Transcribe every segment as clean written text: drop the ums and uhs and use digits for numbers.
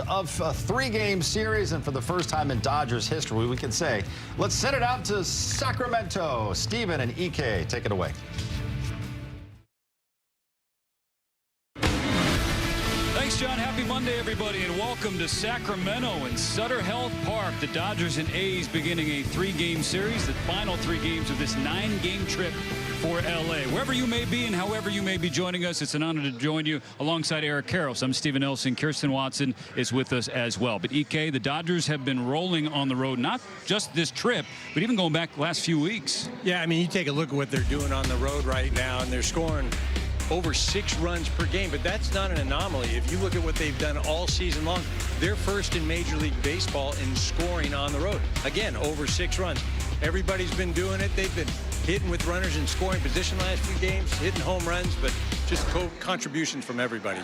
of a three-game series, and for the first time in Dodgers history, we can say, let's send it out to Sacramento. Steven and EK, take it away. Thanks, John. Happy Monday, everybody, and welcome to Sacramento and Sutter Health Park. The Dodgers and A's beginning a three-game series, the final three games of this 9-game trip for L.A. Wherever you may be and however you may be joining us, it's an honor to join you alongside Eric Karros. I'm Stephen Nelson. Kirsten Watson is with us as well. But, EK, the Dodgers have been rolling on the road, not just this trip, but even going back the last few weeks. Yeah, I mean, you take a look at what they're doing on the road right now, and they're scoring over 6 runs per game, but that's not an anomaly. If you look at what they've done all season long, they're first in Major League Baseball in scoring on the road. Again, over 6 runs. Everybody's been doing it. They've been hitting with runners in scoring position last few games, hitting home runs, but just contributions from everybody.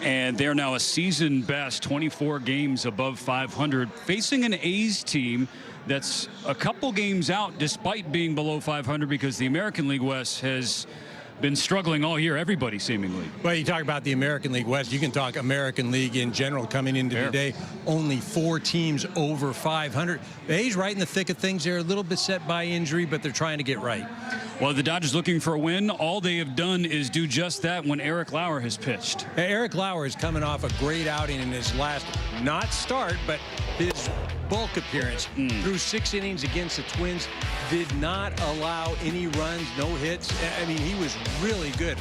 And they're now a season best 24 games above 500, facing an A's team that's a couple games out despite being below 500 because the American League West has been struggling all year, everybody seemingly. Well, you talk about the American League West, you can talk American League in general coming into today. Only 4 teams over 500. The A's right in the thick of things. They're a little bit set by injury, but they're trying to get right. Well, the Dodgers looking for a win. All they have done is do just that when Eric Lauer has pitched. Eric Lauer is coming off a great outing in his last, not start, but his bulk appearance. Through 6 innings against the Twins, did not allow any runs, no hits. I mean, he was really good.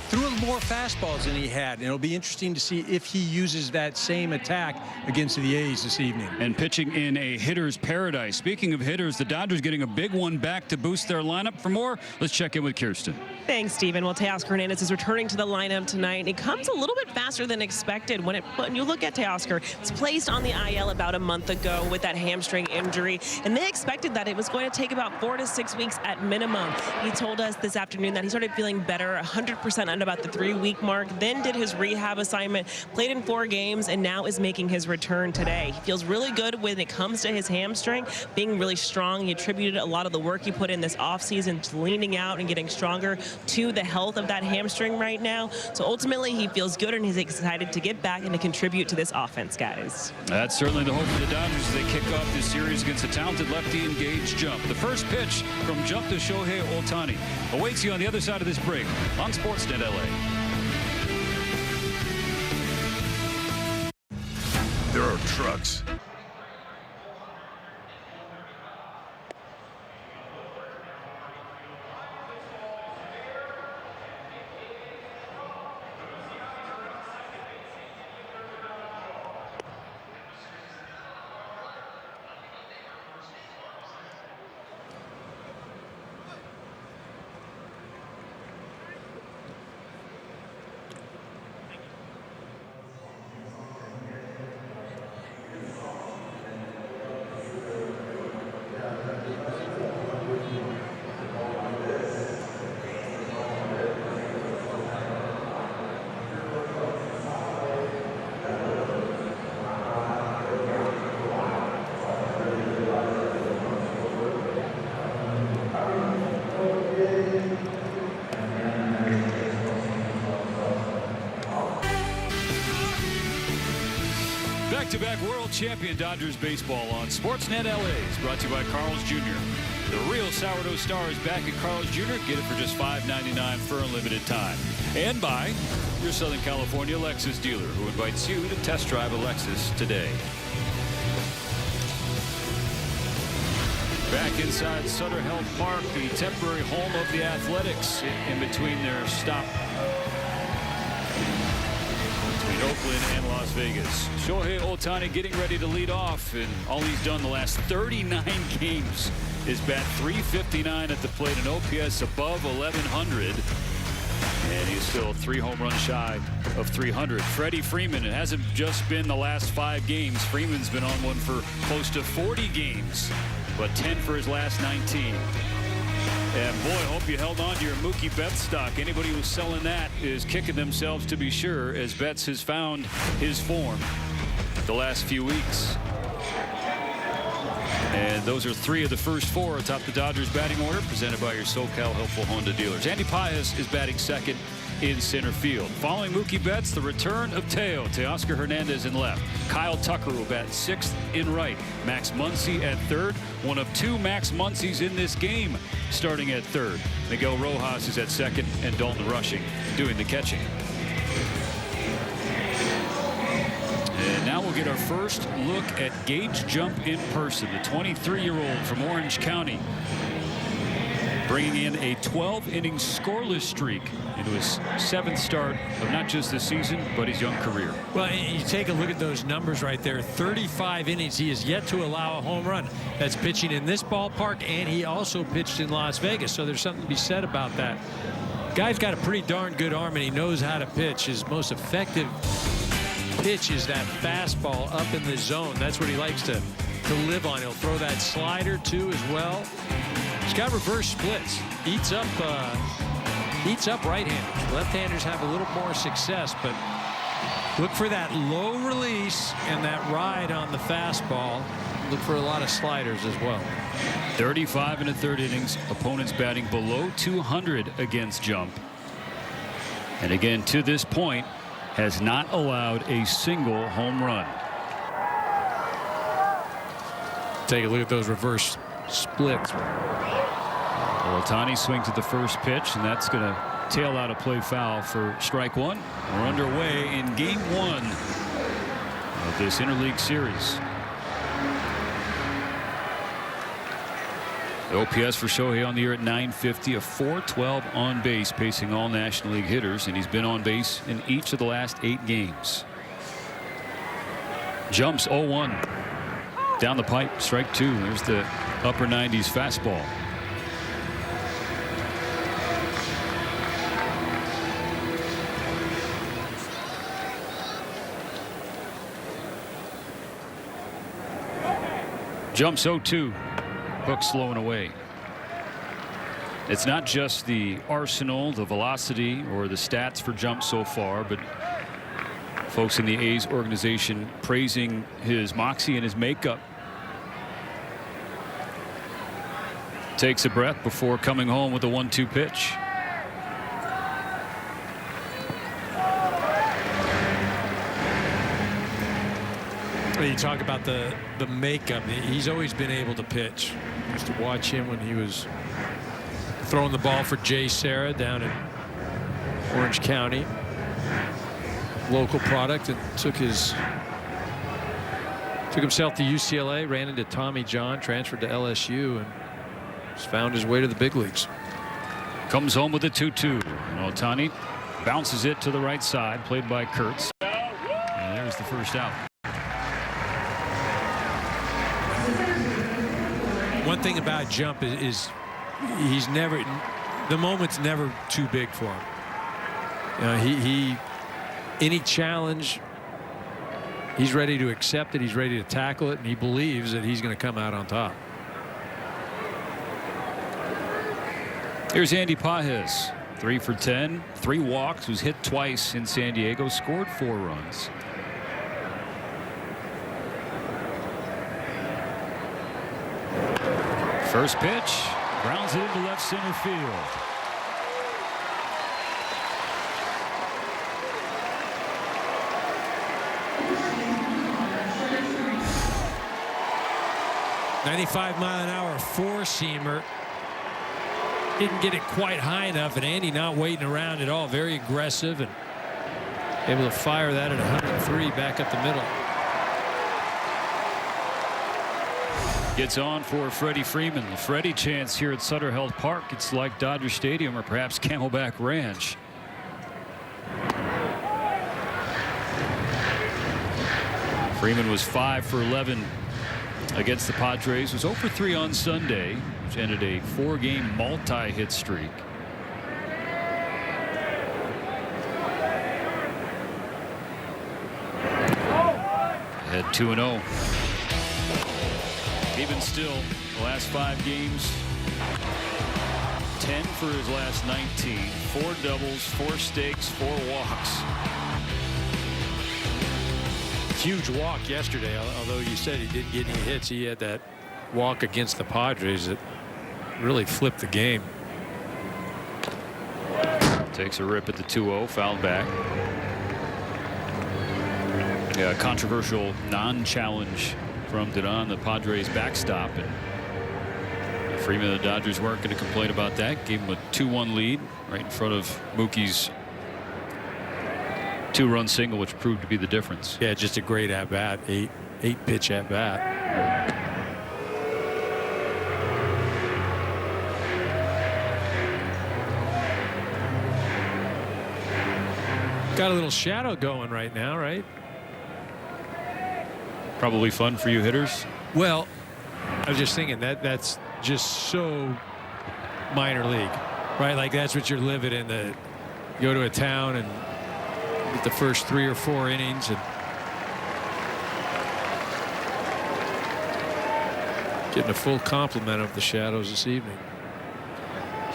Threw more fastballs than he had, and it'll be interesting to see if he uses that same attack against the A's this evening. And pitching in a hitter's paradise. Speaking of hitters, the Dodgers getting a big one back to boost their lineup. For more, let's check in with Kirsten. Thanks, Stephen. Well, Teoscar Hernandez is returning to the lineup tonight. It comes a little bit faster than expected. When you look at Teoscar, it's placed on the IL about a month ago with that hamstring injury, and they expected that it was going to take about 4 to 6 weeks at minimum. He told us this afternoon that he started feeling better, 100% at about the 3-week mark, then did his rehab assignment, played in 4 games, and now is making his return today. He feels really good when it comes to his hamstring, being really strong. He attributed a lot of the work he put in this offseason to leaning out and getting stronger to the health of that hamstring right now. So ultimately, he feels good, and he's excited to get back and to contribute to this offense, guys. That's certainly the hope for the Dodgers as they kick off this series against a talented lefty in Gage Jump. The first pitch from Jump to Shohei Ohtani awaits you on the other side of this break on Sportsnet LA. There are trucks, Back-to-back world champion Dodgers baseball on Sportsnet LA is brought to you by Carl's Jr. The real sourdough star is back at Carl's Jr. Get it for just $5.99 for a limited time. And by your Southern California Lexus dealer, who invites you to test drive a Lexus today. Back inside Sutter Health Park, the temporary home of the Athletics, in between their stop between Oakland and Las Vegas. Shohei Ohtani getting ready to lead off, and all he's done the last 39 games is bat .359 at the plate, an OPS above 1100. And he's still 3 home runs shy of 300. Freddie Freeman, it hasn't just been the last 5 games. Freeman's been on one for close to 40 games, but 10 for his last 19. And boy, I hope you held on to your Mookie Betts stock. Anybody who's selling that is kicking themselves, to be sure, as Betts has found his form the last few weeks. And those are 3 of the first 4 atop the Dodgers batting order, presented by your SoCal Helpful Honda dealers. Andy Paez is batting second. in center field. Following Mookie Betts, the return of Teoscar Hernandez in left. Kyle Tucker will bat 6th in right. Max Muncy at third. One of 2 Max Muncies in this game starting at third. Miguel Rojas is at second, and Dalton Rushing doing the catching. And now we'll get our first look at Gage Jump in person. The 23-year-old from Orange County, bringing in a 12-inning scoreless streak into his 7th start of not just the season, but his young career. Well, you take a look at those numbers right there. 35 innings. He has yet to allow a home run. That's pitching in this ballpark, and he also pitched in Las Vegas. So there's something to be said about that. Guy's got a pretty darn good arm, and he knows how to pitch. His most effective pitch is that fastball up in the zone. That's what he likes to live on. He'll throw that slider too as well. He's got reverse splits. Eats up right-handers. Left-handers have a little more success, but look for that low release and that ride on the fastball. Look for a lot of sliders as well. 35 1/3 innings. Opponents batting below 200 against Jump. And again, to this point, has not allowed a single home run. Take a look at those reverse splits. Ohtani swings at the first pitch, and that's going to tail out a play foul for strike one. We're underway in game 1 of this interleague series. The OPS for Shohei on the year at .950, a .412 on base, pacing all National League hitters, and he's been on base in each of the last 8 games. Jumps 0-1. Down the pipe, strike 2. There's the upper 90s fastball. Jumps 0-2. Hook slowing away. It's not just the arsenal, the velocity, or the stats for Jump so far, but folks in the A's organization praising his moxie and his makeup. Takes a breath before coming home with a 1-2 pitch. You talk about the makeup. He's always been able to pitch. Used to watch him when he was throwing the ball for Jay Serra down in Orange County. Local product, and took himself to UCLA, ran into Tommy John, transferred to LSU, and just found his way to the big leagues. Comes home with a 2-2. Ohtani bounces it to the right side, played by Kurtz. And there's the first out. One thing about Jump is he's never, the moment's never too big for him. Any challenge, he's ready to accept it, he's ready to tackle it, and he believes that he's going to come out on top. Here's Andy Pages, 3 for 10, 3 walks, was hit twice in San Diego, scored 4 runs. First pitch, grounds it into left center field. .95-mile-an-hour four-seamer. Didn't get it quite high enough, and Andy not waiting around at all. Very aggressive and able to fire that at 103 back up the middle. Gets on for Freddie Freeman. The Freddie chance here at Sutter Health Park. It's like Dodger Stadium or perhaps Camelback Ranch. Freeman was 5 for 11 against the Padres. Was 0 for 3 on Sunday, which ended a 4-game multi-hit streak. Had 2-0. Even still, the last 5 games, 10 for his last 19, 4 doubles, 4 stakes, 4 walks. Huge walk yesterday, although you said he didn't get any hits. He had that walk against the Padres that really flipped the game. Takes a rip at the 2-0, fouled back. Yeah, controversial non-challenge from Didon, the Padres backstop. And Freeman, the Dodgers weren't going to complain about that. Gave him a 2-1 lead right in front of Mookie's 2-run single, which proved to be the difference. Yeah, just a great at-bat, eight pitch at-bat. Got a little shadow going right now, right? Probably fun for you hitters. Well, I was just thinking that's just so minor league, right? Like that's what you're living in. You go to a town and get the first 3 or 4 innings and getting a full complement of the shadows this evening.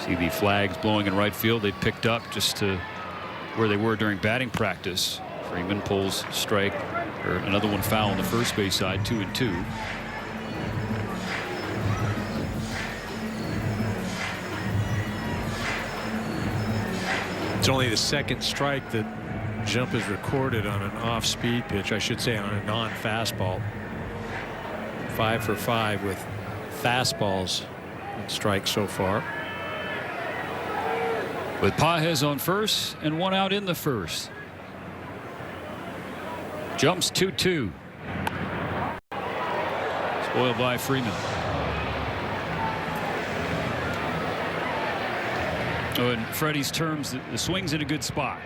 See the flags blowing in right field. They picked up just to where they were during batting practice. Freeman pulls strike, or another one foul on the first base side, 2-2. It's only the second strike that Jump is recorded on an off-speed pitch. I should say on a non-fastball. 5 for 5 with fastballs and strikes so far. With Pages on first and 1 out in the first. Jumps 2-2. Spoiled by Freeman. Oh, in Freddie's terms, the swing's in a good spot.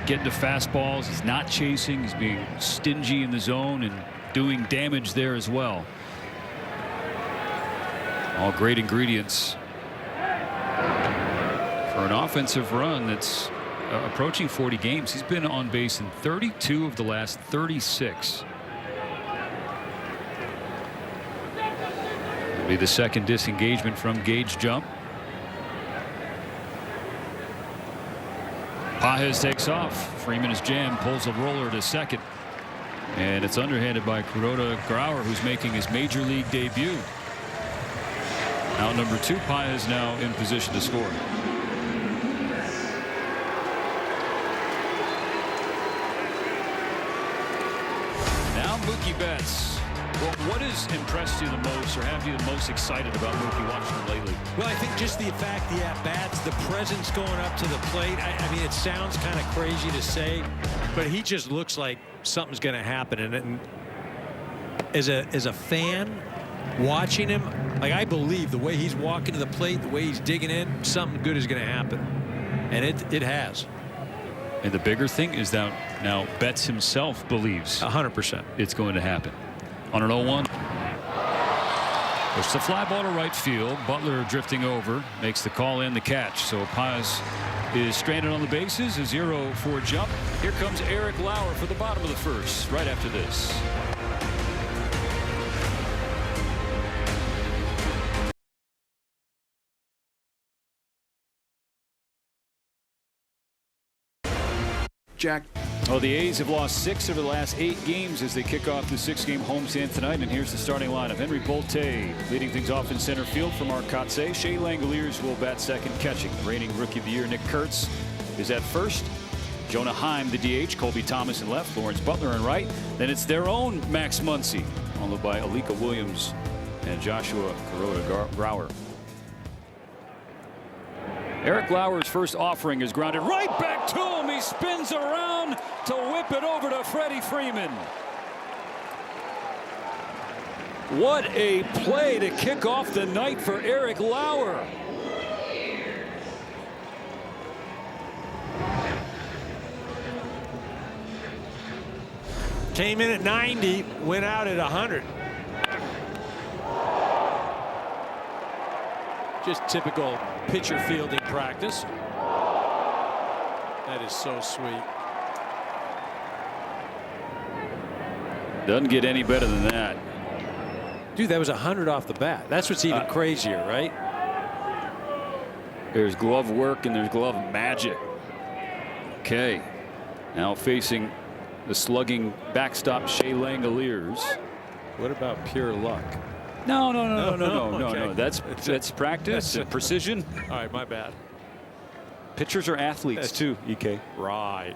Getting to fastballs. He's not chasing. He's being stingy in the zone and doing damage there as well. All great ingredients for an offensive run that's approaching 40 games. He's been on base in 32 of the last 36. It'll be the second disengagement from Gage Jump. Pages takes off. Freeman is jammed, pulls a roller to second. And it's underhanded by Kuroda Grauer, who's making his major league debut. Out number 2, Pages now in position to score. Mookie Betts. Well, what has impressed you the most, or have you the most excited about Mookie watching him lately? Well, I think just the fact the at-bats, the presence going up to the plate. I mean, it sounds kind of crazy to say, but he just looks like something's going to happen. And as a fan watching him, like, I believe the way he's walking to the plate, the way he's digging in, something good is going to happen, and it has. And the bigger thing is that now Betts himself believes 100% it's going to happen. On an 0-1. Puts the fly ball to right field. Butler drifting over, makes the call in, the catch. So Pages is stranded on the bases. A 0-4 jump. Here comes Eric Lauer for the bottom of the first, right after this. Jack. Well, the A's have lost 6 of the last 8 games as they kick off the 6-game homestand tonight. And here's the starting lineup. Henry Bolte leading things off in center field for Mark Kotsay. Shea Langoliers will bat second, catching. Reigning Rookie of the Year Nick Kurtz is at first. Jonah Heim, the DH. Colby Thomas in left. Lawrence Butler in right. Then it's their own Max Muncy, followed by Alika Williams and Joshua Kuroda Grauer. Eric Lauer's first offering is grounded right back to him. He spins around to whip it over to Freddie Freeman. What a play to kick off the night for Eric Lauer. Came in at 90, went out at 100. Just typical pitcher fielding practice. That is so sweet. Doesn't get any better than that. Dude, that was 100 off the bat. That's what's even crazier, right? There's glove work and there's glove magic. Okay. Now facing the slugging backstop Shea Langoliers. What about pure luck? No. Okay. That's practice and precision. All right, my bad. Pitchers are athletes too, EK. Right.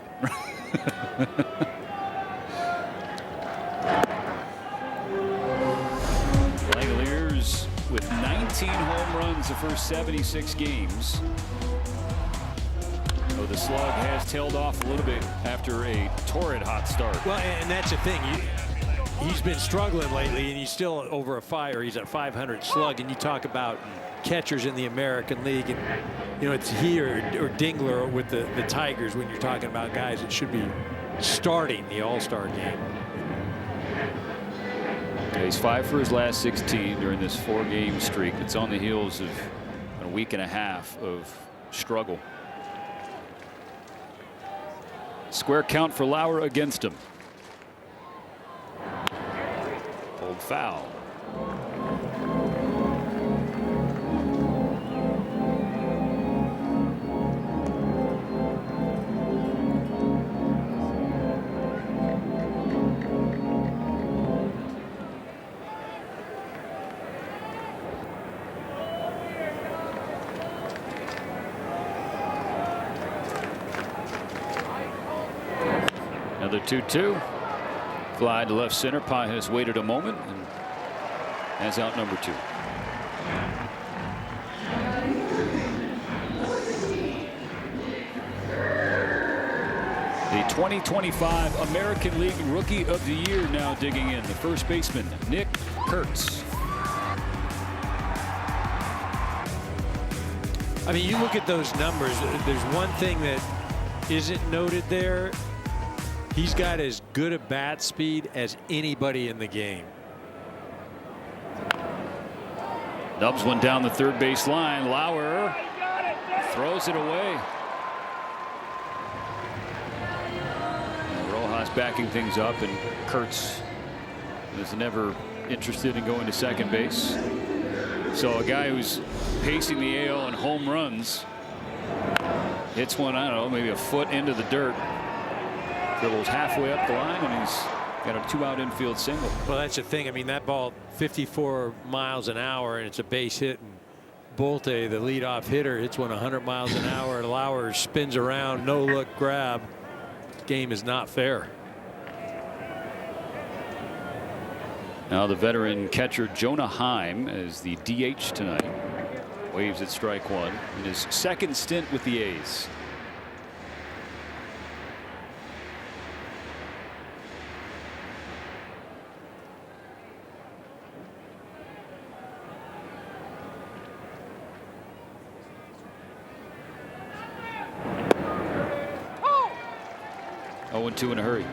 Langoliers with 19 home runs the first 76 games. So the slug has tailed off a little bit after a torrid hot start. Well, and that's the thing. He's been struggling lately, and he's still over a fire. He's at 500 slug, and you talk about catchers in the American League, and it's he or Dingler with the Tigers when you're talking about guys that should be starting the All-Star game. Yeah, he's 5 for his last 16 during this 4-game streak. It's on the heels of a week and a half of struggle. Square count for Lauer against him. Old foul. Another 2-2. Fly to left center. Pye has waited a moment and has out number 2. The 2025 American League Rookie of the Year now digging in. The first baseman, Nick Kurtz. I mean, you look at those numbers. There's one thing that isn't noted there. He's got as good a bat speed as anybody in the game. Nubs one down the third base line. Lauer throws it away. Rojas backing things up, and Kurtz is never interested in going to second base. So a guy who's pacing the AL in home runs hits one, I don't know, maybe a foot into the dirt. Dribbles halfway up the line, and he's got a 2-out infield single. Well, that's the thing. I mean, that ball 54 miles an hour, and it's a base hit. And Bolte, the leadoff hitter, hits one 100 miles an hour, and Lauer spins around, no look grab. This game is not fair. Now the veteran catcher Jonah Heim is the DH tonight. Waves at strike one in his second stint with the A's. Oh, 0-2 in a hurry.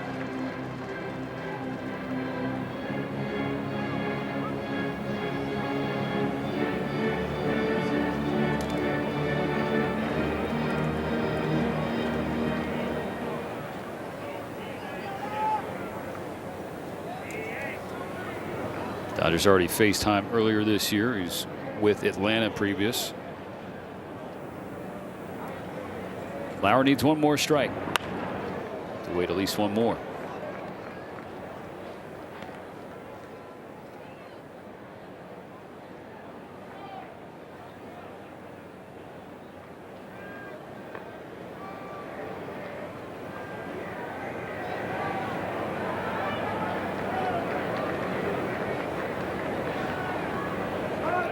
Dodgers already faced Heim earlier this year. He's with Atlanta previous. Lauer needs one more strike to wait at least one more.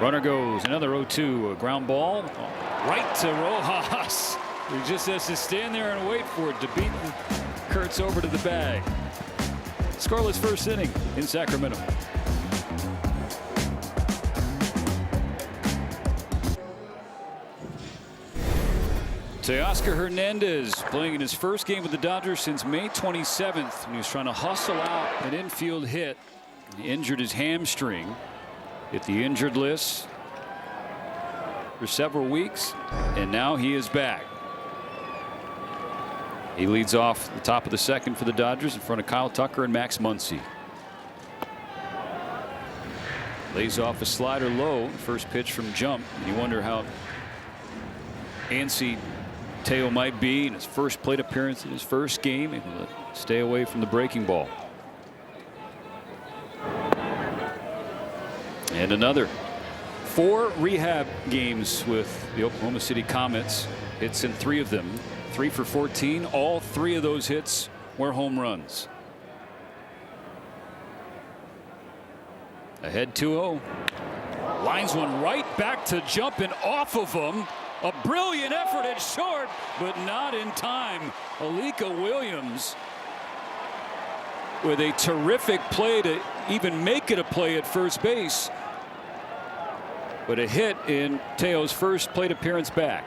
Runner goes, another 0-2, a ground ball right to Rojas. He just has to stand there and wait for it to beat Kurtz over to the bag. Scoreless first inning in Sacramento. Teoscar Hernandez playing in his first game with the Dodgers since May 27th. He was trying to hustle out an infield hit. He injured his hamstring. Hit the injured list for several weeks, and now he is back. He leads off the top of the second for the Dodgers in front of Kyle Tucker and Max Muncy. Lays off a slider low. First pitch from jump. And you wonder how antsy Teo might be in his first plate appearance in his first game, able to stay away from the breaking ball. And another 4 rehab games with the Oklahoma City Comets. Hits in 3 of them. 3 for 14. All 3 of those hits were home runs. Ahead 2-0. Lines one right back to jumping off of him. A brilliant effort at short, but not in time. Alika Williams with a terrific play to even make it a play at first base. But a hit in Teo's first plate appearance back.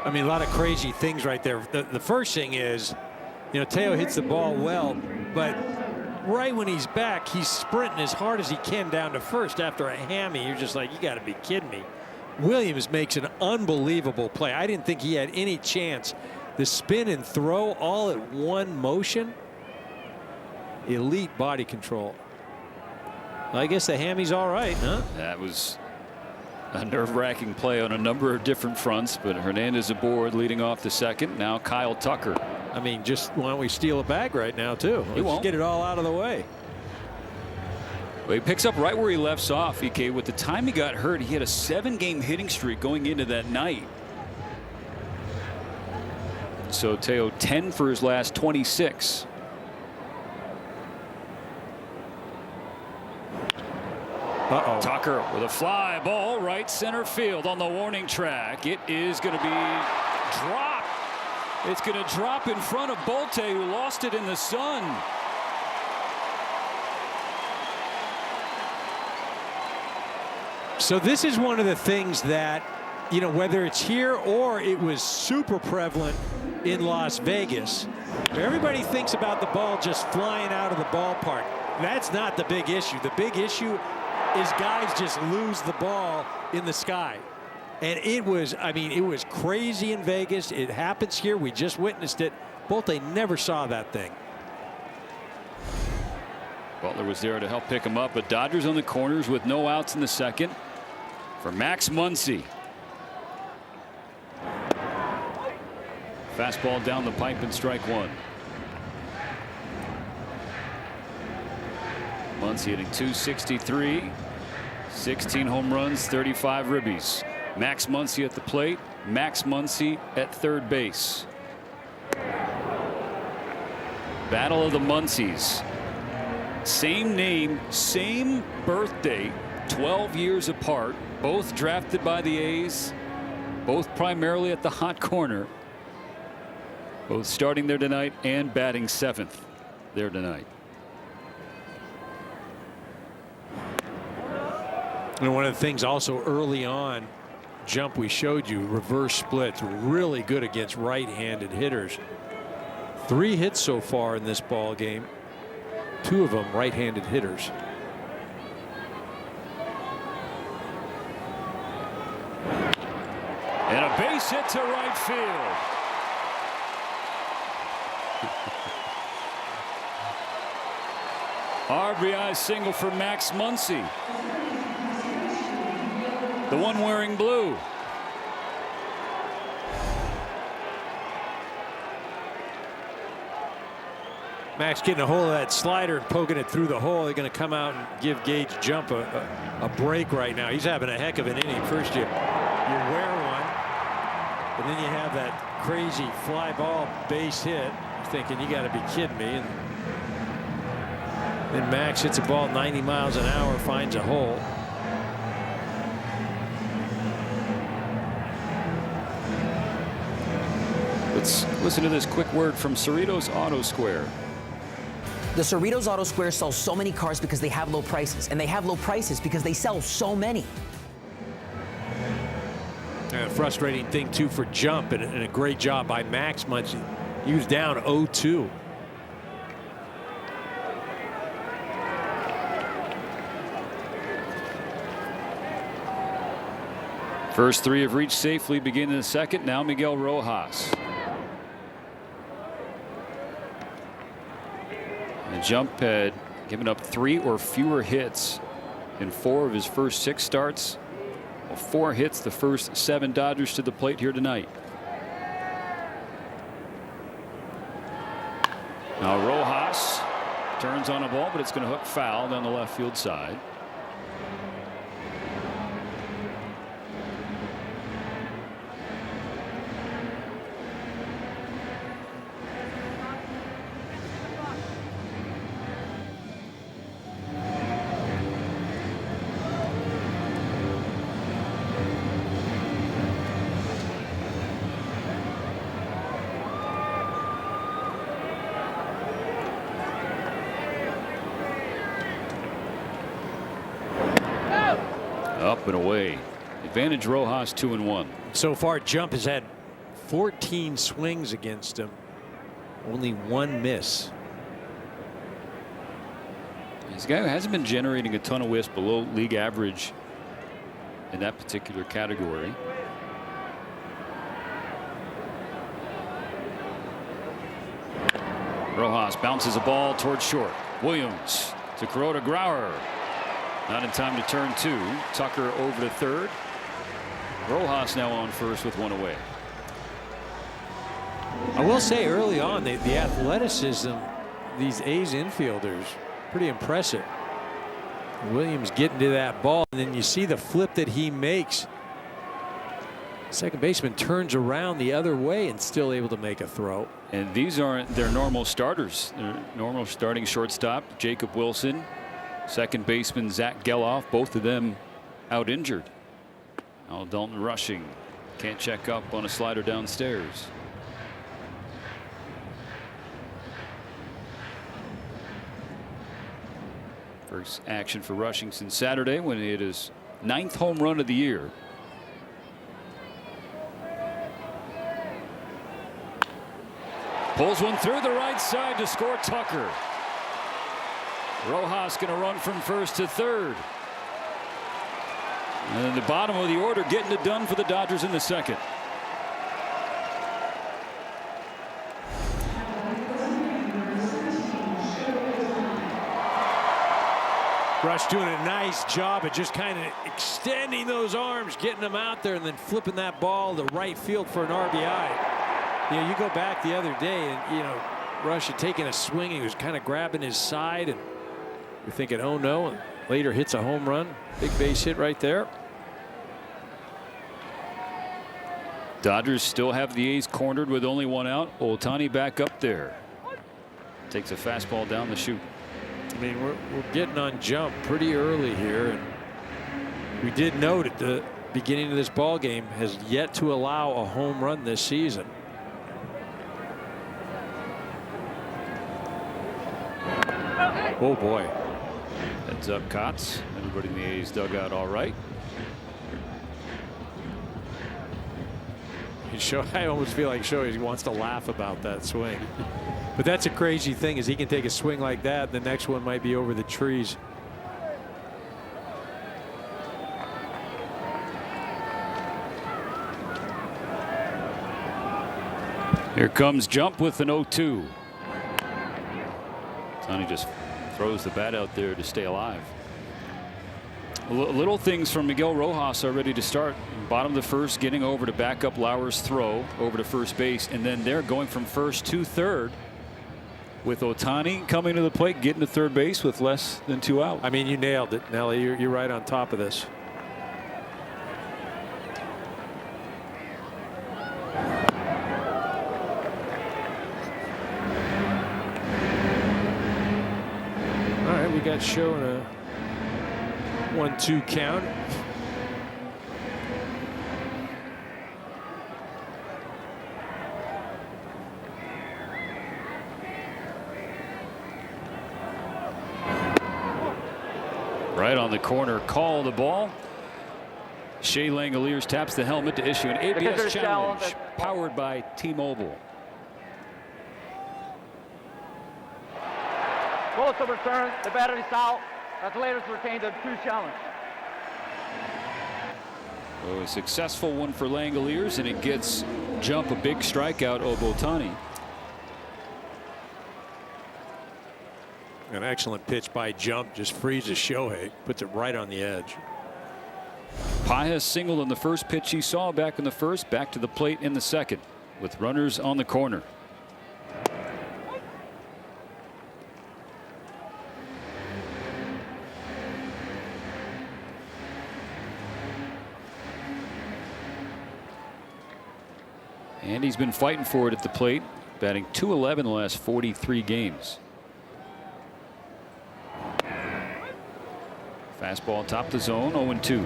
I mean, a lot of crazy things right there. The first thing is, you know, Teo hits the ball well, but right when he's back, he's sprinting as hard as he can down to first after a hammy. You're just like, you got to be kidding me. Williams makes an unbelievable play. I didn't think he had any chance. The spin and throw all at one motion. Elite body control. I guess the hammy's all right, huh? That was a nerve-wracking play on a number of different fronts, but Hernandez aboard leading off the second. Now Kyle Tucker. I mean, just why don't we steal a bag right now too? He won't. Let's get it all out of the way. Well, he picks up right where he left off, EK. With the time he got hurt, he had a 7-game hitting streak going into that night. So Teo 10 for his last 26. Uh-oh. Tucker with a fly ball right center field on the warning track. It is going to be dropped. It's going to drop in front of Bolte, who lost it in the sun. So this is one of the things that, you know, whether it's here or it was super prevalent in Las Vegas, everybody thinks about the ball just flying out of the ballpark. That's not the big issue. The big issue is guys just lose the ball in the sky. And it was, I mean, it was crazy in Vegas. It happens here. We just witnessed it. Bolte never saw that thing. Butler was there to help pick him up, but Dodgers on the corners with no outs in the second for Max Muncy. Fastball down the pipe and strike one. Muncy hitting .263, 16 home runs, 35 ribbies. Max Muncy at the plate. Max Muncy at third base. Battle of the Muncies. Same name, same birthday, 12 years apart. Both drafted by the A's. Both primarily at the hot corner. Both starting there tonight and batting 7th there tonight. And one of the things also early on, jump we showed you, reverse splits, really good against right-handed hitters. 3 hits so far in this ball game. 2 of them right-handed hitters. And a base hit to right field. RBI single for Max Muncy. The one wearing blue. Max getting a hold of that slider and poking it through the hole. They're going to come out and give Gage Jump a break right now. He's having a heck of an inning. First you wear one, and then you have that crazy fly ball base hit. You're thinking, you got to be kidding me. And then Max hits a ball 90 miles an hour, finds a hole. Let's listen to this quick word from Cerritos Auto Square. The Cerritos Auto Square sells so many cars because they have low prices, and they have low prices because they sell so many. And a frustrating thing too for Jump, and a great job by Max Muncy. He was down 0-2. First 3 have reached safely, beginning in the second. Now Miguel Rojas. And Jump had given up 3 or fewer hits in 4 of his first 6 starts. Well, 4 hits the first 7 Dodgers to the plate here tonight. Now Rojas turns on a ball, but it's going to hook foul down the left field side. Up and away. Advantage Rojas 2-1. So far, Jump has had 14 swings against him. Only one miss. This guy hasn't been generating a ton of whiffs, below league average in that particular category. Rojas bounces a ball towards short. Williams to Kuroda Grauer. Not in time to turn two. Tucker over to third. Rojas now on first with one away. I will say early on, the athleticism, these A's infielders, pretty impressive. Williams getting to that ball, and then you see the flip that he makes. Second baseman turns around the other way and still able to make a throw. And these aren't their normal starters. Their normal starting shortstop, Jacob Wilson. Second baseman, Zach Geloff. Both of them out injured. Now Dalton rushing. Can't check up on a slider downstairs. First action for Rushing since Saturday when he hit his 9th home run of the year. Pulls one through the right side to score Tucker. Rojas going to run from first to third. And the bottom of the order getting it done for the Dodgers in the second. Rush doing a nice job of just kind of extending those arms, getting them out there, and then flipping that ball to right field for an RBI. You know, you go back the other day, and you know, Rush had taken a swing. He was kind of grabbing his side, and you're thinking, oh no. And later hits a home run, big base hit right there. Dodgers still have the A's cornered with only one out. Ohtani back up there. Takes a fastball down the chute. I mean, we're getting on Jump pretty early here, and we did note at the beginning of this ball game has yet to allow a home run this season. Oh boy. Heads up Kotz. Everybody in the A's dugout all right. I almost feel like he wants to laugh about that swing. But that's a crazy thing, is he can take a swing like that, the next one might be over the trees. Here comes Jump with an 0-2. Ohtani just throws the bat out there to stay alive. Little things from Miguel Rojas are ready to start. Bottom of the first, getting over to back up Lauer's throw over to first base, and then they're going from first to third with Ohtani coming to the plate, getting to third base with less than 2 out. I mean, you nailed it, Nelly. You're right on top of this. All right, we got shown a 1-2 count. Right on the corner, call the ball. Shea Langoliers taps the helmet to issue an ABS challenge powered by T-Mobile. Both of return, the batter is out. Athletics retained a 2 challenge. Oh, a successful one for Langoliers, and it gets Jump a big strikeout of Ohtani. An excellent pitch by Jump, just freezes Shohei, puts it right on the edge. Paez singled on the first pitch he saw back in the first, back to the plate in the second with runners on the corner. And he's been fighting for it at the plate, batting .211 the last 43 games. Fastball top the zone, 0-2.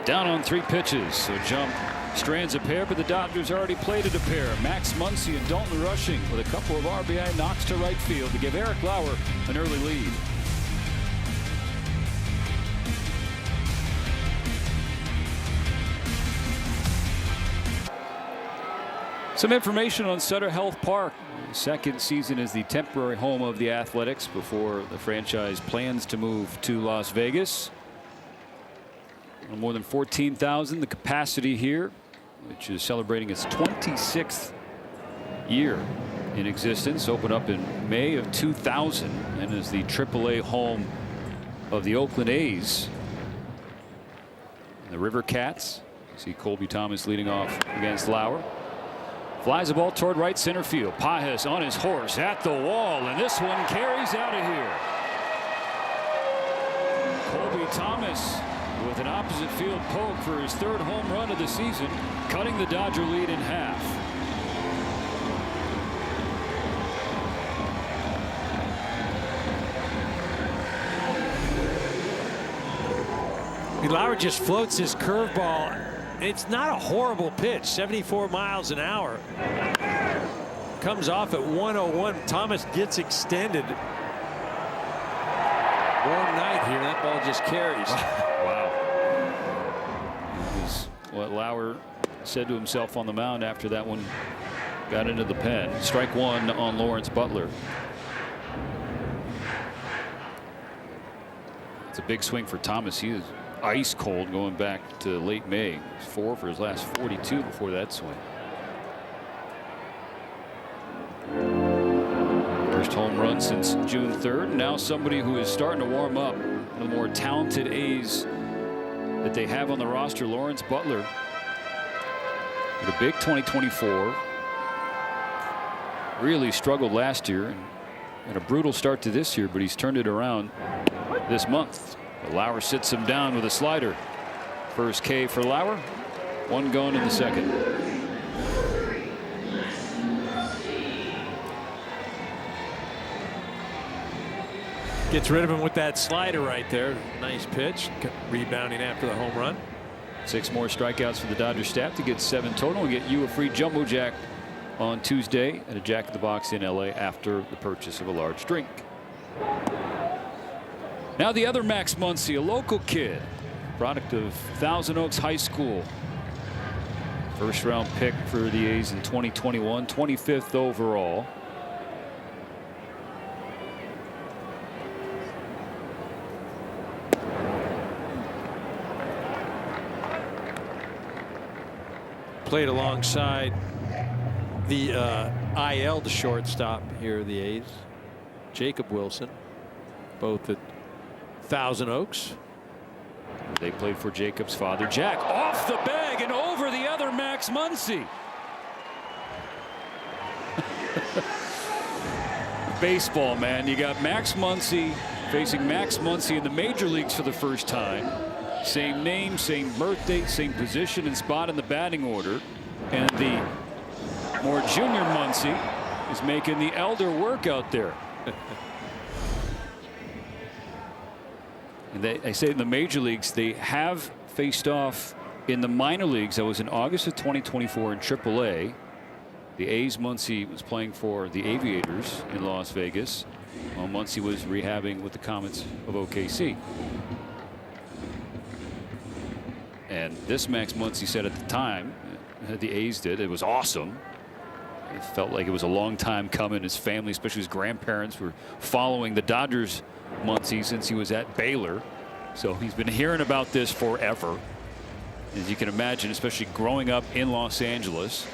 Down on 3 pitches. So jump strands a pair, but the Dodgers already plated a pair. Max Muncy and Dalton Rushing with a couple of RBI knocks to right field to give Eric Lauer an early lead. Some information on Sutter Health Park. Second season is the temporary home of the Athletics before the franchise plans to move to Las Vegas. More than 14,000 the capacity here, which is celebrating its 26th year in existence. Opened up in May of 2000 and is the AAA home of the Oakland A's. And the River Cats. You see Colby Thomas leading off against Lauer. Flies the ball toward right center field. Pages on his horse at the wall, and this one carries out of here. Colby Thomas with an opposite field poke for his 3rd home run of the season, cutting the Dodger lead in half. Lauer just floats his curveball. It's not a horrible pitch. 74 miles an hour. Comes off at 101. Thomas gets extended. Warm night here. That ball just carries. Wow. That is what Lauer said to himself on the mound after that one got into the pen. Strike 1 on Lawrence Butler. It's a big swing for Thomas. He is ice cold going back to late May. 4 for his last 42 before that swing. First home run since June 3rd. Now somebody who is starting to warm up. One of the more talented A's that they have on the roster, Lawrence Butler. With a big 2024. Really struggled last year and had a brutal start to this year, but he's turned it around this month. Lauer sits him down with a slider. First K for Lauer. 1 gone in the second. Gets rid of him with that slider right there. Nice pitch. Rebounding after the home run. 6 more strikeouts for the Dodgers staff to get 7 total. We'll get you a free Jumbo Jack on Tuesday at a Jack in the Box in LA after the purchase of a large drink. Now the other Max Muncy, a local kid, product of Thousand Oaks High School. First round pick for the A's in 2021, 25th overall. Played alongside the IL, the shortstop here, the A's, Jacob Wilson, both at Thousand Oaks. They played for Jacob's father, Jack, off the bag and over the other Max Muncy. Baseball, man. You got Max Muncy facing Max Muncy in the major leagues for the first time. Same name, same birthday, same position and spot in the batting order. And the more junior Muncy is making the elder work out there. And I say in the major leagues, they have faced off in the minor leagues. That was in August of 2024 in AAA. The A's Muncy was playing for the Aviators in Las Vegas, while Muncy was rehabbing with the Comets of OKC. And this Max Muncy said at the time, the A's did, it was awesome. It felt like it was a long time coming. His family, especially his grandparents, were following the Dodgers Muncy since he was at Baylor. So he's been hearing about this forever, as you can imagine, especially growing up in Los Angeles.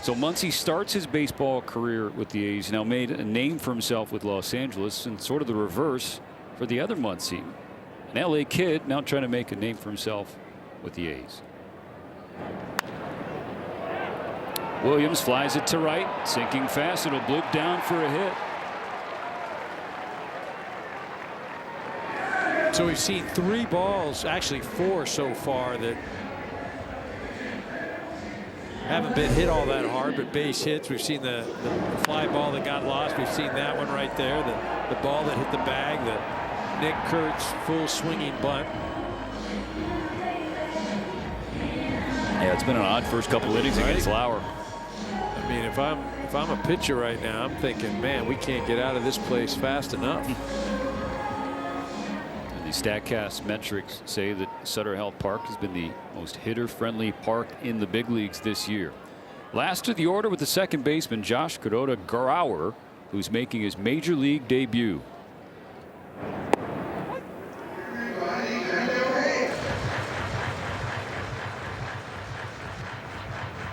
So Muncy starts his baseball career with the A's, now made a name for himself with Los Angeles, and sort of the reverse for the other Muncy. An LA kid now trying to make a name for himself with the A's. Williams flies it to right, sinking fast. It'll bloop down for a hit. So we've seen 3 balls, actually 4 so far, that haven't been hit all that hard, but base hits. We've seen the fly ball that got lost. We've seen that one right there, the ball that hit the bag, the Nick Kurtz full swinging bunt. Yeah, it's been an odd first couple innings against Lauer. I mean, if I'm a pitcher right now, I'm thinking, man, we can't get out of this place fast enough. And the StatCast metrics say that Sutter Health Park has been the most hitter-friendly park in the big leagues this year. Last to the order with the second baseman Josh Grauer, who's making his major league debut.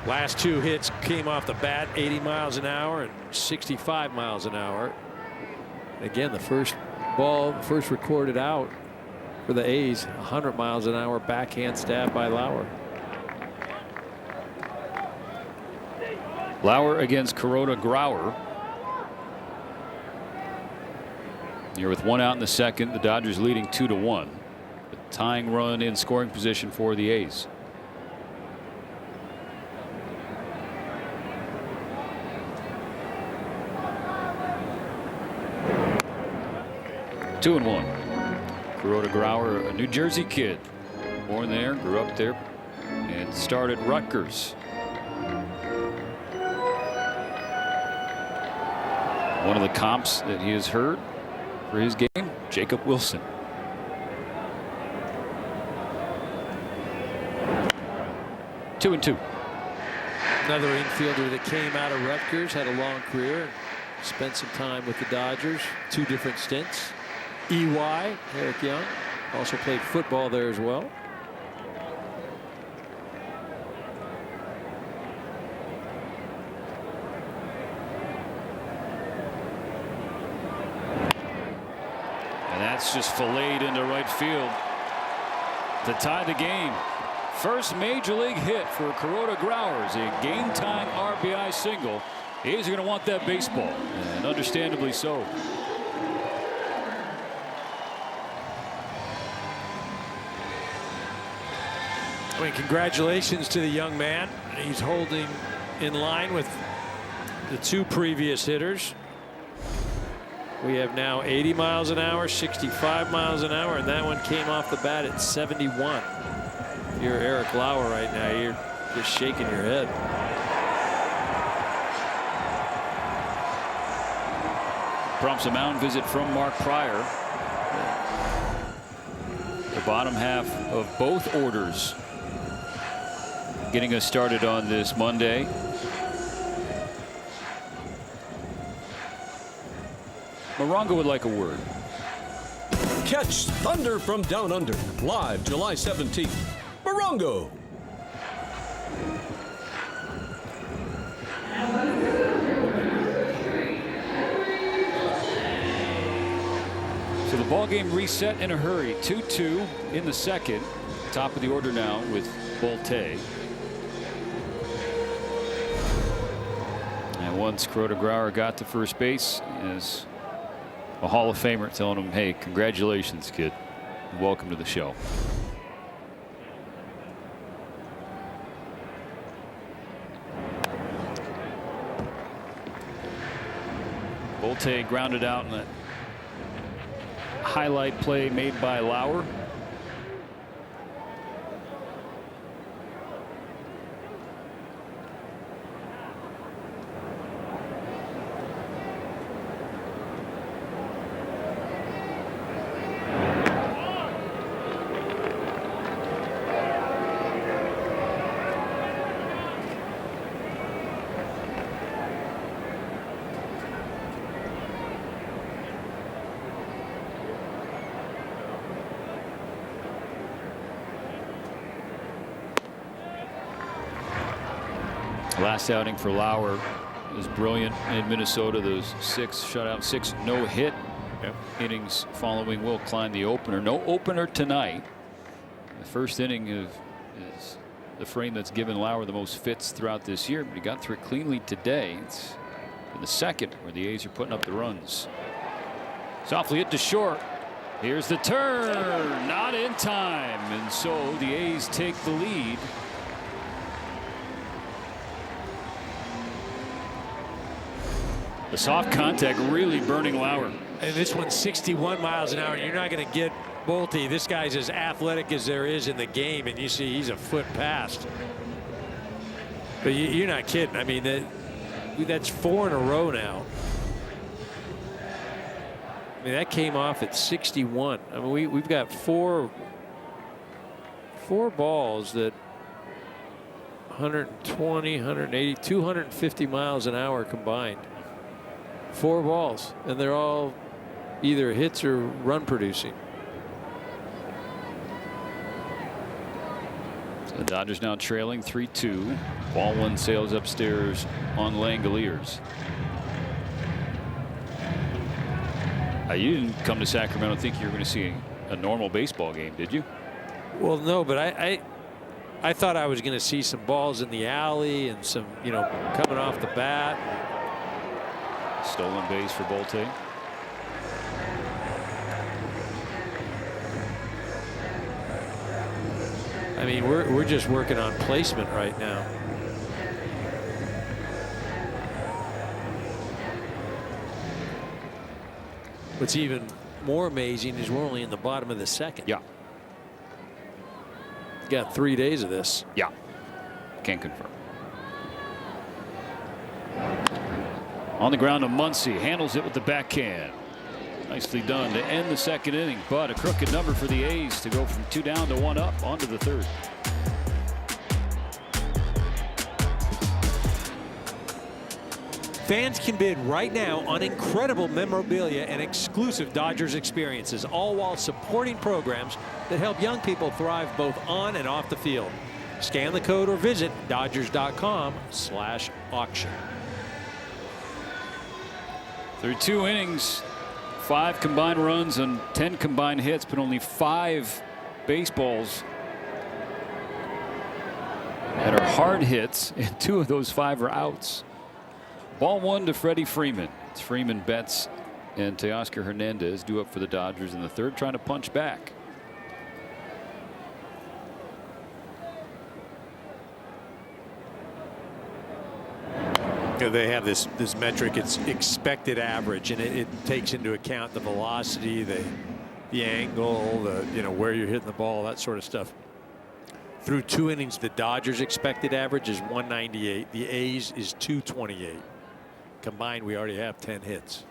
Last two hits came off the bat, 80 miles an hour and 65 miles an hour. Again, the first recorded out for the A's, 100 miles an hour backhand stab by Lauer. Lauer against Grauer. Here with one out in the second, the Dodgers leading 2-1. A tying run in scoring position for the A's. Two and one. Grauer, a New Jersey kid, born there, grew up there, and started Rutgers. One of the comps that he has heard for his game, Jacob Wilson. Two and two. Another infielder that came out of Rutgers, had a long career, spent some time with the Dodgers, 2 different stints. EY, Eric Young, also played football there as well. And that's just filleted into right field to tie the game. First major league hit for Grauer is a game-time RBI single. A's are going to want that baseball, and understandably so. I mean, congratulations to the young man. He's holding in line with the 2 previous hitters. We have now 80 miles an hour, 65 miles an hour, and that one came off the bat at 71. If you're Eric Lauer right now, you're just shaking your head. Prompts a mound visit from Mark Pryor. The bottom half of both orders getting us started on this Monday. Morongo would like a word. Catch Thunder from Down Under live July 17th. Morongo. So the ball game reset in a hurry. 2-2 in the second. Top of the order now with Bolte. And once Grauer got to first base, is a Hall of Famer telling him, hey, congratulations, kid. Welcome to the show. Bolte grounded out in that highlight play made by Lauer. Last outing for Lauer was brilliant in Minnesota. Those 6 shutout, 6 no-hit innings following Will Klein, the opener. No opener tonight. The first inning is the frame that's given Lauer the most fits throughout this year, but he got through it cleanly today. It's in the second where the A's are putting up the runs. Softly hit to short. Here's the turn, not in time, and so the A's take the lead. The soft contact really burning Lauer. And this one's 61 miles an hour. You're not going to get Bolte, this guy's as athletic as there is in the game, and you see he's a foot past. But you're not kidding. I mean, that's 4 in a row now. I mean, that came off at 61. I mean, we've got four balls that 120, 180, 250 miles an hour combined. 4 balls, and they're all either hits or run producing. So the Dodgers now trailing 3-2. Ball 1 sails upstairs on Langoliers. You didn't come to Sacramento thinking you were going to see a normal baseball game, did you? Well, no, but I thought I was going to see some balls in the alley and some, coming off the bat. Stolen base for Bolte. I mean, we're just working on placement right now. What's even more amazing is we're only in the bottom of the second. Yeah. Got 3 days of this. Yeah. Can't confirm. On the ground to Muncy. Handles it with the backhand. Nicely done to end the second inning, but a crooked number for the A's to go from 2 down to 1 up onto the 3rd. Fans can bid right now on incredible memorabilia and exclusive Dodgers experiences, all while supporting programs that help young people thrive both on and off the field. Scan the code or visit Dodgers.com/auction. Through 2 innings, 5 combined runs and 10 combined hits, but only 5 baseballs that are hard hits, and 2 of those 5 are outs. Ball 1 to Freddie Freeman. It's Freeman, Betts, and Teoscar Hernandez due up for the Dodgers in the 3rd, trying to punch back. They have this metric. It's expected average, and it takes into account the velocity, the angle, where you're hitting the ball, that sort of stuff. Through 2 innings, the Dodgers' expected average is 198. The A's is 228. Combined, we already have 10 hits.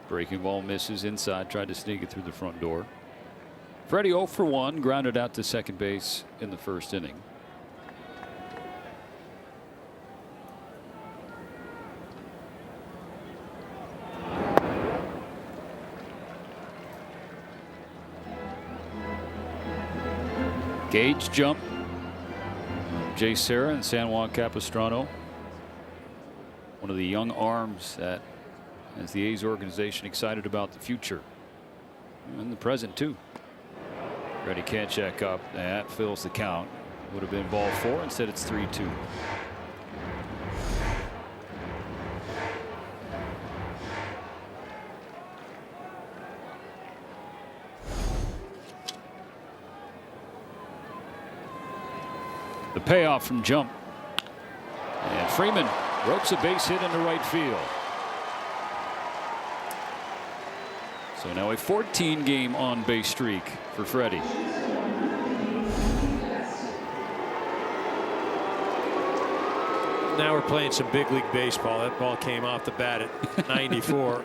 Breaking ball misses inside, tried to sneak it through the front door. Freddie 0 for 1, grounded out to second base in the 1st inning. Gage jump. Jay Serra and San Juan Capistrano. One of the young arms that has the A's organization excited about the future and the present too. Ready, can't check up. That fills the count. Would have been ball 4. Instead it's 3-2. The payoff from jump. And Freeman ropes a base hit into right field. So now a 14-game on-base streak for Freddie. Now we're playing some big league baseball. That ball came off the bat at 94.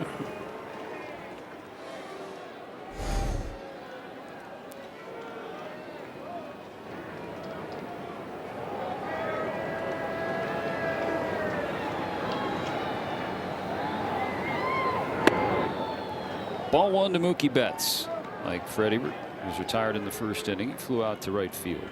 Ball 1 to Mookie Betts. Like Freddie was retired in the 1st inning. He flew out to right field.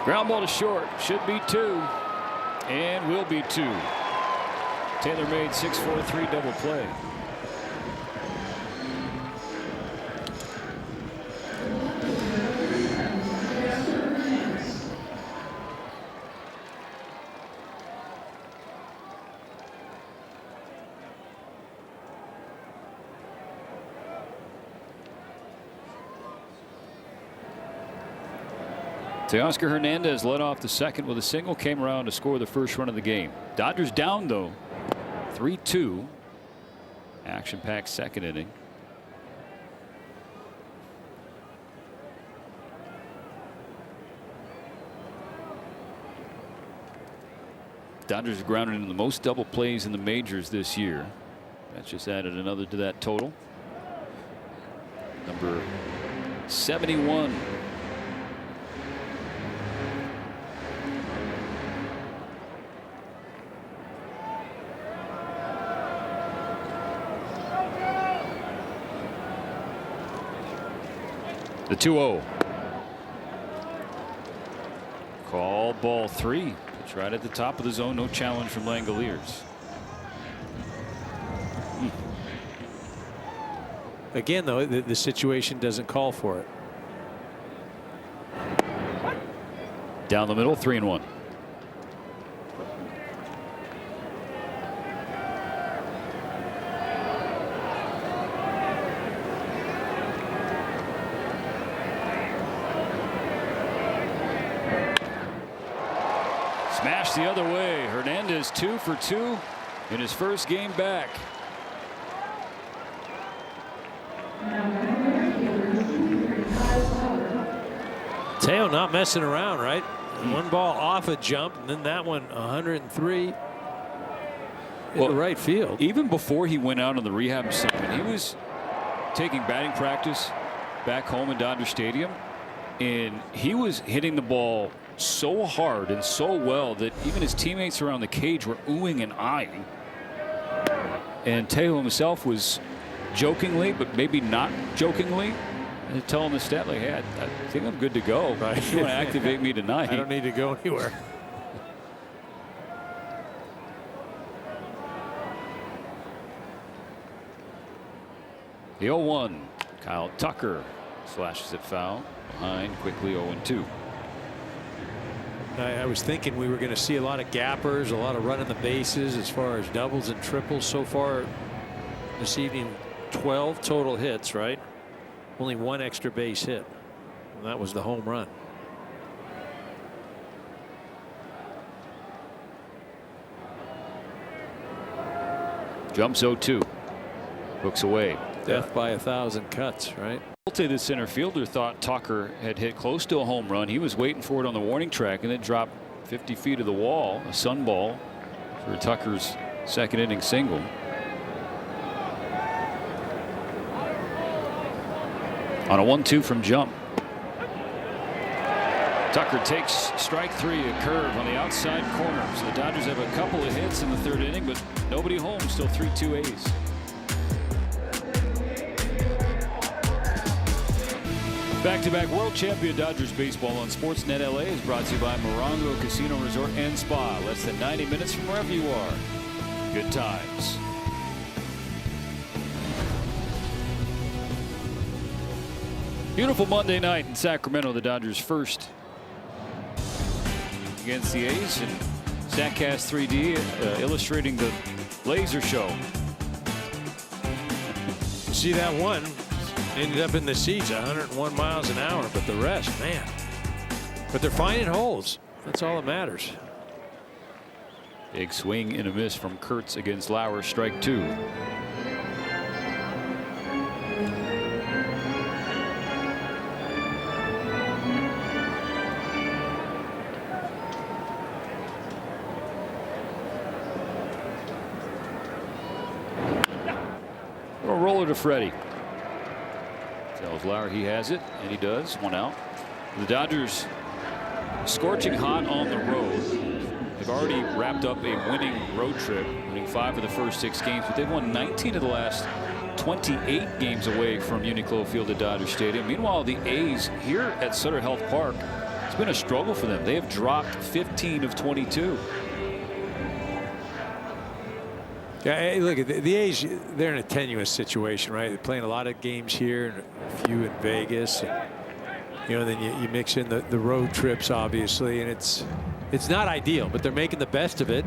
Ground ball to short. Should be 2. And will be 2. Taylor made 6-4-3 double play. Teoscar Hernandez led off the second with a single, came around to score the first run of the game. Dodgers down though 3-2. Action-packed second inning. Dodgers have grounded into the most double plays in the majors this year. That's just added another to that total. Number 71. The 2-0. Call ball 3. It's right at the top of the zone. No challenge from Langoliers. Again, though, the situation doesn't call for it. Down the middle, 3-1. Smashed the other way. Hernandez 2 for 2 in his first game back. Teo not messing around, right? One ball off a jump, and then that one 103 in the right field. Even before he went out on the rehab assignment, he was taking batting practice back home in Dodger Stadium, and he was hitting the ball so hard and so well that even his teammates around the cage were oohing and eyeing. And Teo himself was jokingly, but maybe not jokingly, telling the staff, like, hey, I think I'm good to go. Right. If you want to activate me tonight, I don't need to go anywhere. The 0-1. Kyle Tucker slashes it foul. Behind quickly 0-2. I was thinking we were going to see a lot of gappers, a lot of running the bases as far as doubles and triples. So far this evening, 12 total hits, right? Only one extra base hit. And that was the home run. Jumps 0-2. Hooks away. Death by 1,000 cuts, right? The center fielder thought Tucker had hit close to a home run. He was waiting for it on the warning track and then dropped 50 feet of the wall, a sun ball for Tucker's second inning single. On a 1-2 from Jump. Tucker takes strike 3, a curve on the outside corner. So the Dodgers have a couple of hits in the third inning, but nobody home. Still 3-2 A's. Back-to-back world champion Dodgers baseball on Sportsnet LA is brought to you by Morongo Casino Resort and Spa. Less than 90 minutes from wherever you are. Good times. Beautiful Monday night in Sacramento. The Dodgers first against the A's, and StatCast 3D illustrating the laser show. See that one ended up in the seats 101 miles an hour, but the rest, man. But they're finding holes. That's all that matters. Big swing and a miss from Kurtz against Lauer, strike 2. A roller to Freddie. Tells Lauer he has it, and he does. One out. The Dodgers scorching hot on the road. They've already wrapped up a winning road trip, winning 5 of the first 6 games, but they've won 19 of the last 28 games away from Uniqlo Field at Dodger Stadium. Meanwhile, the A's here at Sutter Health Park, it's been a struggle for them. They have dropped 15 of 22. Yeah, hey, look, the A's, they're in a tenuous situation, right? They're playing a lot of games here and a few in Vegas. And, you know, then you mix in the road trips, obviously, and it's not ideal, but they're making the best of it.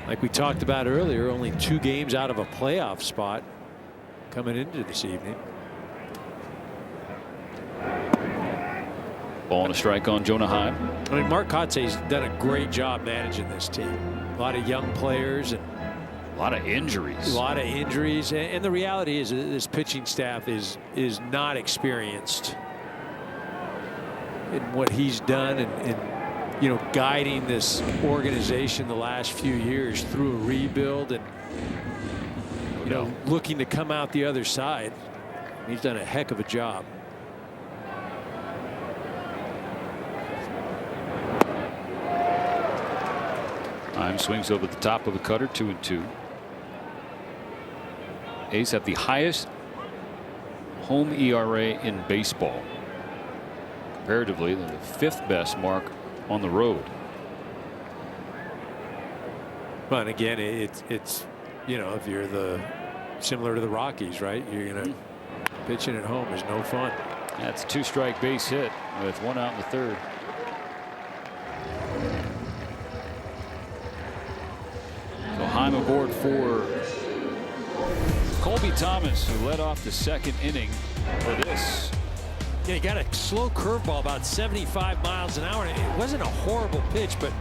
Like we talked about earlier, only 2 games out of a playoff spot coming into this evening. Ball and a strike on Jonah Heim. I mean, Mark Kotze's done a great job managing this team. A lot of young players and a lot of injuries. And the reality is this pitching staff is not experienced in what he's done and you know, guiding this organization the last few years through a rebuild and you know, looking to come out the other side. He's done a heck of a job. Heim swings over the top of the cutter, 2-2. A's have the highest home ERA in baseball. Comparatively, they're the 5th best mark on the road. But again, it's you know, if you're similar to the Rockies, right? You're gonna pitching at home is no fun. That's a 2-strike base hit with 1 out in the 3rd. So Heim aboard for Colby Thomas, who led off the 2nd inning for this. Yeah, he got a slow curveball about 75 miles an hour. It wasn't a horrible pitch, but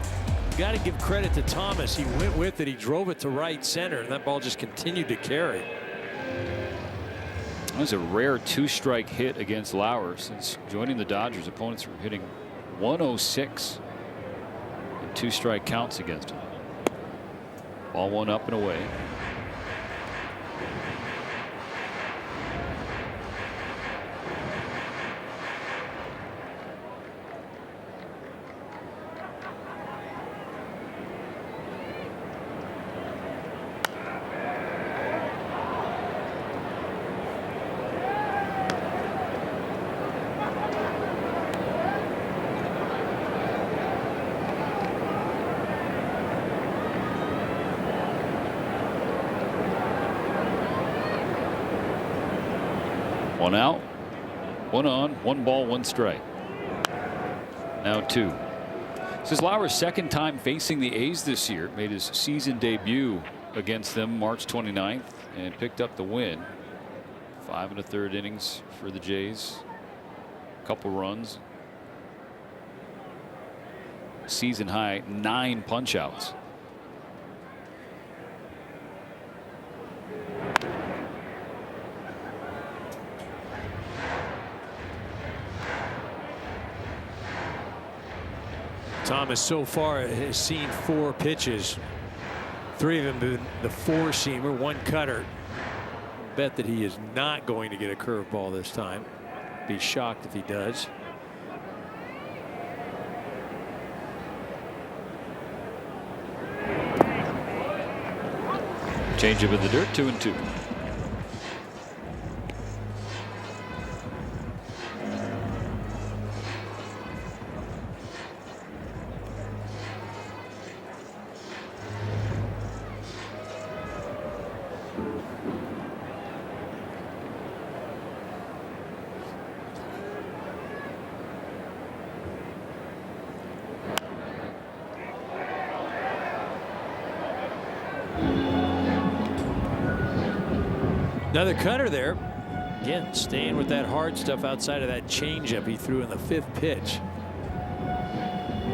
you got to give credit to Thomas. He went with it. He drove it to right center, and that ball just continued to carry. That was a rare 2-strike hit against Lauer. Since joining the Dodgers, opponents were hitting 106 in 2-strike counts against him. Ball 1 up and away. One out, 1 on, 1 ball, 1 strike. Now 2. This is Lauer's 2nd time facing the A's this year. Made his season debut against them March 29th and picked up the win. 5 1/3 innings for the Jays. A couple runs. Season high 9 punch outs. Thomas so far has seen 4 pitches. 3 of them been the 4-seamer, 1 cutter. Bet that he is not going to get a curveball this time. Be shocked if he does. Change up in the dirt, 2-2. Another cutter there. Again, staying with that hard stuff outside of that changeup he threw in the 5th pitch.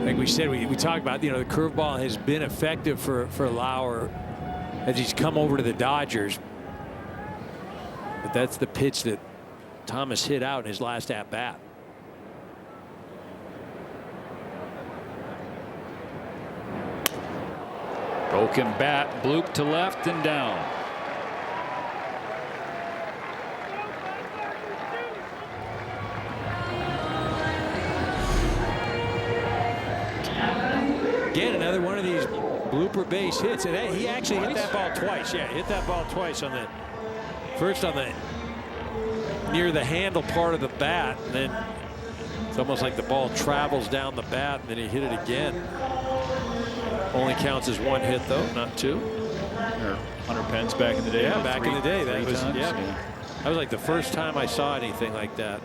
Like we said, we talked about, you know, the curveball has been effective for Lauer as he's come over to the Dodgers. But that's the pitch that Thomas hit out in his last at bat. Broken bat, bloop to left and down. Again, another one of these blooper base hits, and he actually hit that ball twice. Yeah, hit that ball twice on the first on the near the handle part of the bat, and then it's almost like the ball travels down the bat, and then he hit it again. Only counts as 1 hit though, not 2. Or Hunter Pence back in the day. Yeah, back in the day. That was times. That was like the first time I saw anything like that.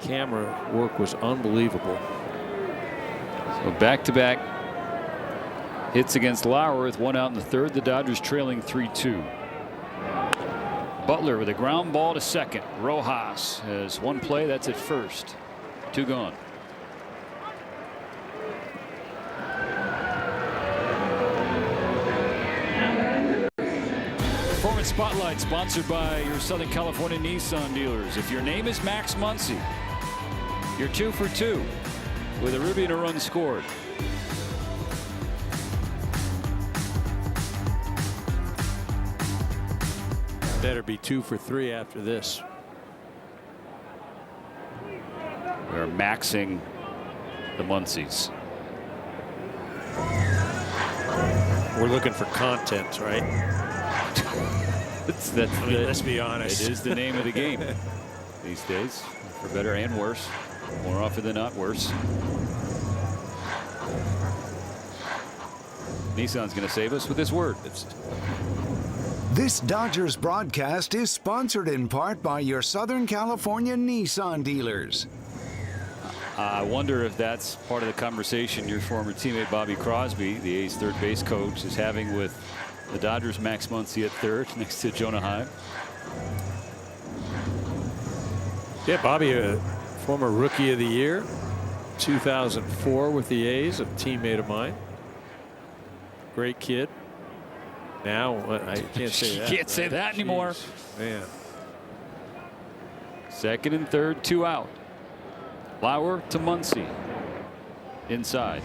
Camera work was unbelievable. So back-to-back hits against Lauer with 1 out in the 3rd. The Dodgers trailing 3-2. Butler with a ground ball to second. Rojas has 1 play. That's at first. 2 gone. Performance Spotlight sponsored by your Southern California Nissan dealers. If your name is Max Muncy, you're 2 for 2 with a ribby and a run scored. Better be 2 for 3 after this. We're maxing the Muncies. We're looking for content, right? Let's be honest. It is the name of the game these days, for better and worse. More often than not, worse. Nissan's going to save us with this word. This Dodgers broadcast is sponsored in part by your Southern California Nissan dealers. I wonder if that's part of the conversation your former teammate Bobby Crosby, the A's third base coach, is having with the Dodgers' Max Muncy at third next to Jonah Heim. Yeah, Bobby, a former Rookie of the Year, 2004 with the A's, a teammate of mine. Great kid. Now I can't say that. You can't say that anymore. Man. Second and third, 2 out. Lauer to Muncy. Inside.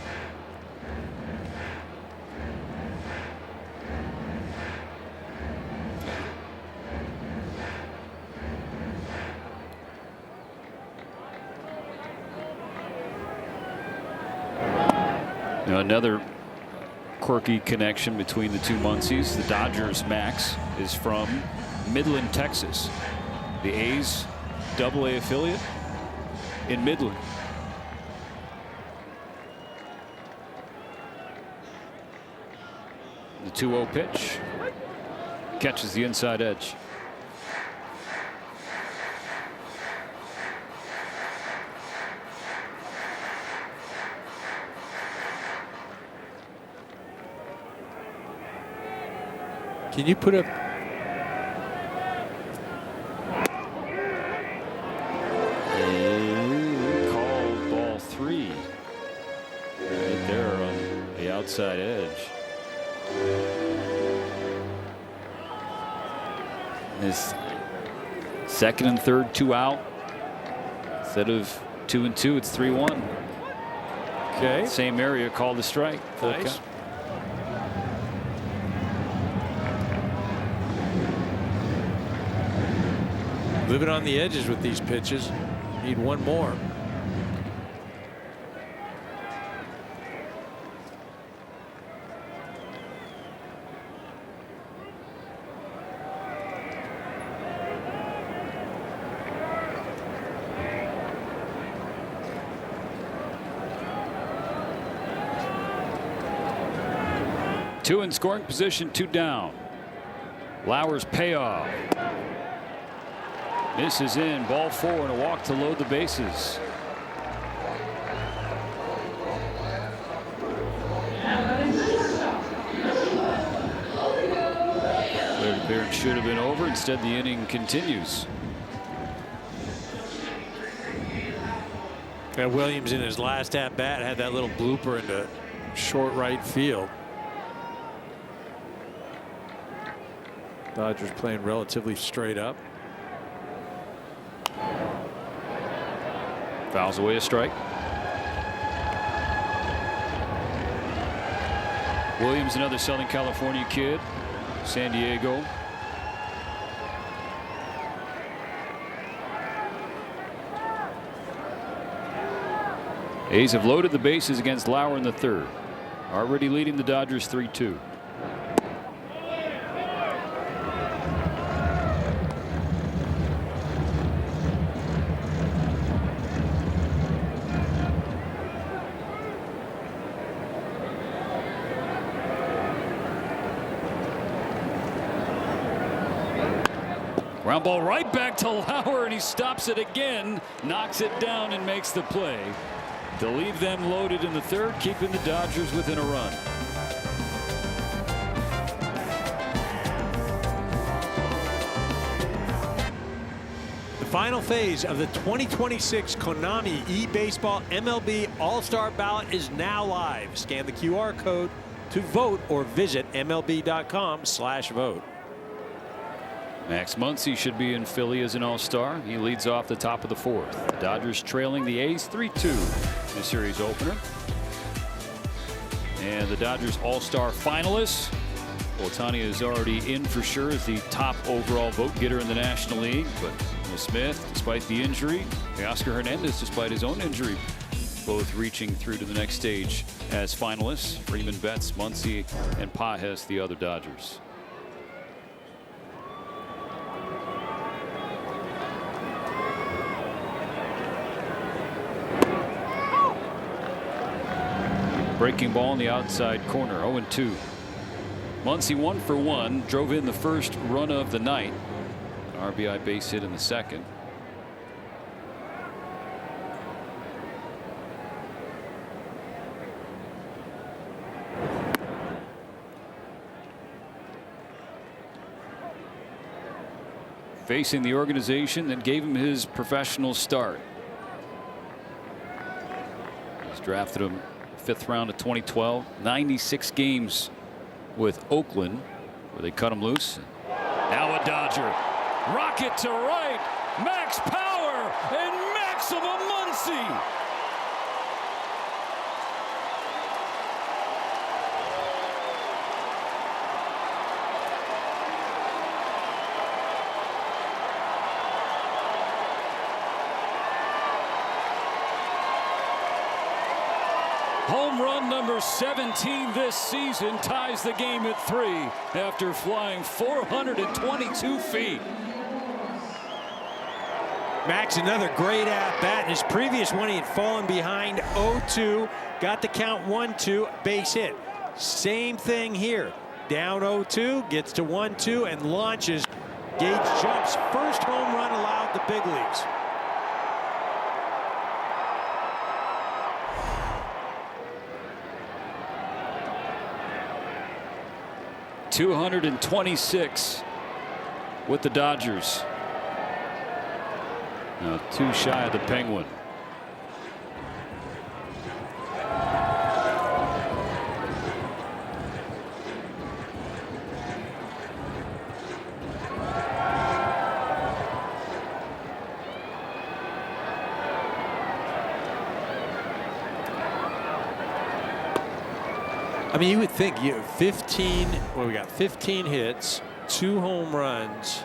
Now another quirky connection between the two Muncies. The Dodgers Max is from Midland, Texas. The A's AA affiliate in Midland. The 2-0 pitch catches the inside edge. Can you put up? Called ball 3 right there on the outside edge. This second and third, 2 out. Instead of 2 and 2, it's 3-1. Okay. Same area, called a strike. Nice. Living on the edges with these pitches. Need one more. Two in scoring position, 2 down. Lauer's payoff. Misses in, ball 4 and a walk to load the bases. Third appearance should have been over. Instead, the inning continues. And Williams in his last at bat had that little blooper into short right field. Dodgers playing relatively straight up. Fouls away a strike. Williams, another Southern California kid, San Diego. A's have loaded the bases against Lauer in the third. Already leading the Dodgers 3-2. Ground ball right back to Lauer, and he stops it again, knocks it down, and makes the play to leave them loaded in the third, keeping the Dodgers within a run. The final final phase of the 2026 Konami eBaseball MLB All-Star Ballot is now live. Scan the QR code to vote or visit MLB.com/vote. Max Muncy should be in Philly as an all-star. He leads off the top of the 4th. The Dodgers trailing the A's 3-2 in the series opener. And the Dodgers all-star finalists. Ohtani is already in for sure as the top overall vote getter in the National League. But Will Smith, despite the injury, Oscar Hernandez, despite his own injury, both reaching through to the next stage as finalists. Freeman, Betts, Muncy, and Pages, the other Dodgers. Breaking ball in the outside corner, 0-2. Muncy 1 for 1, drove in the first run of the night. An RBI base hit in the second. Facing the organization that gave him his professional start. He's drafted him 5th round of 2012, 96 games with Oakland, where they cut him loose. Now a Dodger. Rocket to right. Max Power and Maximum Muncy. Home run number 17 this season ties the game at 3 after flying 422 feet. Max, another great at bat. In his previous one, he had fallen behind 0-2, got the count 1-2, base hit. Same thing here. Down 0-2, gets to 1-2 and launches. Gage jumps. First home run allowed the big leagues. .226 with the Dodgers. Now 2 shy of the Penguin. I mean, you would think you have 15. Well, we got 15 hits, 2 home runs,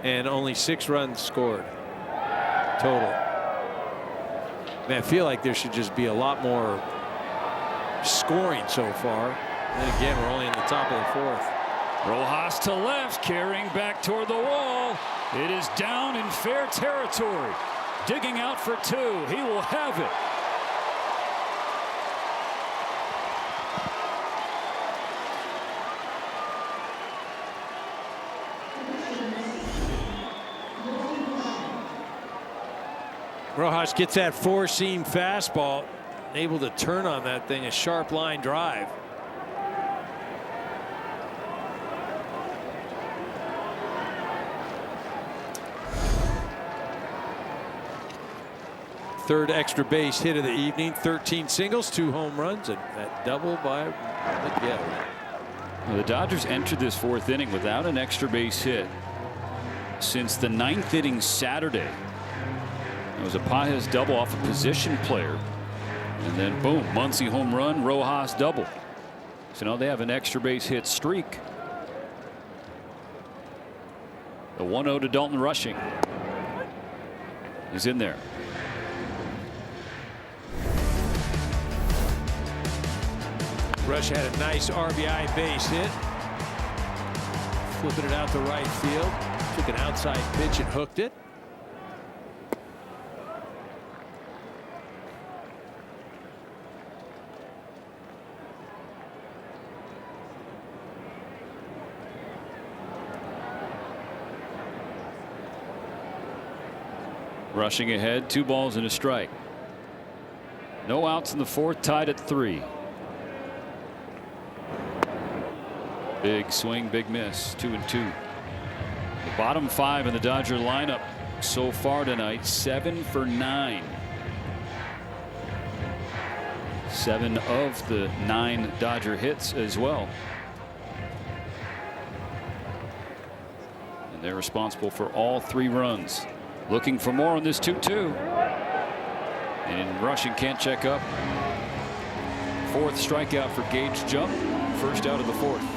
and only 6 runs scored total. Man, I feel like there should just be a lot more scoring so far. And then again, we're only in the top of the 4th. Rojas to left, carrying back toward the wall. It is down in fair territory. Digging out for 2. He will have it. Rojas gets that 4-seam fastball, able to turn on that thing, a sharp line drive. Third extra base hit of the evening, 13 singles, 2 home runs, and that double by Miguel. Well, the Dodgers entered this 4th inning without an extra base hit since the 9th inning Saturday. It was a Pages double off a position player, and then boom, Muncy home run, Rojas double. So now they have an extra base hit streak. The 1-0 to Dalton Rushing is in there. Rush had a nice RBI base hit. Flipping it out to right field. Took an outside pitch and hooked it. Rushing ahead, 2 balls and a strike. No outs in the 4th, tied at 3. Big swing, big miss, 2-2. The bottom 5 in the Dodger lineup so far tonight, 7 for 9. 7 of the 9 Dodger hits as well. And they're responsible for all 3 runs. Looking for more on this 2-2. And rushing can't check up. 4th strikeout for Gage Jump. First out of the 4th.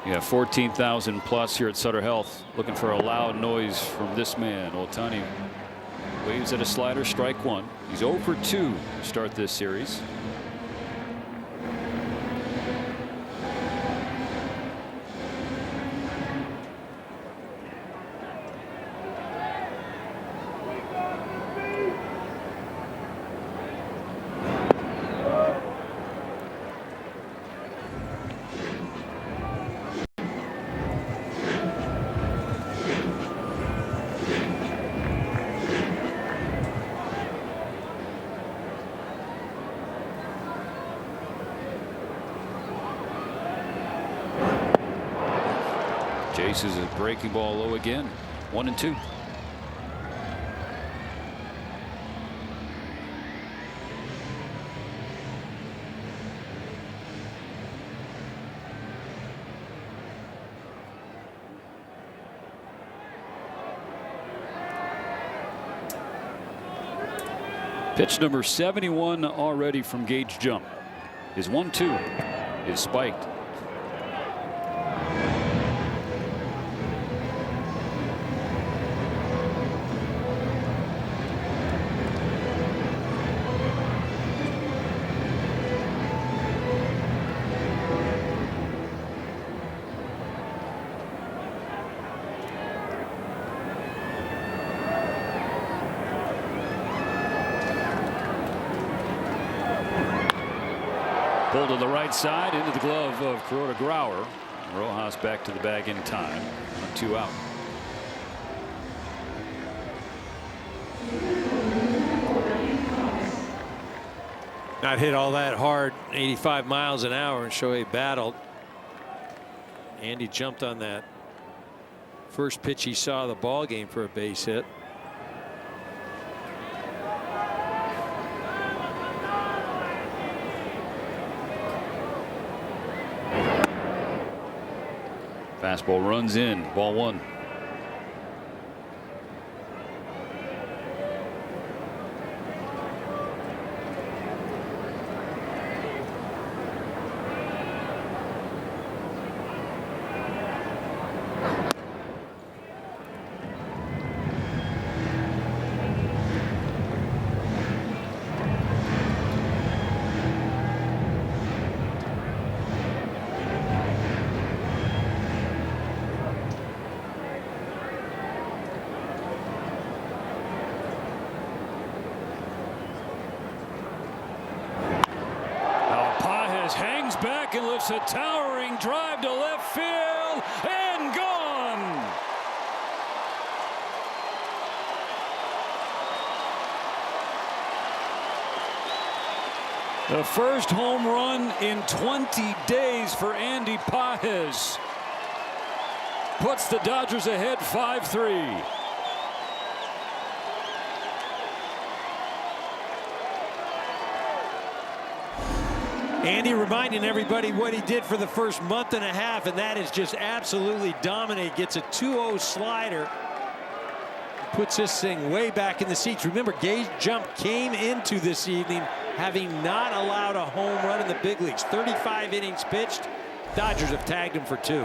Yeah, 14,000 plus here at Sutter Health. Looking for a loud noise from this man. Ohtani waves at a slider, strike 1. He's 0 for 2 to start this series. Chases a breaking ball low again. 1-2. Pitch number 71 already from Gage Jump. His 1-2 is spiked. Pulled to the right side into the glove of Kuroda Grauer. Rojas back to the bag in time. 2 out. Not hit all that hard, 85 miles an hour, and Shohei battled. Andy jumped on that first pitch he saw of the ball game for a base hit. Fastball runs in, ball 1. Hangs back and lifts a towering drive to left field and gone. The first home run in 20 days for Andy Pages puts the Dodgers ahead 5-3. Andy reminding everybody what he did for the first month and a half, and that is just absolutely dominate. Gets a 2-0 slider. Puts this thing way back in the seats. Remember, Gage Jump came into this evening having not allowed a home run in the big leagues. 35 innings pitched. Dodgers have tagged him for 2.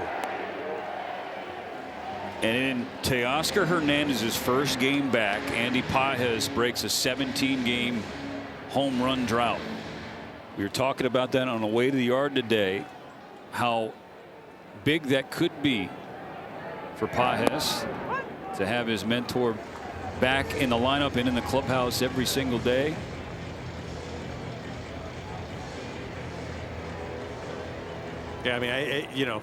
And in Teoscar Hernandez's first game back, Andy Pages breaks a 17-game home run drought. We were talking about that on the way to the yard today, how big that could be for Pages to have his mentor back in the lineup and in the clubhouse every single day. Yeah, I mean, you know,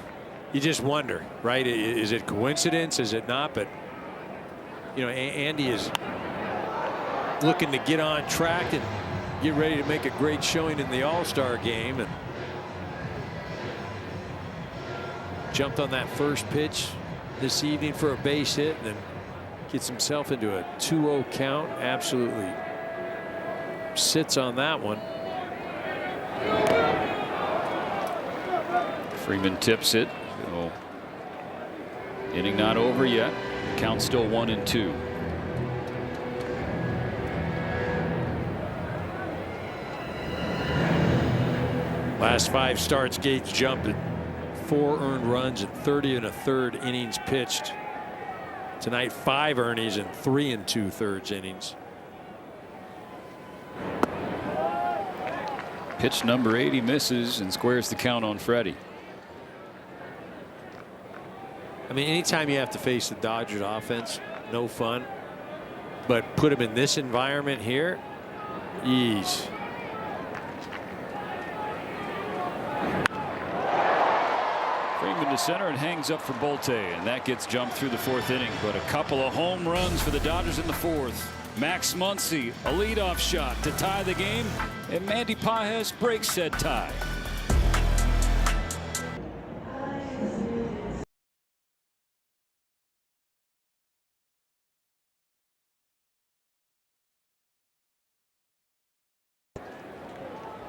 you just wonder, right? Is it coincidence? Is it not? But you know, Andy is looking to get on track and get ready to make a great showing in the All-Star game, and jumped on that first pitch this evening for a base hit, and then gets himself into a 2-0 count. Absolutely sits on that one. Freeman tips it. So, inning not over yet. Count still 1-2. Last 5 starts, Gage jumped at 4 earned runs and 30 1/3 innings pitched. Tonight 5 earnings and 3 2/3 innings. Pitch number 80 misses and squares the count on Freddie. I mean, anytime you have to face the Dodgers offense, no fun. But put him in this environment here, ease. Freeman to center and hangs up for Bolte, and that gets jumped through the 4th inning. But a couple of home runs for the Dodgers in the 4th. Max Muncy, a leadoff shot to tie the game, and Mandy Pages breaks said tie.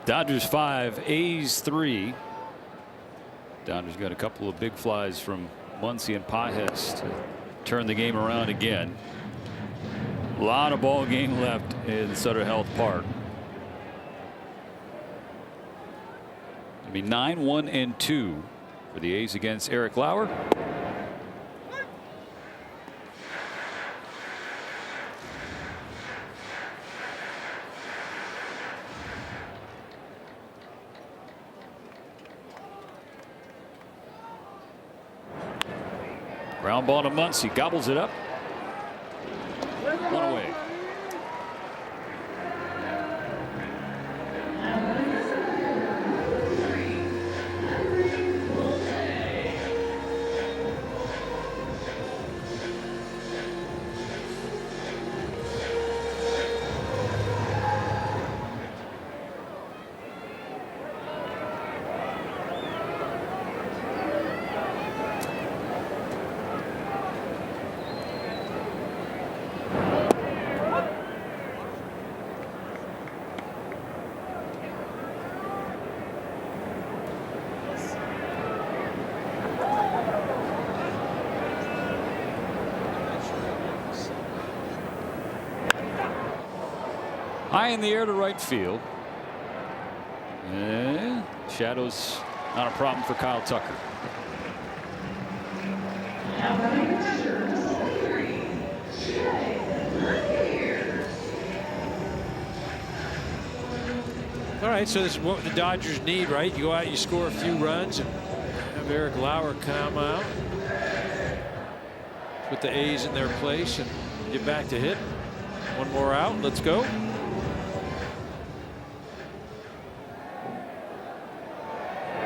Dodgers 5, A's 3. Dodgers got a couple of big flies from Muncy and Pages to turn the game around again. A lot of ball game left in Sutter Health Park. It'll be 9-1-2 for the A's against Eric Lauer. Ground ball to Muncy, gobbles it up. 1 away. High in the air to right field. And shadows not a problem for Kyle Tucker. All right, so this is what the Dodgers need, right? You go out, you score a few runs, and have Eric Lauer come out, put the A's in their place, and get back to hit. One more out. Let's go.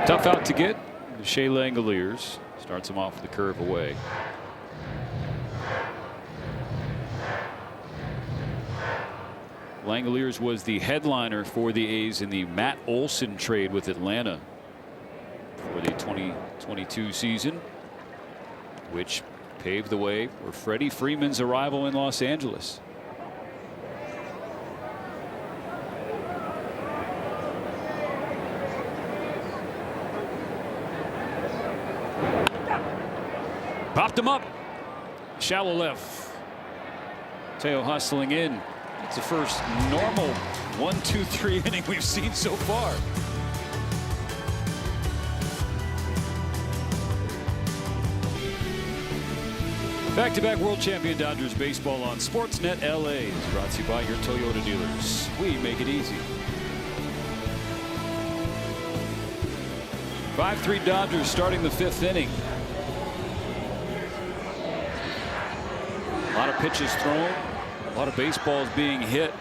Tough out to get. Shea Langoliers starts him off with the curve away. Langoliers was the headliner for the A's in the Matt Olson trade with Atlanta for the 2022 season, which paved the way for Freddie Freeman's arrival in Los Angeles. Popped him up. Shallow left. Teo hustling in. It's the first normal 1-2-3 inning we've seen so far. Back-to-back world champion Dodgers baseball on Sportsnet LA is brought to you by your Toyota dealers. We make it easy. 5-3 Dodgers starting the 5th inning. A lot of pitches thrown, a lot of baseballs being hit.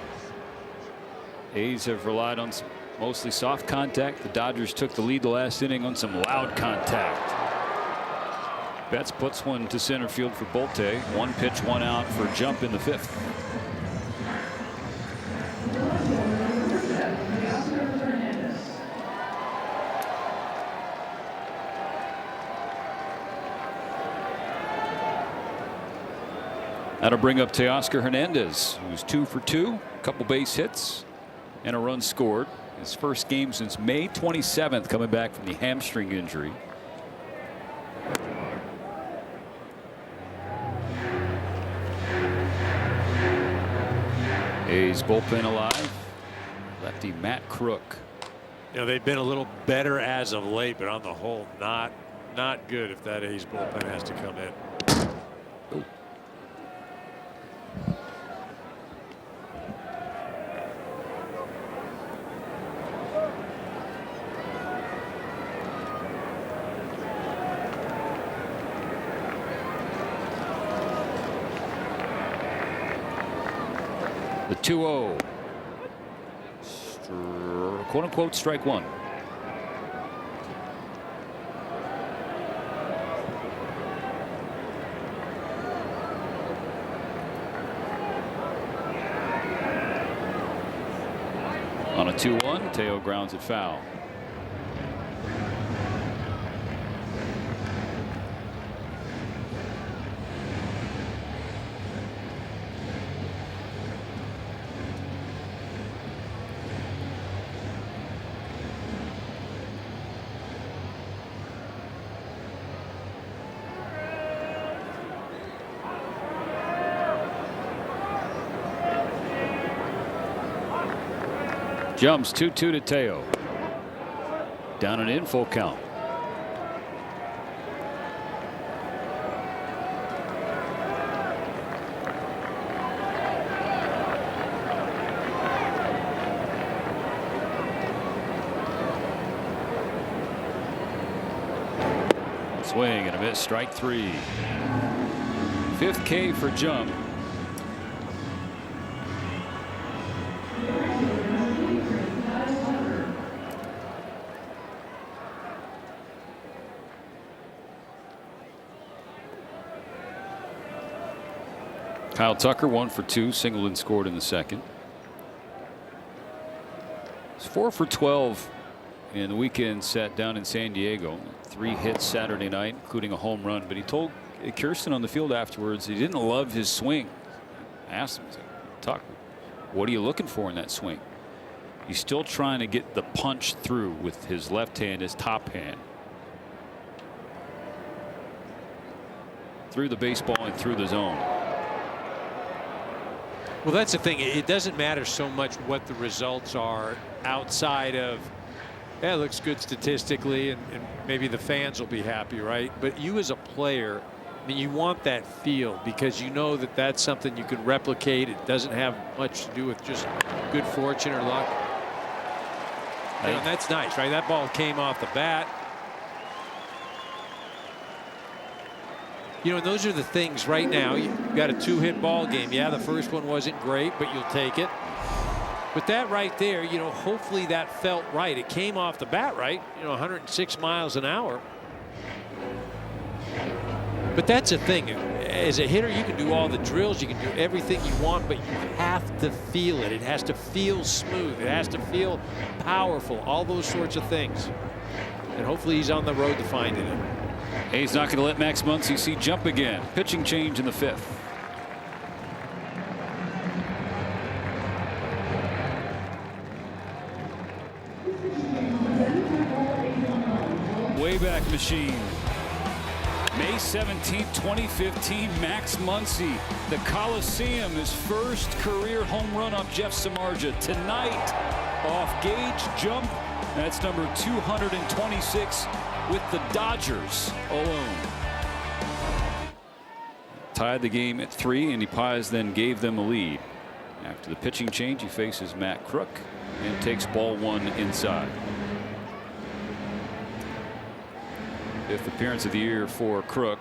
A's have relied on mostly soft contact. The Dodgers took the lead the last inning on some loud contact. Betts puts one to center field for Bolte. 1 pitch, 1 out for Jump in the 5th. That'll bring up Teoscar Hernandez, who's 2 for 2, a couple base hits and a run scored. His first game since May 27th, coming back from the hamstring injury. A's bullpen alive. Lefty Matt Crook. You know, they've been a little better as of late, but on the whole, not good if that A's bullpen has to come in. Ooh. The 2-0. Quote unquote strike one. On a 2-1, Teo grounds it foul. Jumps 2-2 to Teo. Down and in, full count. Swing and a miss, strike 3. 5th K for Jump. Kyle Tucker 1 for 2, singled and scored in the second. He's 4 for 12 in the weekend set down in San Diego. 3 hits Saturday night, including a home run. But he told Kirsten on the field afterwards he didn't love his swing. I asked him, Tuck, what are you looking for in that swing? He's still trying to get the punch through with his left hand, his top hand. Through the baseball and through the zone. Well, that's the thing. It doesn't matter so much what the results are outside of, yeah, it looks good statistically and maybe the fans will be happy, right? But you as a player, I mean, you want that feel because you know that that's something you can replicate. It doesn't have much to do with just good fortune or luck. You know, that's nice, right? That ball came off the bat. You know, and those are the things right now. You've got a 2-hit ball game. Yeah, the first one wasn't great, but you'll take it. But that right there, you know, hopefully that felt right. It came off the bat right, you know, 106 miles an hour. But that's the thing. As a hitter, you can do all the drills, you can do everything you want, but you have to feel it. It has to feel smooth. It has to feel powerful, all those sorts of things. And hopefully he's on the road to finding it. He's not going to let Max Muncy see Jump again. Pitching change in the 5th. Wayback Machine. May 17, 2015, Max Muncy, the Coliseum, his first career home run off Jeff Samardzija. Tonight, off Gage Jump. That's number 226 with the Dodgers alone. Tied the game at 3, and Paz then gave them a lead. After the pitching change, he faces Matt Crook and takes ball 1 inside. 5th appearance of the year for Crook.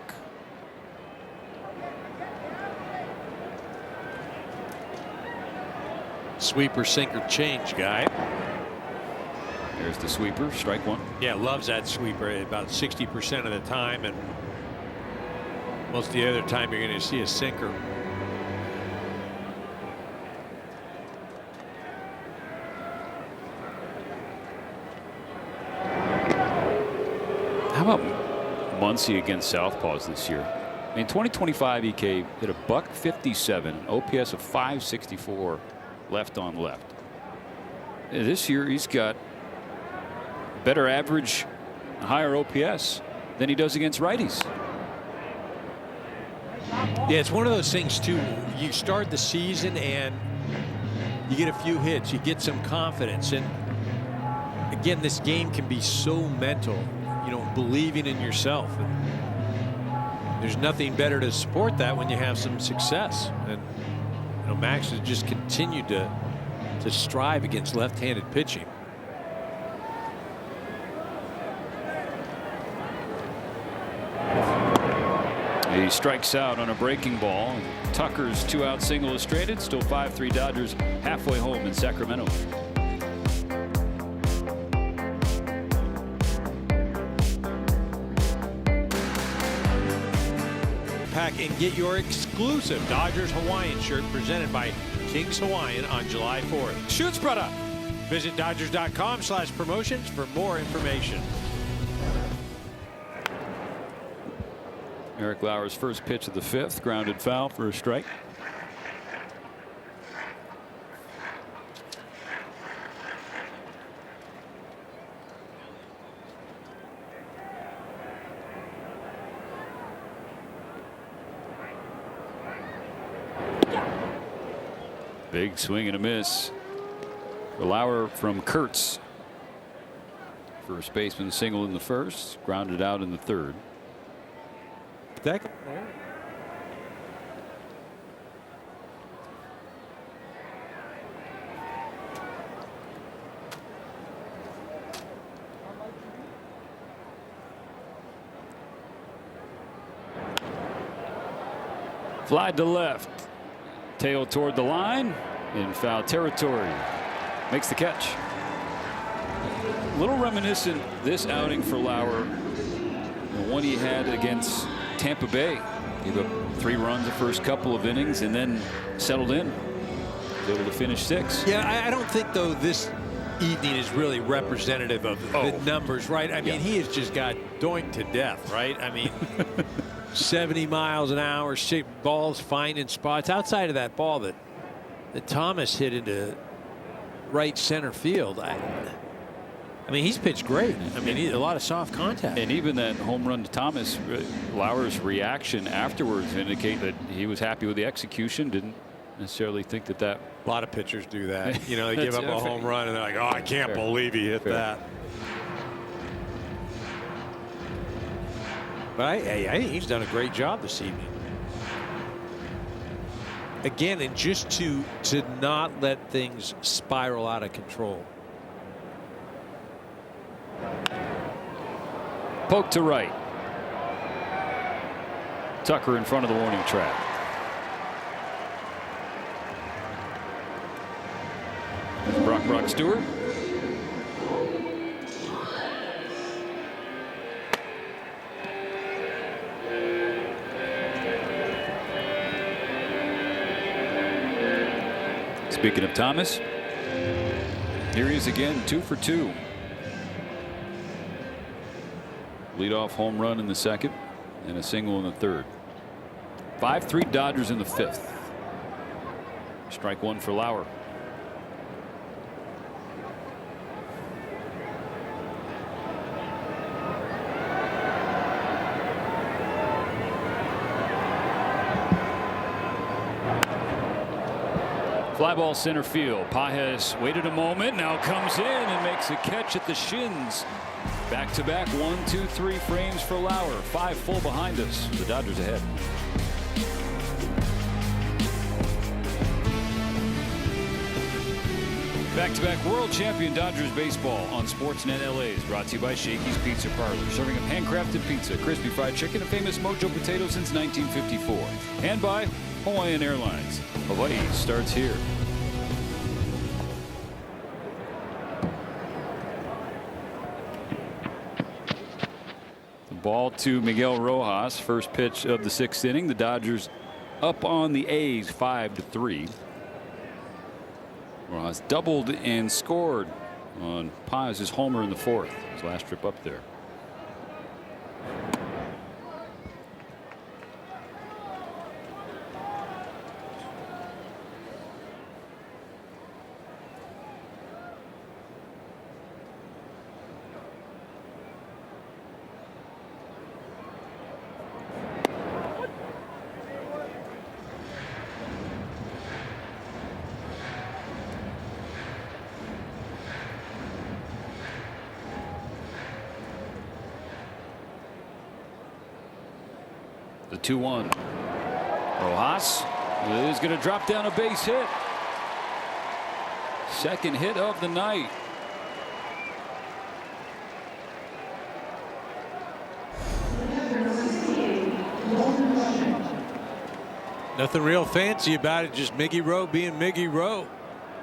Sweeper, sinker, change guy. There's the sweeper, strike 1. Yeah, loves that sweeper about 60% of the time, and Most of the other time you're going to see a sinker. How about Muncy against Southpaws this year? In 2025, EK hit a .157, OPS of .564 left on left. This year he's got better average, higher OPS than he does against righties. Yeah, it's one of those things too. You start the season and you get a few hits, you get some confidence, and again, this game can be so mental. You know, believing in yourself. And there's nothing better to support that when you have some success. And you know, Max has just continued to strive against left-handed pitching. He strikes out on a breaking ball. Tucker's 2-out single is stranded. Still 5-3 Dodgers halfway home in Sacramento. And get your exclusive Dodgers Hawaiian shirt presented by King's Hawaiian on July 4th. Shoots, brother. Visit Dodgers.com/promotions for more information. Eric Lauer's first pitch of the 5th, grounded foul for a strike. Big swing and a miss for Lauer from Kurtz. First baseman single in the 1st, grounded out in the 3rd. Fly to left. Tail toward the line in foul territory. Makes the catch. A little reminiscent this outing for Lauer, the one he had against Tampa Bay. Gave up 3 runs the first couple of innings and then settled in. Was able to finish 6. Yeah, I don't think though this evening is really representative of the numbers, right? I mean, he has just got doinked to death, right? I mean, 70 miles an hour, 6 balls finding spots outside of that ball that Thomas hit into right center field. I mean, he's pitched great. I mean, a lot of soft contact. And even that home run to Thomas, Lauer's reaction afterwards indicate that he was happy with the execution. Didn't necessarily think that A lot of pitchers do that. You know, they give up a home run and they're like, oh, I can't believe he hit that. But I think he's done a great job this evening. Again, and just to not let things spiral out of control. Poke to right. Tucker in front of the warning track. Brock Stewart. Speaking of Thomas, here he is again, 2 for 2. Leadoff home run in the 2nd and a single in the 3rd. 5-3 Dodgers in the 5th. Strike 1 for Lauer. Fly ball center field. Pages waited a moment, now comes in and makes a catch at the shins. Back-to-back 1, 2, 3 frames for Lauer. 5 full behind us. The Dodgers ahead. Back-to-back world champion Dodgers baseball on Sportsnet LA is brought to you by Shakey's Pizza Parlor, serving up handcrafted pizza, crispy fried chicken, and famous Mojo potato since 1954. And by Hawaiian Airlines. Hawaii starts here. ball to Miguel Rojas. First pitch of the 6th inning. The Dodgers up on the A's 5-3. Rojas doubled and scored on Paz's homer in the 4th. His last trip up there. The 2-1. Rojas is going to drop down a base hit. Second hit of the night. Nothing real fancy about it, just Miggy Rowe being Miggy Rowe.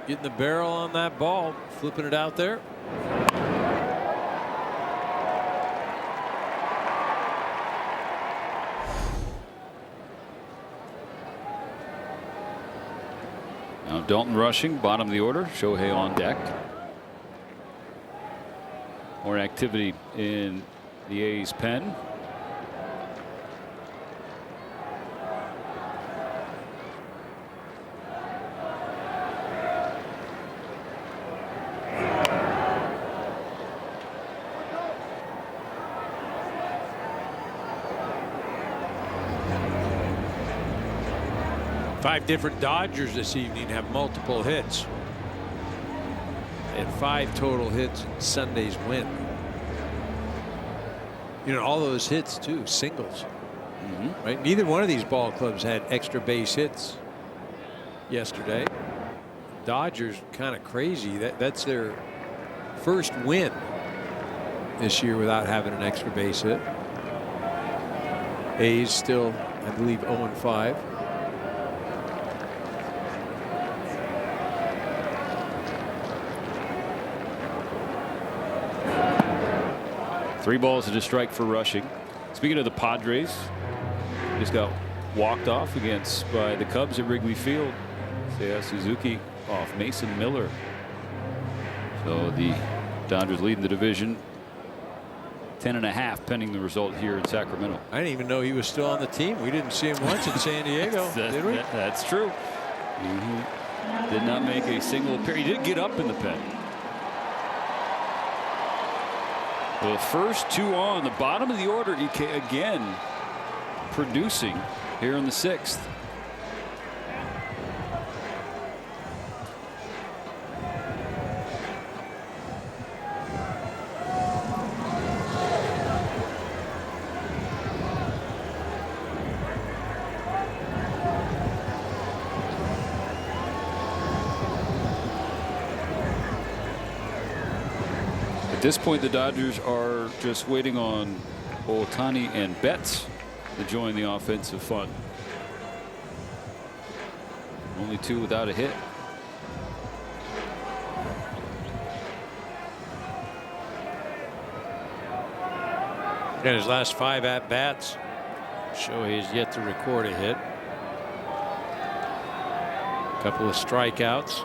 Getting the barrel on that ball, flipping it out there. Now Dalton rushing, bottom of the order. Shohei on deck. More activity in the A's pen. Five different Dodgers this evening have multiple hits. And 5 total hits in Sunday's win. You know, all those hits too, singles. Right? Neither one of these ball clubs had extra base hits yesterday. Dodgers kind of crazy. That's their first win this year without having an extra base hit. A's still, I believe, 0-5. Three balls and a strike for rushing. Speaking of the Padres, just got walked off against by the Cubs at Wrigley Field. Seiya Suzuki off Mason Miller. So the Dodgers leading the division 10.5 pending the result here in Sacramento. I didn't even know he was still on the team. We didn't see him once in San Diego, did we? That's true. He did not make a single appearance. He did get up in the pen. The first 2 on the bottom of the order. EK again producing here in the 6th. At this point, the Dodgers are just waiting on Ohtani and Betts to join the offensive fun. Only 2 without a hit. And his last 5 at-bats, Shohei has yet to record a hit. A couple of strikeouts.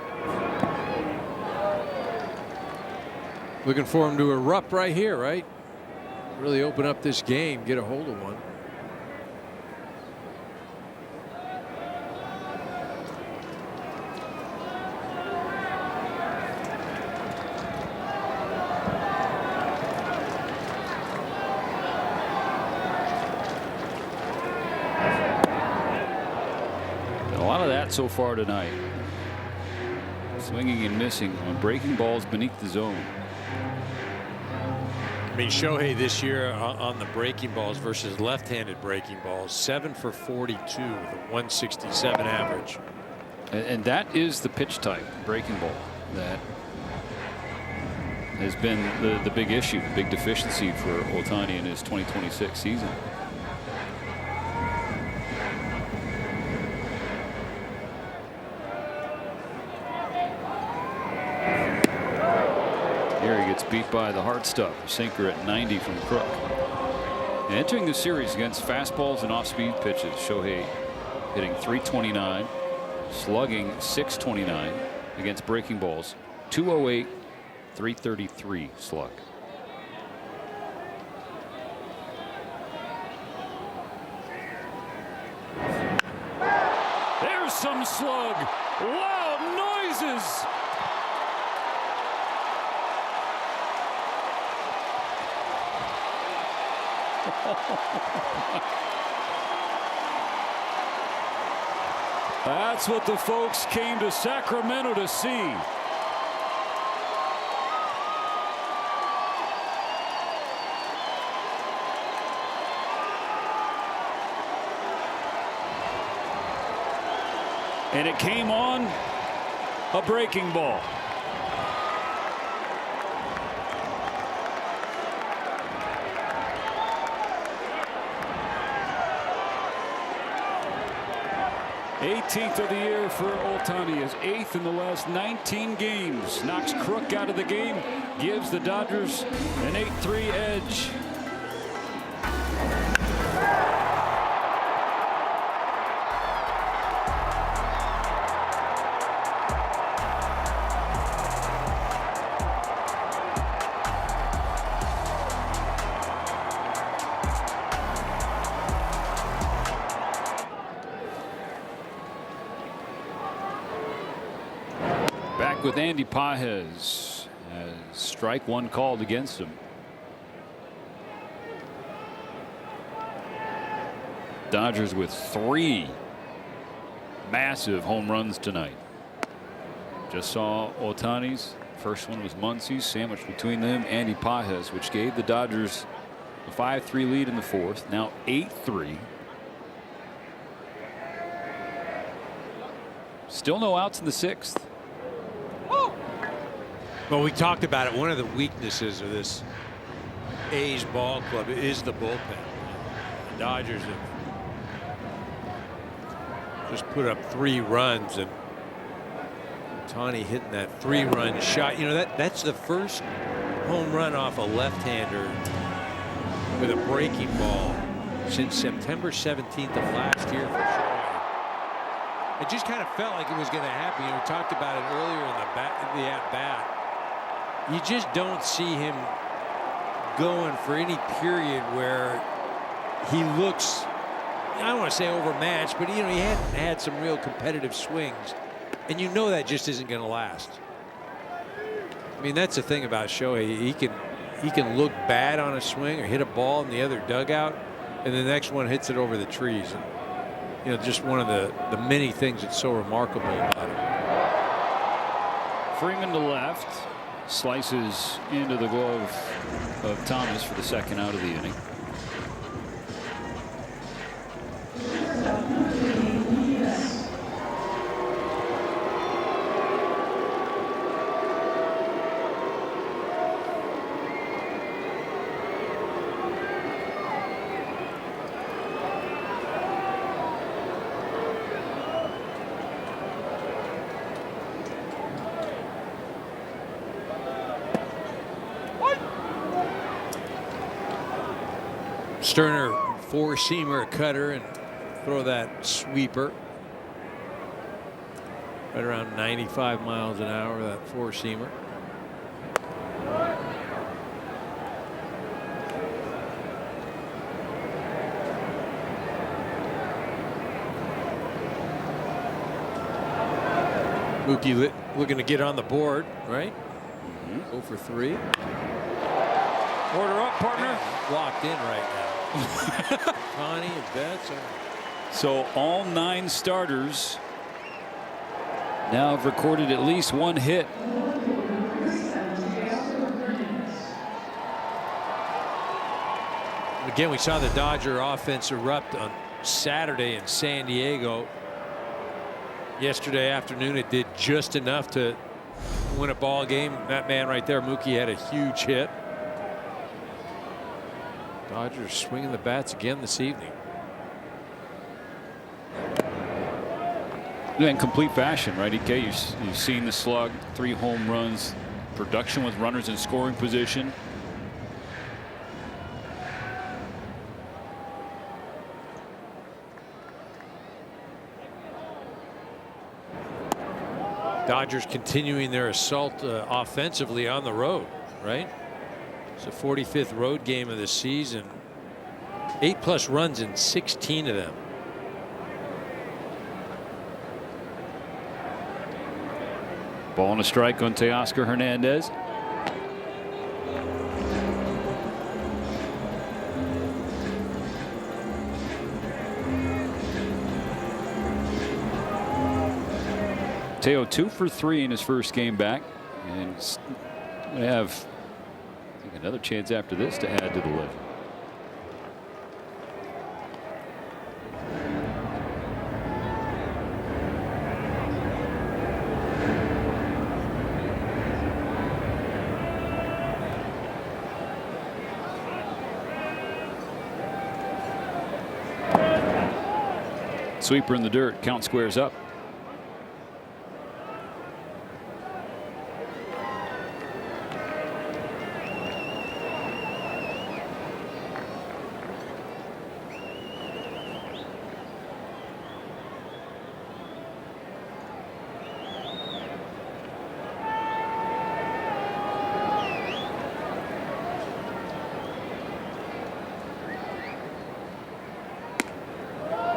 Looking for him to erupt right here, right? Really open up this game, get a hold of one. A lot of that so far tonight. Swinging and missing on breaking balls beneath the zone. I mean, Shohei this year on the breaking balls versus left-handed breaking balls, 7 for 42 with a 167 average. And that is the pitch type, breaking ball, that has been the big issue, the big deficiency for Ohtani in his 2026 season. Here he gets beat by the hard stuff, sinker at 90 from Crook. Entering the series against fastballs and off-speed pitches, Shohei hitting .329, slugging .629 against breaking balls, .208, .333 slug. There's some slug. Loud noises. That's what the folks came to Sacramento to see. And it came on a breaking ball. '18th of the year for Ohtani, his 8th in the last 19 games. Knocks Crook out of the game, gives the Dodgers an 8-3 edge. Back with Andy Pages as strike one called against him. Dodgers with 3 massive home runs tonight. Just saw Ohtani's. First one was Muncy's, sandwiched between them, Andy Pages, which gave the Dodgers a 5-3 lead in the 4th. Now 8-3. Still no outs in the 6th. Well, we talked about it. One of the weaknesses of this A's ball club is the bullpen. The Dodgers have just put up 3 runs, and Ohtani hitting that 3-run shot. You know, that's the first home run off a left-hander with a breaking ball since September 17th of last year for Shohei. It just kind of felt like it was going to happen. You know, we talked about it earlier in the at-bat. You just don't see him going for any period where he looks, I don't want to say overmatched, but you know, he hadn't had some real competitive swings, and you know that just isn't going to last. I mean, that's the thing about Shohei. He can look bad on a swing or hit a ball in the other dugout, and the next one hits it over the trees. And, you know, just one of the many things that's so remarkable about him. Freeman to left. Slices into the glove of Thomas for the 2nd out of the inning. Sterner, 4-seamer, cutter, and throw that sweeper right around 95 miles an hour, that 4-seamer. Mookie looking to get on the board, right? Go for 3. Order up, partner. Locked in right now. Connie and Betts. So all 9 starters now have recorded at least 1 hit. Again, we saw the Dodger offense erupt on Saturday in San Diego. Yesterday afternoon, it did just enough to win a ball game. That man right there, Mookie, had a huge hit. Dodgers swinging the bats again this evening. In complete fashion, right, EK? You've seen the slug, 3 home runs, production with runners in scoring position. Dodgers continuing their assault offensively on the road, right? It's the 45th road game of the season. 8+ runs in 16 of them. Ball and a strike on Teoscar Hernandez. Teo 2 for 3 in his first game back, and going to have, I think, another chance after this to add to the list. Sweeper in the dirt. Count squares up.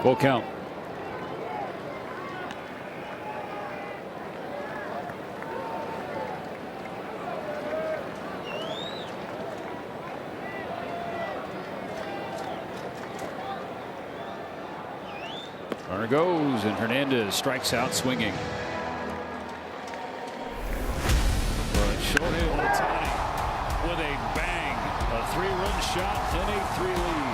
Full count. Runner goes, and Hernandez strikes out swinging. But Shohei Ohtani with a bang, a 3-run shot and a 3 lead.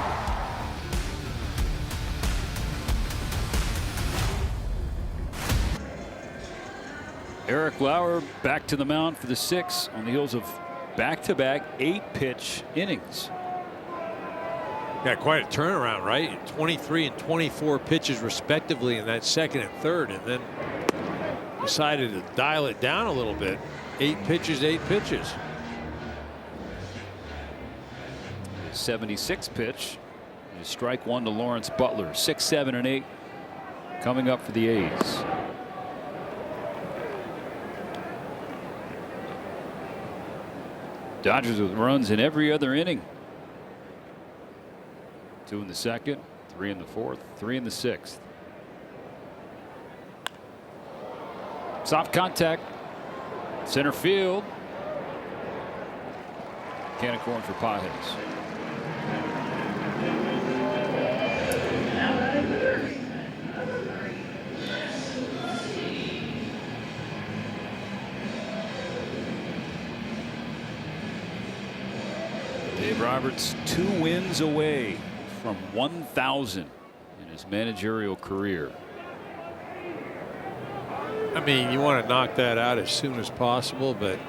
Eric Lauer back to the mound for the 6th on the heels of back-to-back 8-pitch innings. Got quite a turnaround, right? 23 and 24 pitches respectively in that 2nd and 3rd, and then decided to dial it down a little bit. 8 pitches, 8 pitches. 76 pitch. Strike 1 to Lawrence Butler. 6, 7, and 8 coming up for the A's. Dodgers with runs in every other inning. 2 in the 2nd, 3 in the 4th, 3 in the 6th. Soft contact. Center field. Can of corn for Pages. Dave Roberts 2 wins away from 1,000 in his managerial career. I mean, you want to knock that out as soon as possible, but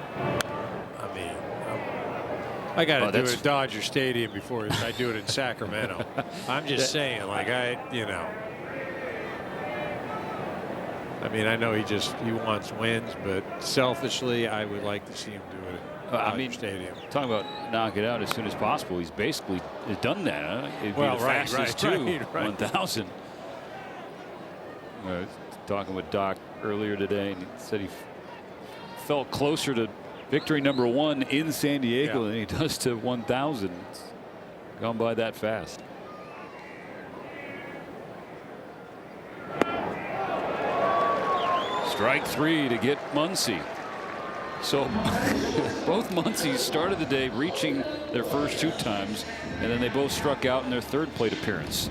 I mean, I got to do it at Dodger Stadium before I do it in Sacramento. I'm just saying, like, you know. I mean, I know he wants wins, but selfishly, I would like to see him do it at Dodger Stadium. Talking about knock it out as soon as possible. He's basically done that. Huh? It'd be the fastest too. 1,000. Talking with Doc earlier today, and he said he felt closer to victory number 1 in San Diego than he does to 1,000. It's gone by that fast. Strike 3 to get Muncy. So both Muncies started the day reaching their first 2 times, and then they both struck out in their 3rd plate appearance.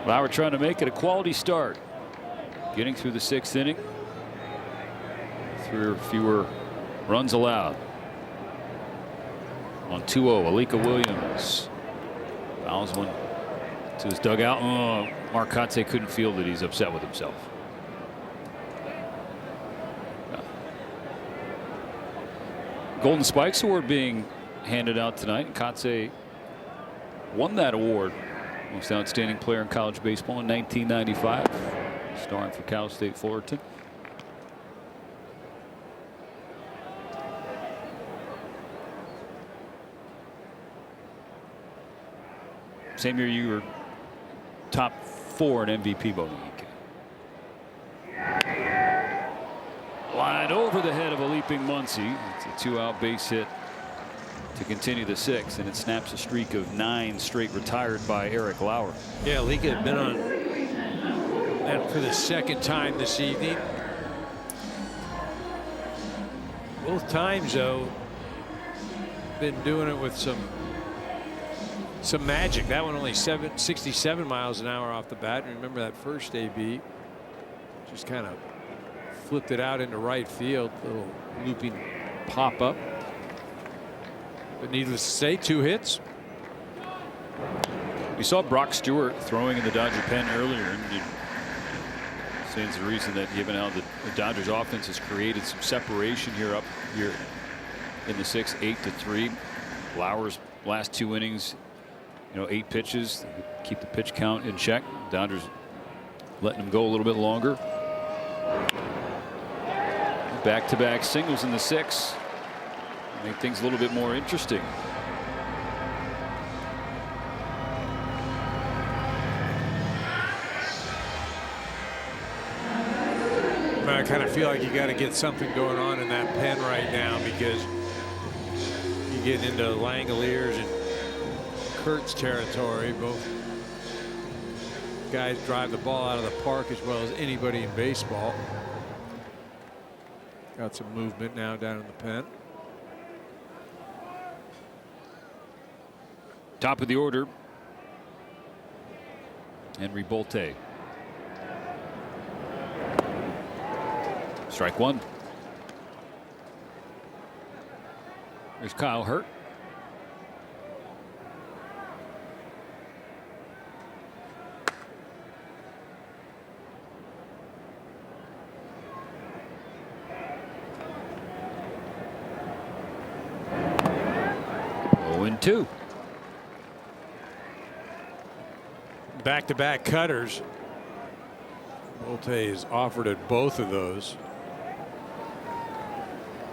Lauer trying to make it a quality start. Getting through the 6th inning. 3 or fewer runs allowed. On 2-0, Alika Williams fouls one to his dugout. Oh, Mark Kotsay couldn't feel that he's upset with himself. Golden Spikes Award being handed out tonight. Kotsay won that award. Most outstanding player in college baseball in 1995. Starring for Cal State Fullerton. Same year you were top 4 in MVP voting. Line over the head of a leaping Muncy. It's a 2-out base hit to continue the 6th, and it snaps a streak of 9 straight retired by Eric Lauer. Yeah, Lika had been on that for the 2nd time this evening. Both times, though, been doing it with some magic. That one only 67 miles an hour off the bat. Remember that first AB, just kind of flipped it out into right field. Little looping pop up. But needless to say, 2 hits. We saw Brock Stewart throwing in the Dodger pen earlier, and stands the reason that, given how the Dodgers offense has created some separation here in the 6th, 8-3. Lauer's last 2 innings, 8 pitches, keep the pitch count in check. Dodgers letting him go a little bit longer. Back-to-back singles in the 6th. Make things a little bit more interesting. I kind of feel like you got to get something going on in that pen right now, because you get into Langoliers and Kurtz territory. Both guys drive the ball out of the park as well as anybody in baseball. Got some movement now down in the pen. Top of the order, Henry Bolte. Strike 1. There's Kyle Hurt. Oh, 2. Back-to-back cutters. Bolte is offered at both of those.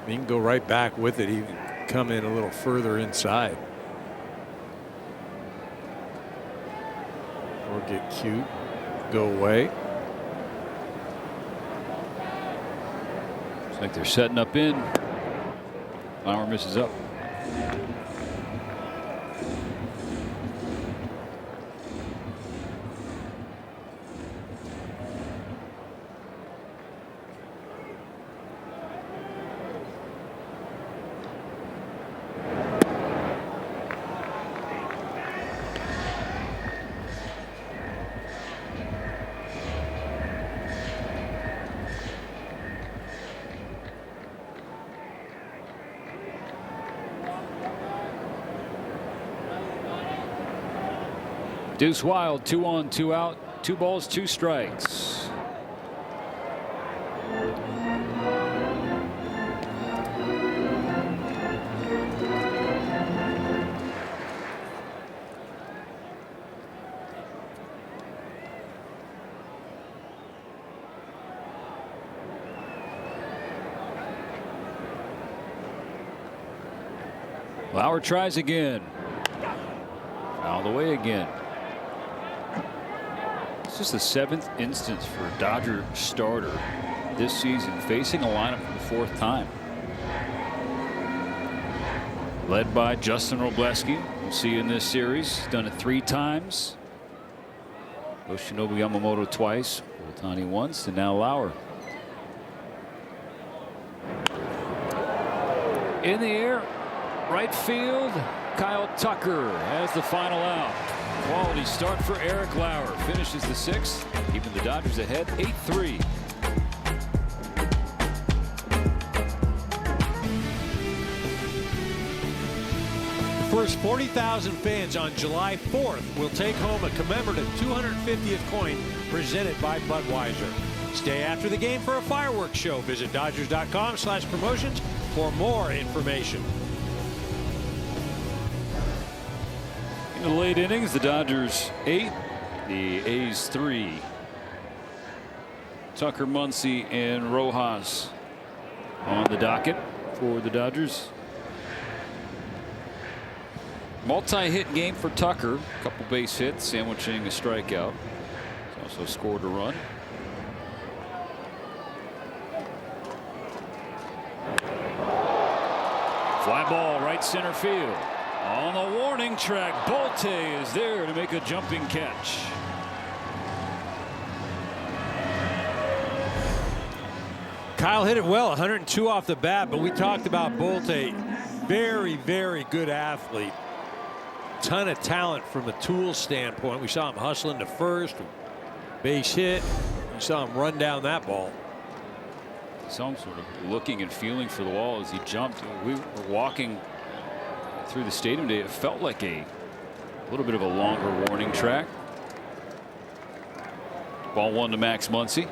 He can go right back with it. He can come in a little further inside. Or get cute, go away. Looks like they're setting up in. Lauer misses up. Deuce Wild, 2 on, 2 out, 2 balls, 2 strikes. Lauer tries again. Fouled away again. This is the 7th instance for a Dodger starter this season facing a lineup for the 4th time. Led by Justin Robleski. We'll see in this series. He's done it 3 times. Yoshinobu Yamamoto twice. Ohtani once, and now Lauer. In the air, right field. Kyle Tucker has the final out. Quality start for Eric Lauer. Finishes the 6th, keeping the Dodgers ahead 8-3. first 40,000 fans on July 4th will take home a commemorative 250th coin presented by Budweiser. Stay after the game for a fireworks show. Visit Dodgers.com/promotions for more information. In the late innings, the Dodgers 8, the A's 3. Tucker, Muncy, and Rojas on the docket for the Dodgers. Multi-hit game for Tucker. A couple base hits, sandwiching a strikeout. He's also scored a run. Fly ball, right center field. On the warning track, Bolte is there to make a jumping catch. Kyle hit it well, 102 off the bat, but we talked about Bolte. Very, very good athlete. Ton of talent from a tool standpoint. We saw him hustling to first, base hit. We saw him run down that ball. Saw him sort of looking and feeling for the wall as he jumped. We were walking through the stadium today. It felt like a little bit of a longer warning track. Ball 1 to Max Muncy.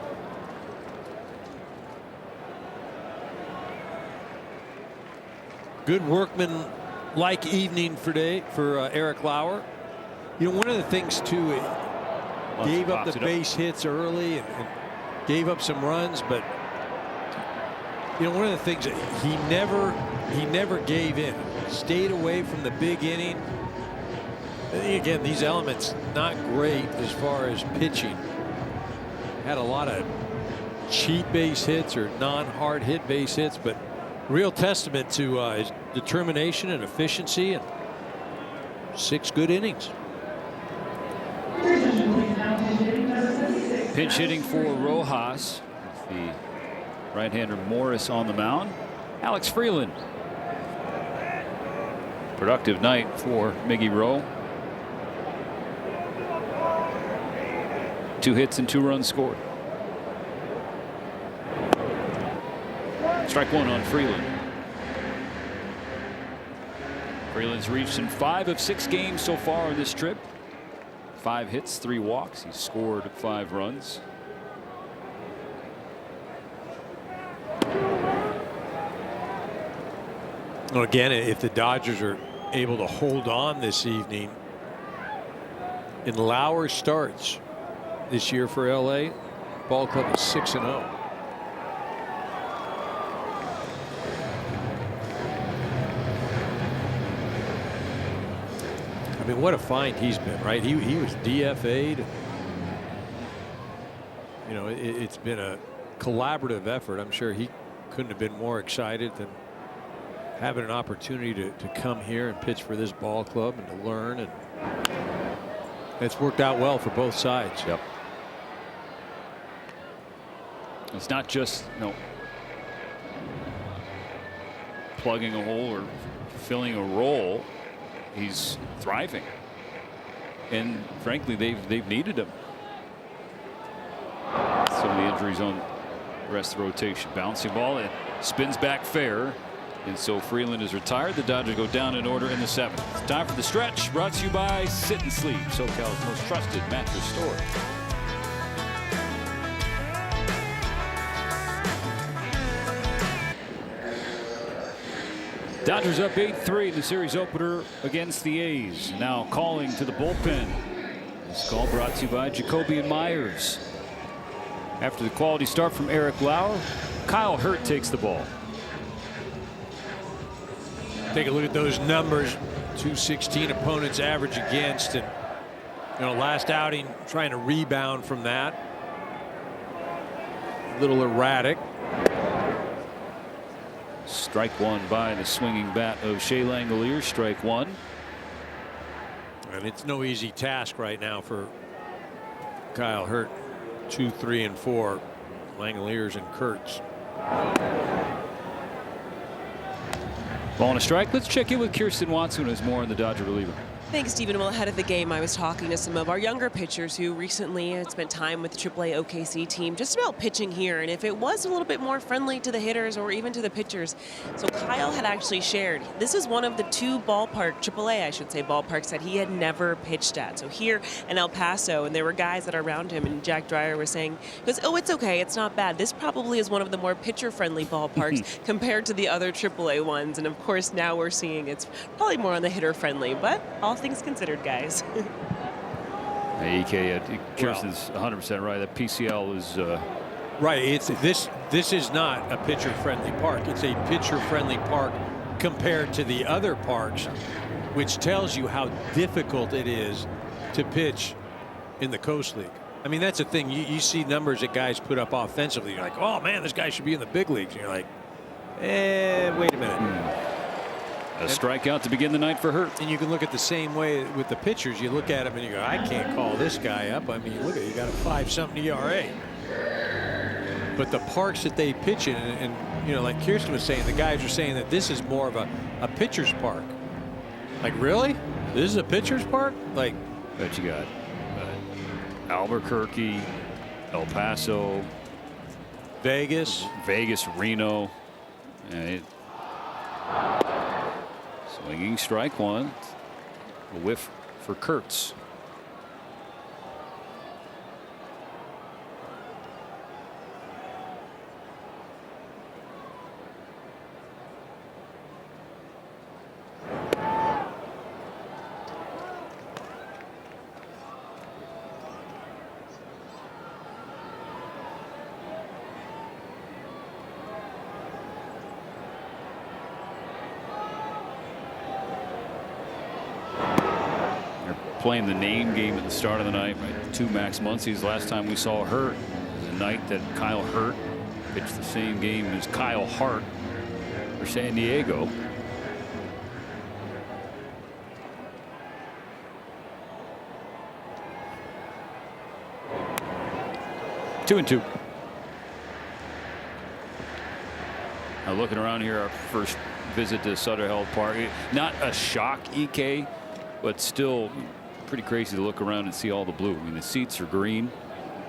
Good workman-like evening for Eric Lauer. You know, one of the things too, gave up the base hits early and gave up some runs, but you know, one of the things that he never gave in. Stayed away from the big inning. Again, these elements not great as far as pitching. Had a lot of cheap base hits or non-hard hit base hits, but real testament to his determination and efficiency, and 6 good innings. Pinch hitting for Rojas. The right-hander Morris on the mound. Alex Freeland. Productive night for Miggy Rowe. 2 hits and 2 runs scored. Strike 1 on Freeland. Freeland's reached in 5 of 6 games so far on this trip. 5 hits, 3 walks. He's scored 5 runs. Well, again, if the Dodgers are able to hold on this evening, in Lauer starts this year for LA, ball club is 6-0. I mean, what a find he's been, right? He was DFA'd. You know, it's been a collaborative effort. I'm sure he couldn't have been more excited than having an opportunity to come here and pitch for this ball club and to learn, and it's worked out well for both sides. Yep. It's not just, you know, plugging a hole or filling a role. He's thriving, and frankly, they've needed him. Some of the injuries on the rest of the rotation. Bouncing ball, it spins back fair, and so Freeland is retired. The Dodgers go down in order in the 7th. It's time for the stretch, brought to you by Sit and Sleep, SoCal's most trusted mattress store. Dodgers up 8-3 in the series opener against the A's. Now calling to the bullpen. This call brought to you by Jacoby and Myers. After the quality start from Eric Lauer, Kyle Hurt takes the ball. Take a look at those numbers. 216 opponents average against, and you know, last outing trying to rebound from that. A little erratic. Strike 1 by the swinging bat of Shea Langeliers. Strike 1. And it's no easy task right now for Kyle Hurt. 2, 3, and 4. Langeliers and Kurtz. Ball and a strike. Let's check in with Kirsten Watson, who has more on the Dodger reliever. Thanks, Stephen. Well, ahead of the game, I was talking to some of our younger pitchers who recently had spent time with the AAA OKC team just about pitching here, and if it was a little bit more friendly to the hitters or even to the pitchers. So Kyle had actually shared this is one of the 2 AAA, I should say, ballparks that he had never pitched at. So here in El Paso, and there were guys that are around him, and Jack Dreyer was saying, oh, it's okay, it's not bad. This probably is one of the more pitcher-friendly ballparks compared to the other AAA ones, and of course now we're seeing it's probably more on the hitter-friendly, but all things considered, guys. Hey, EK, Kirsten's 100% right. That PCL is right. It's this is not a pitcher-friendly park. It's a pitcher-friendly park compared to the other parks, which tells you how difficult it is to pitch in the Coast League. I mean, that's the thing. You see numbers that guys put up offensively. You're like, oh man, this guy should be in the big leagues. And you're like, wait a minute. A strikeout to begin the night for Hurt. And you can look at the same way with the pitchers. You look at him and you go, I can't call this guy up. I mean, look at you got a 5-something ERA. But the parks that they pitch in, and you know, like Kirsten was saying, the guys are saying that this is more of a pitcher's park. Like, really? This is a pitcher's park? Like, bet you got Albuquerque, El Paso, Vegas, Reno. Swinging strike one. A whiff for Kurtz. Playing the name game at the start of the night, right? 2 Max Muncy's. Last time we saw Hurt was the night that Kyle Hurt pitched the same game as Kyle Hart for San Diego. Two and two. Now looking around here, our first visit to Sutter Health Park. Not a shock, EK, but still pretty crazy to look around and see all the blue. I mean, the seats are green,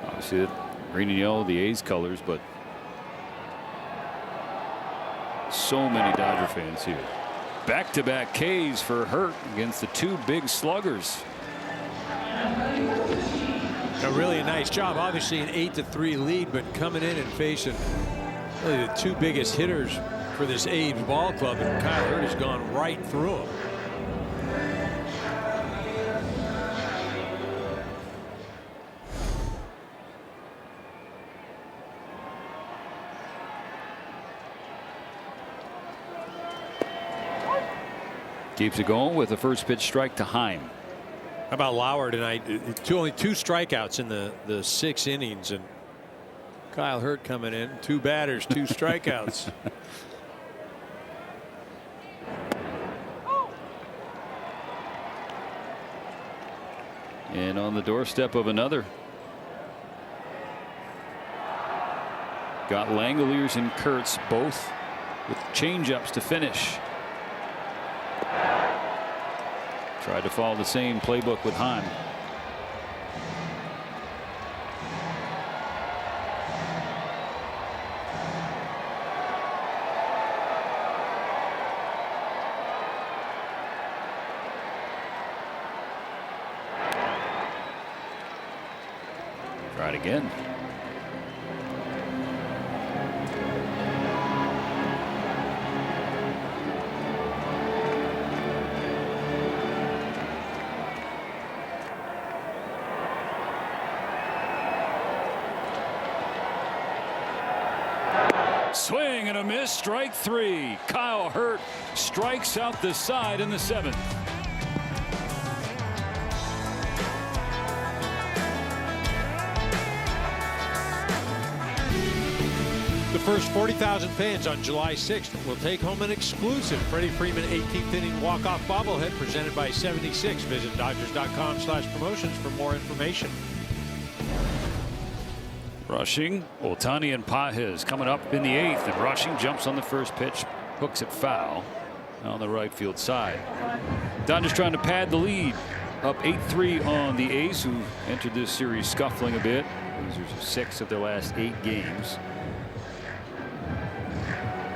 obviously green and yellow, the A's colors, but so many Dodger fans here. Back-to-back Ks for Hurt against the 2 big sluggers. really a nice job. Obviously an 8-3 lead, but coming in and facing really the 2 biggest hitters for this A's ball club, and Kyle Hurt has gone right through them. Keeps it going with the first pitch strike to Heim. How about Lauer tonight? Only 2 strikeouts in the 6 innings, and Kyle Hurt coming in, 2 batters, 2 strikeouts. And on the doorstep of another. Got Langoliers and Kurtz both with changeups to finish. Tried to follow the same playbook with Heim. Try it again. Swing and a miss, strike 3. Kyle Hurt strikes out the side in the 7th. The first 40,000 fans on July 6th will take home an exclusive Freddie Freeman 18th inning walk-off bobblehead presented by 76. Visit Dodgers.com/promotions for more information. Rushing, Ohtani and Pages coming up in the 8th, and Rushing jumps on the first pitch, hooks it foul on the right field side. Dodgers trying to pad the lead. Up 8-3 on the A's, who entered this series scuffling a bit. Losers of 6 of their last 8 games.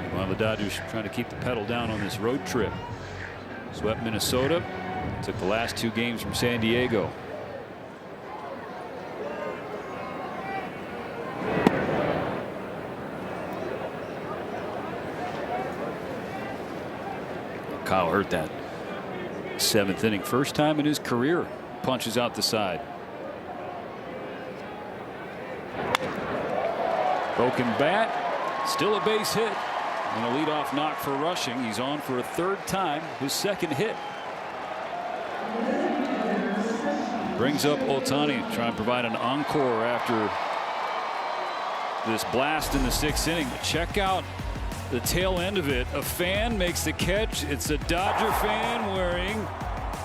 Meanwhile, the Dodgers trying to keep the pedal down on this road trip. Swept Minnesota. Took the last 2 games from San Diego. Kyle hurt that 7th inning, first time in his career. Punches out the side. Broken bat, still a base hit, and a leadoff knock for rushing. He's on for a 3rd time, his 2nd hit. Brings up Ohtani, trying to provide an encore after this blast in the 6th inning. Check out the tail end of it. A fan makes the catch. It's a Dodger fan wearing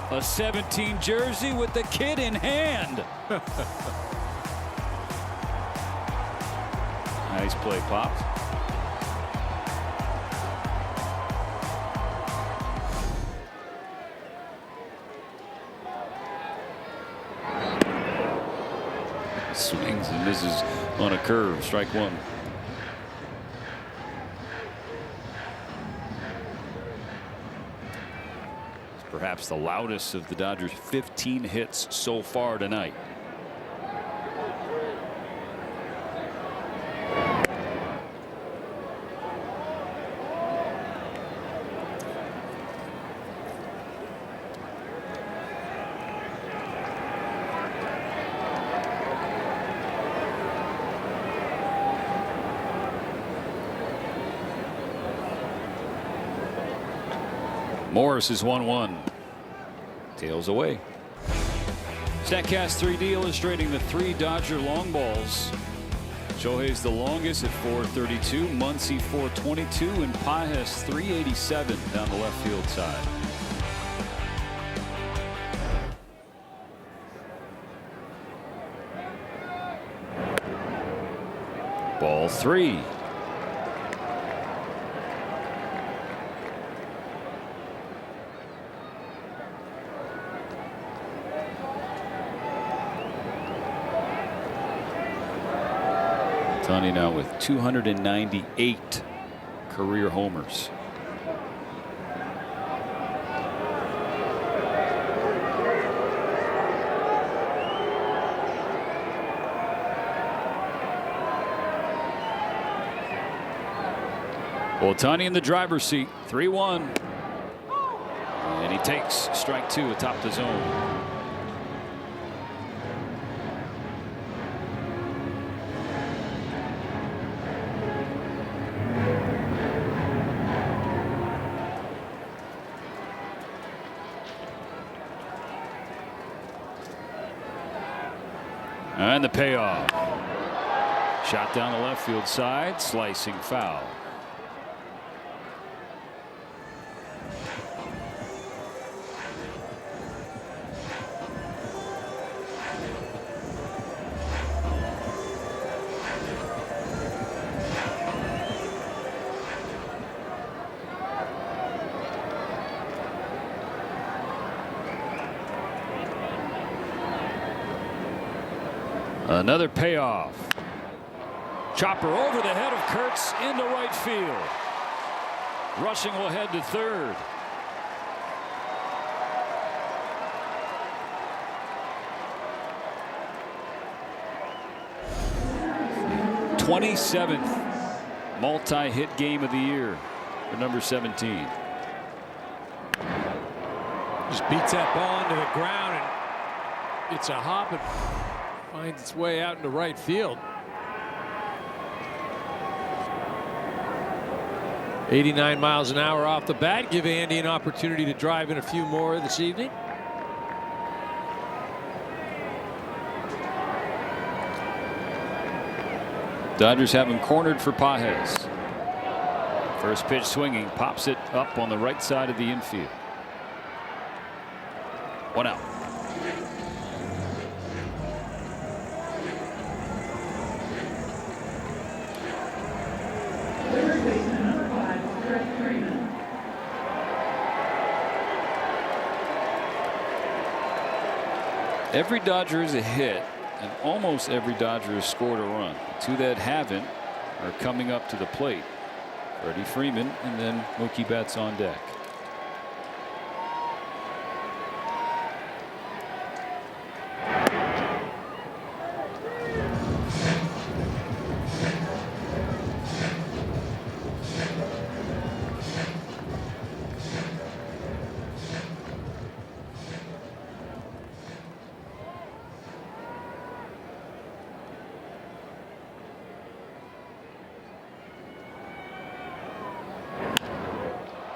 a 17 jersey with the kid in hand. Nice play, Pops. Swings and misses on a curve. Strike 1. Perhaps the loudest of the Dodgers' 15 hits so far tonight. Morris is 1-1. Tails away. Statcast 3D illustrating the 3 Dodger long balls. Shohei's the longest at 432, Muncy 422, and Pages 387 down the left field side. Ball 3. Ohtani now with 298 career homers. Ohtani in the driver's seat, 3-1. And he takes strike 2 atop the zone. And the payoff. Shot down the left field side, slicing foul. Another payoff. Chopper over the head of Kurtz into right field. Rushing will head to third. '27th multi-hit game of the year for number 17. Just beats that ball into the ground, and it's a hop and finds its way out into right field. 89 miles an hour off the bat. Give Andy an opportunity to drive in a few more this evening. Dodgers have him cornered for Pages. First pitch swinging, pops it up on the right side of the infield. 1 out. Every Dodger is a hit, and almost every Dodger has scored a run. The two that haven't are coming up to the plate. Freddie Freeman and then Mookie Betts on deck.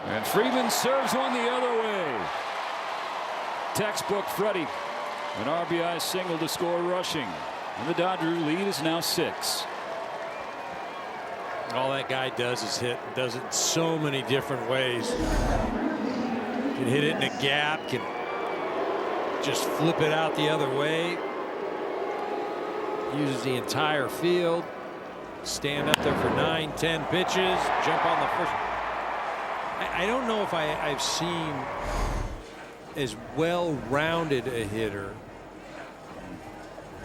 And Freeman serves one the other way. Textbook Freddie. An RBI single to score rushing. And the Dodger lead is now 6. All that guy does is hit. Does it so many different ways. Can hit it in a gap. Can just flip it out the other way. Uses the entire field. Stand up there for 9, 10 pitches. Jump on the first. I don't know if I've seen as well-rounded a hitter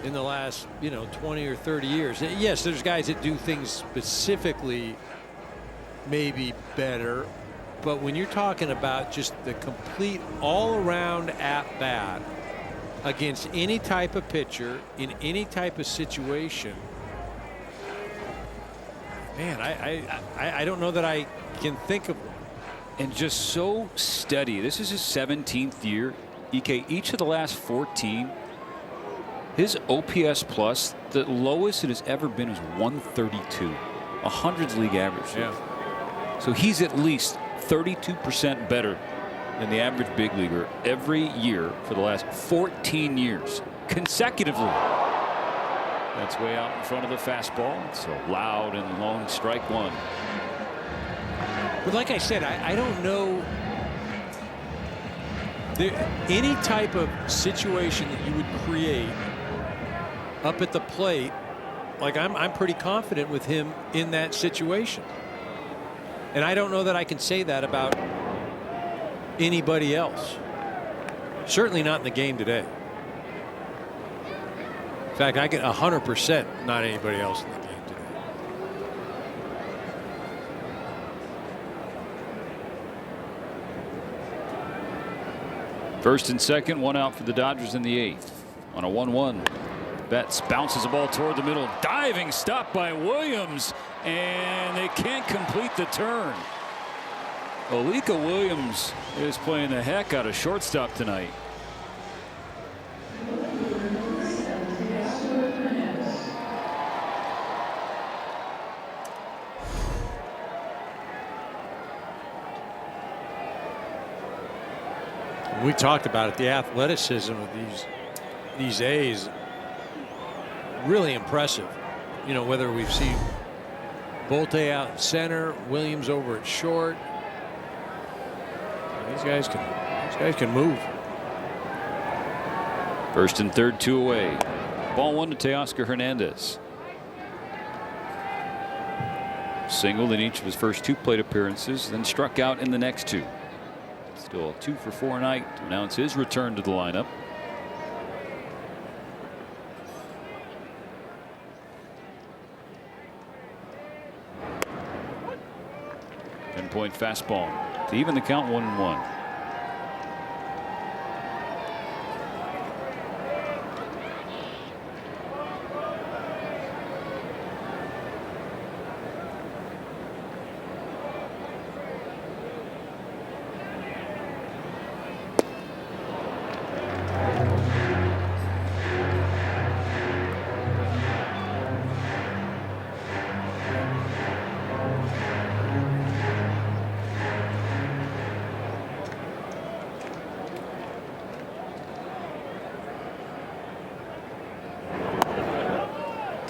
in the last 20 or 30 years. Yes, there's guys that do things specifically maybe better, but when you're talking about just the complete all-around at-bat against any type of pitcher in any type of situation, man, I don't know that I can think of one. And just so steady. This is his 17th year. EK, each of the last 14, his OPS plus, the lowest it has ever been is 132, a hundreds league average. Yeah. So he's at least 32% better than the average big leaguer every year for the last 14 years consecutively. That's way out in front of the fastball. It's so loud and long. Strike one. But like I said, I don't know any type of situation that you would create up at the plate. Like I'm pretty confident with him in that situation. And I don't know that I can say that about anybody else. Certainly not in the game today. In fact, I get 100% not anybody else in the game today. First and second, one out for the Dodgers in the 8th. On a 1-1. Betts bounces the ball toward the middle. Diving stop by Williams. And they can't complete the turn. Olika Williams is playing the heck out of shortstop tonight. We talked about it, the athleticism of these A's, really impressive. Whether we've seen Bolte out in center, Williams over at short, these guys can move. First and third, 2 away. Ball 1 to Teoscar Hernandez. Singled in each of his first 2 plate appearances, then struck out in the next 2. Still a 2 for 4 night to announce his return to the lineup. Point fastball to even the count 1-1.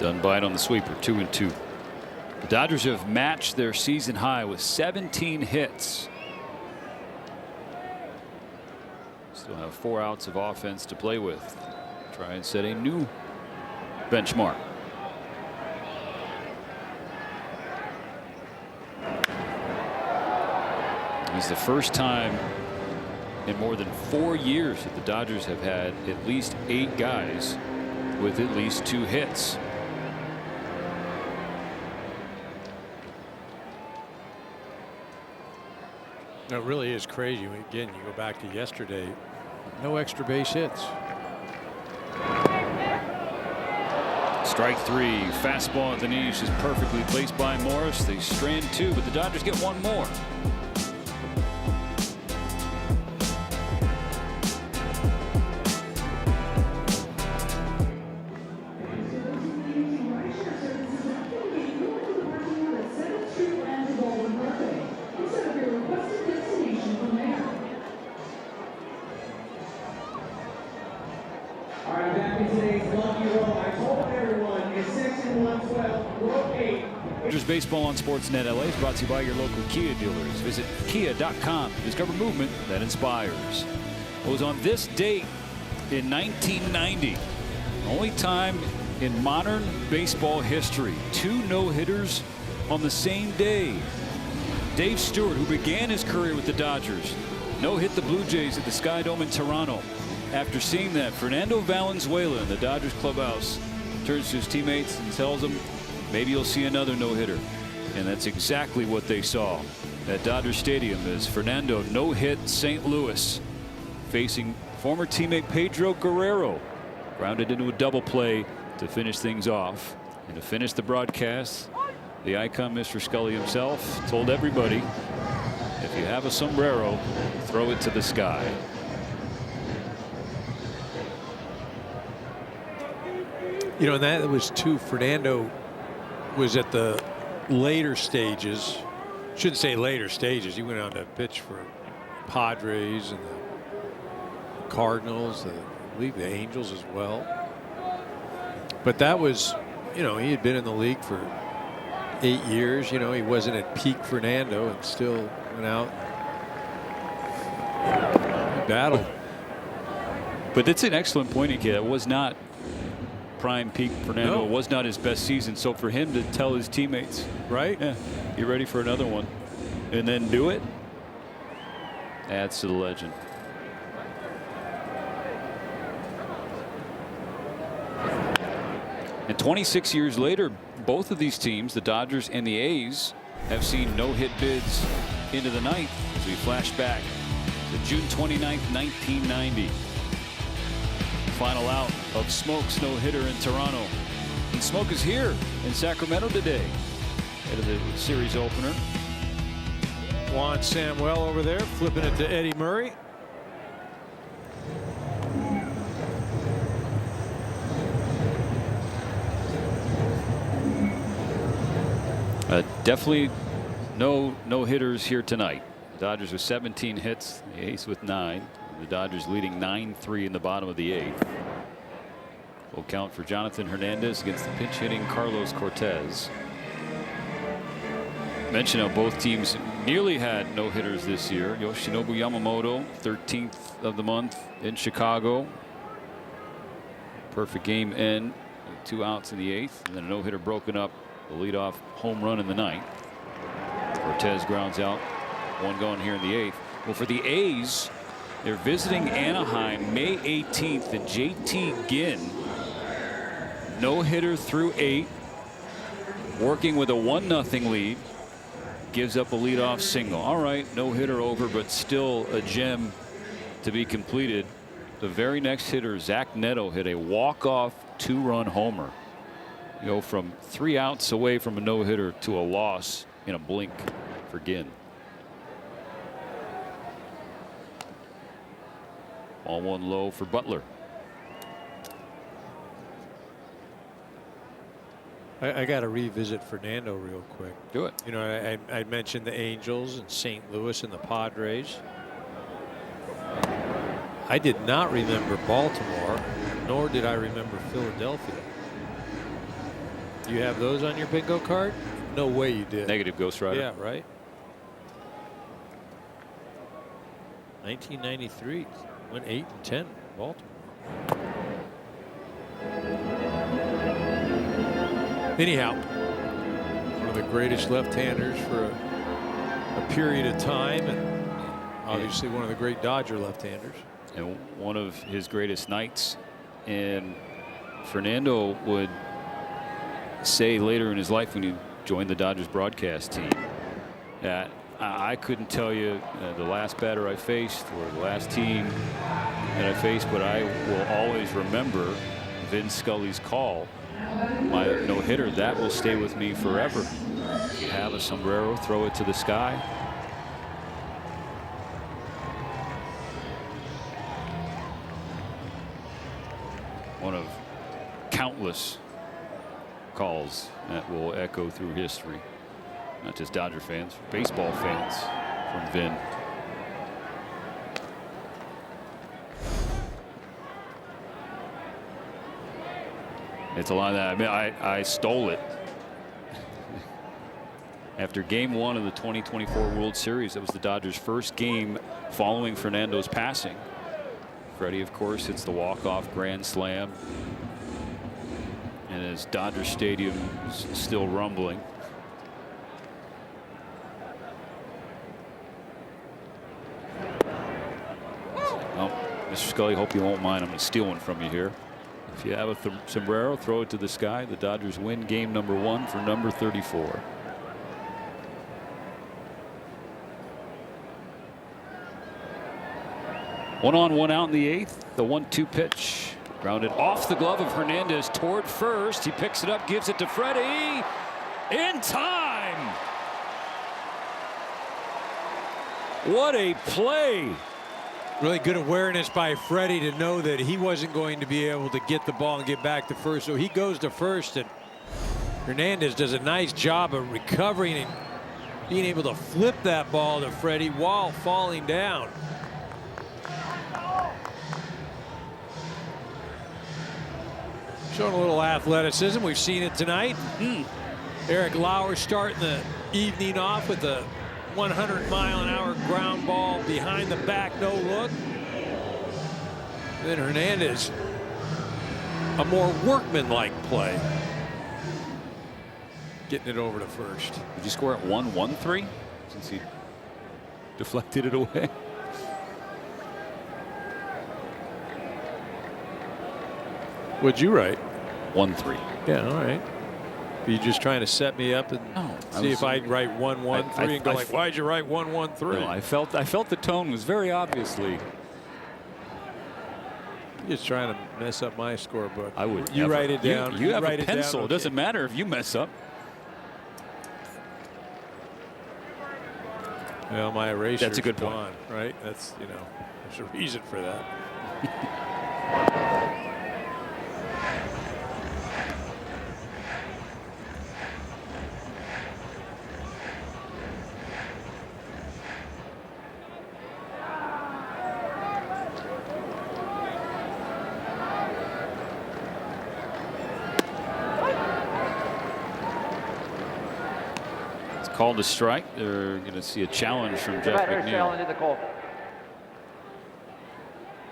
Dunbite on the sweeper, 2-2. The Dodgers have matched their season high with 17 hits. Still have 4 outs of offense to play with. Try and set a new benchmark. It's the first time in more than 4 years that the Dodgers have had at least 8 guys with at least 2 hits. It really is crazy. Again, you go back to yesterday, no extra base hits. Strike 3, fastball at the knees is perfectly placed by Morris. They strand 2, but the Dodgers get 1 more. Dodgers Baseball on Sportsnet LA is brought to you by your local Kia dealers. Visit kia.com to discover movement that inspires. It was on this date in 1990, only time in modern baseball history, 2 no-hitters on the same day. Dave Stewart, who began his career with the Dodgers, no-hit the Blue Jays at the Sky Dome in Toronto. After seeing that, Fernando Valenzuela in the Dodgers clubhouse turns to his teammates and tells them, maybe you'll see another no-hitter. And that's exactly what they saw at Dodger Stadium as Fernando no-hit St. Louis, facing former teammate Pedro Guerrero. Grounded into a double play to finish things off. And to finish the broadcast, the icon, Mr. Scully himself, told everybody, if you have a sombrero, throw it to the sky. You know, that was too. Fernando was at the later stages. Shouldn't say later stages. He went on to pitch for Padres and the Cardinals, I believe the Angels as well. But that was, you know, he had been in the league for 8 years. You know, he wasn't at peak Fernando and still went out and battled. But it's an excellent point, Ike. It was not prime peak Fernando. No. It was not his best season. So for him to tell his teammates, right, yeah, get ready for another one, and then do it, adds to the legend. And 26 years later, both of these teams, the Dodgers and the A's, have seen no-hit bids into the ninth as we flash back to June 29th, 1990. Final out of Smoke's no-hitter in Toronto. And Smoke is here in Sacramento today ahead of the series opener. Juan Samuel over there flipping it to Eddie Murray. Definitely no hitters here tonight. The Dodgers with 17 hits, the A's with 9. The Dodgers leading 9-3 in the bottom of the 8th. Will count for Jonathan Hernandez against the pinch hitting Carlos Cortez. Mention how both teams nearly had no hitters this year. Yoshinobu Yamamoto, 13th of the month in Chicago. Perfect game end with 2 outs in the 8th, and then a no hitter broken up. The leadoff home run in the 9th. Cortez grounds out. 1 gone here in the 8th. Well, for the A's, they're visiting Anaheim May 18th, and JT Ginn, no hitter through 8, working with a 1-0 lead, gives up a leadoff single. All right, no hitter over, but still a gem to be completed. The very next hitter, Zach Neto, hit a walk-off 2-run homer. You go from 3 outs away from a no hitter to a loss in a blink for Ginn. All 1 low for Butler. I got to revisit Fernando real quick. Do it. You know, I mentioned the Angels and St. Louis and the Padres. I did not remember Baltimore, nor did I remember Philadelphia. Do you have those on your bingo card? No way you did. Negative, Ghost Rider. Yeah, right. 1993 went 8-10 Baltimore. Anyhow, one of the greatest left-handers for a period of time, and Obviously one of the great Dodger left-handers. And one of his greatest nights. And Fernando would say later in his life when he joined the Dodgers broadcast team that I couldn't tell you the last batter I faced or the last team that I faced, but I will always remember Vin Scully's call, my no-hitter. That will stay with me forever. If you have a sombrero, throw it to the sky. One of countless calls that will echo through history. Not just Dodger fans, baseball fans from Vin. It's a lot of that. I mean, I stole it after game 1 of the 2024 World Series. That was the Dodgers' first game following Fernando's passing. Freddie, of course, hits the walk-off grand slam. And as Dodger Stadium is still rumbling, oh, Mr. Scully, hope you won't mind. I'm going to steal one from you here. If you have a sombrero, throw it to the sky. The Dodgers win game number 1 for number 34. One on, one out in the 8th. The 1-2 pitch. Grounded off the glove of Hernandez toward first. He picks it up, gives it to Freddie. In time. What a play. Really good awareness by Freddie to know that he wasn't going to be able to get the ball and get back to first. So he goes to first, and Hernandez does a nice job of recovering and being able to flip that ball to Freddie while falling down. Showing a little athleticism. We've seen it tonight. Eric Lauer starting the evening off with a 100-mile-an-hour ground ball behind the back, no look. Then Hernandez, a more workmanlike play, getting it over to first. Did you score at 1-1-3 since he deflected it away? What'd you write? 1-3. Yeah, all right. Are you just trying to set me up and see if I'd write 1-1-3 and go like, why'd you write 1-1-3? No, I felt the tone was very obviously. You're just trying to mess up my scorebook. I would. You write it down. You have write a pencil. It, it doesn't matter if you mess up. Well, my eraser. That's a good point. Gone, right? That's, you know, there's a reason for that. Called a strike. They're going to see a challenge from Jeff McNeil.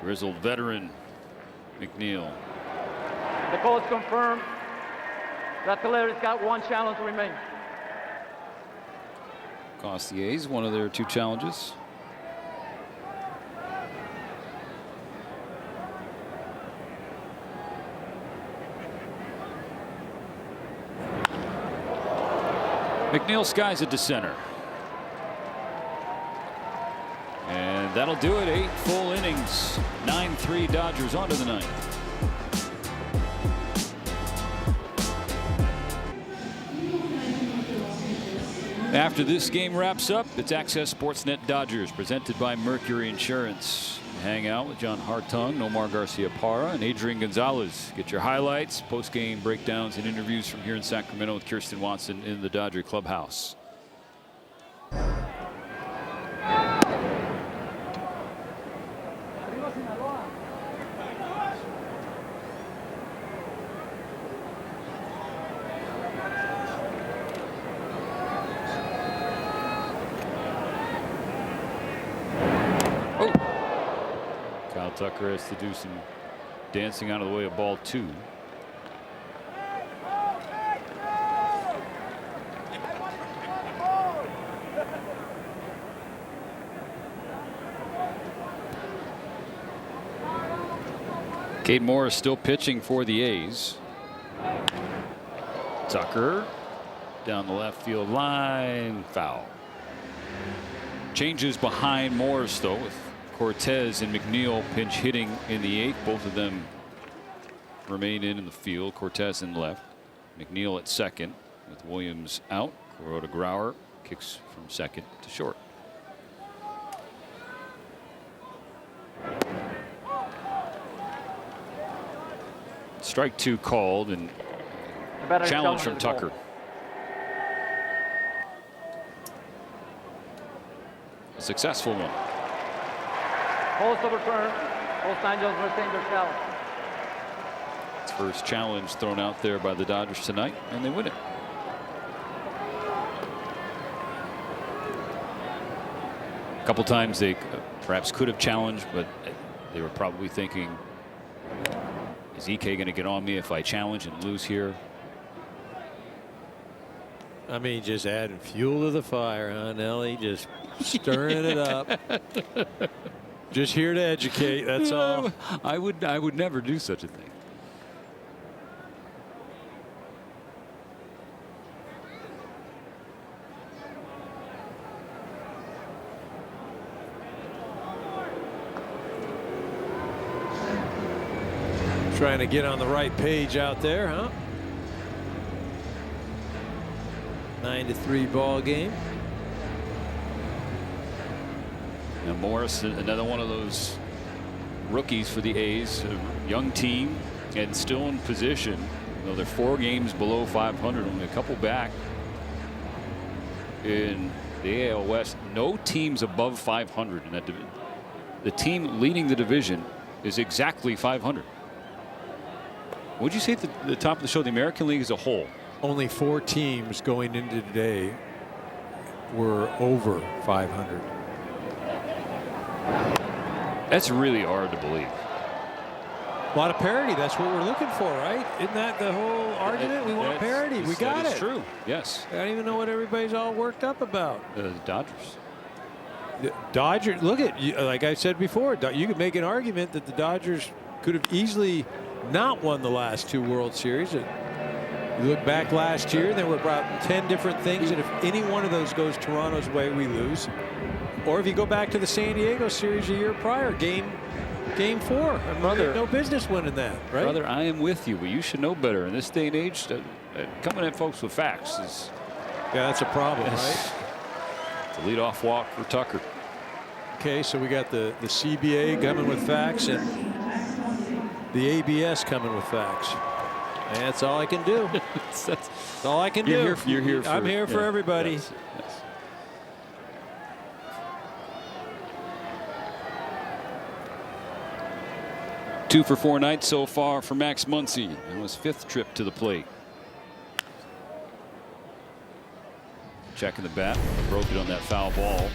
Grizzled veteran McNeil. The call is confirmed. Rattleri's got 1 challenge remaining. Cost the A's one of their 2 challenges. McNeil skies it to center. And that'll do it. 8 full innings. 9-3 Dodgers on to the 9th. After this game wraps up, it's Access Sportsnet Dodgers presented by Mercury Insurance. Hang out with John Hartung, Nomar Garcia-Parra, and Adrian Gonzalez. Get your highlights, post-game breakdowns, and interviews from here in Sacramento with Kirsten Watson in the Dodger clubhouse. Tucker has to do some dancing out of the way of ball 2. Cade Morris still pitching for the A's. Tucker down the left field line, foul. Changes behind Morris though, with Cortez and McNeil pinch hitting in the 8th. Both of them remain in the field. Cortez in left, McNeil at second with Williams out. Kuroda Grauer kicks from second to short. Strike 2 called and challenge from Tucker. A successful one. Post overturned. Los Angeles retained their challenge. It's first challenge thrown out there by the Dodgers tonight, and they win it. A couple times they perhaps could have challenged, but they were probably thinking, is EK going to get on me if I challenge and lose here? I mean, just adding fuel to the fire, huh, Nelly? Just stirring it up. Just here to educate, that's all. I would never do such a thing. Trying to get on the right page out there, huh? 9-3 ball game. Now Morris, another one of those rookies for the A's, a young team and still in position. You know, they're 4 games below 500, only a couple back in the AL West. No teams above 500 in that division. The team leading the division is exactly 500. Would you say at the top of the show, the American League as a whole? Only 4 teams going into today were over 500. That's really hard to believe. A lot of parity. That's what we're looking for, right? Isn't that the whole argument? We want parity. We got it. That's true. Yes. I don't even know what everybody's all worked up about. The Dodgers. The Dodgers. Look at, like I said before, you could make an argument that the Dodgers could have easily not won the last 2 World Series. You look back last year, there were about 10 different things, and if any one of those goes Toronto's way, we lose. Or if you go back to the San Diego series a year prior, game 4, brother, no business winning that, right? Brother, I am with you, but you should know better in this day and age. Coming at folks with facts is that's a problem, right? It's a leadoff walk for Tucker. Okay, so we got the CBA coming with facts and the ABS coming with facts. And that's all I can do. That's all I can do. You're here for, I'm here for everybody. Yes, yes. Two for 4 nights so far for Max Muncy on his 5th trip to the plate. Checking the bat, broke it on that foul ball.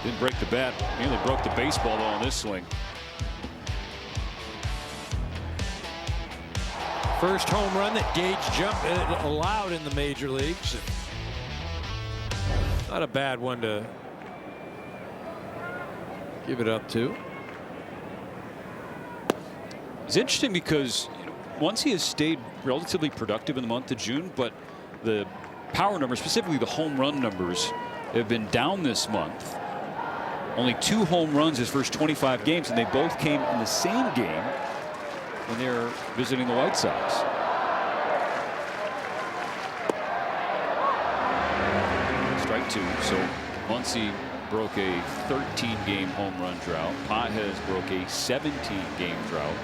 He didn't break the bat, nearly broke the baseball though on this swing. First home run that Gage jumped allowed in the major leagues. Not a bad one to give it up to. It's interesting because once he has stayed relatively productive in the month of June, but the power numbers, specifically the home run numbers, have been down this month. Only 2 home runs his first 25 games, and they both came in the same game when they were visiting the White Sox. Strike 2. So Muncy broke a 13-game home run drought. Pages broke a 17-game drought.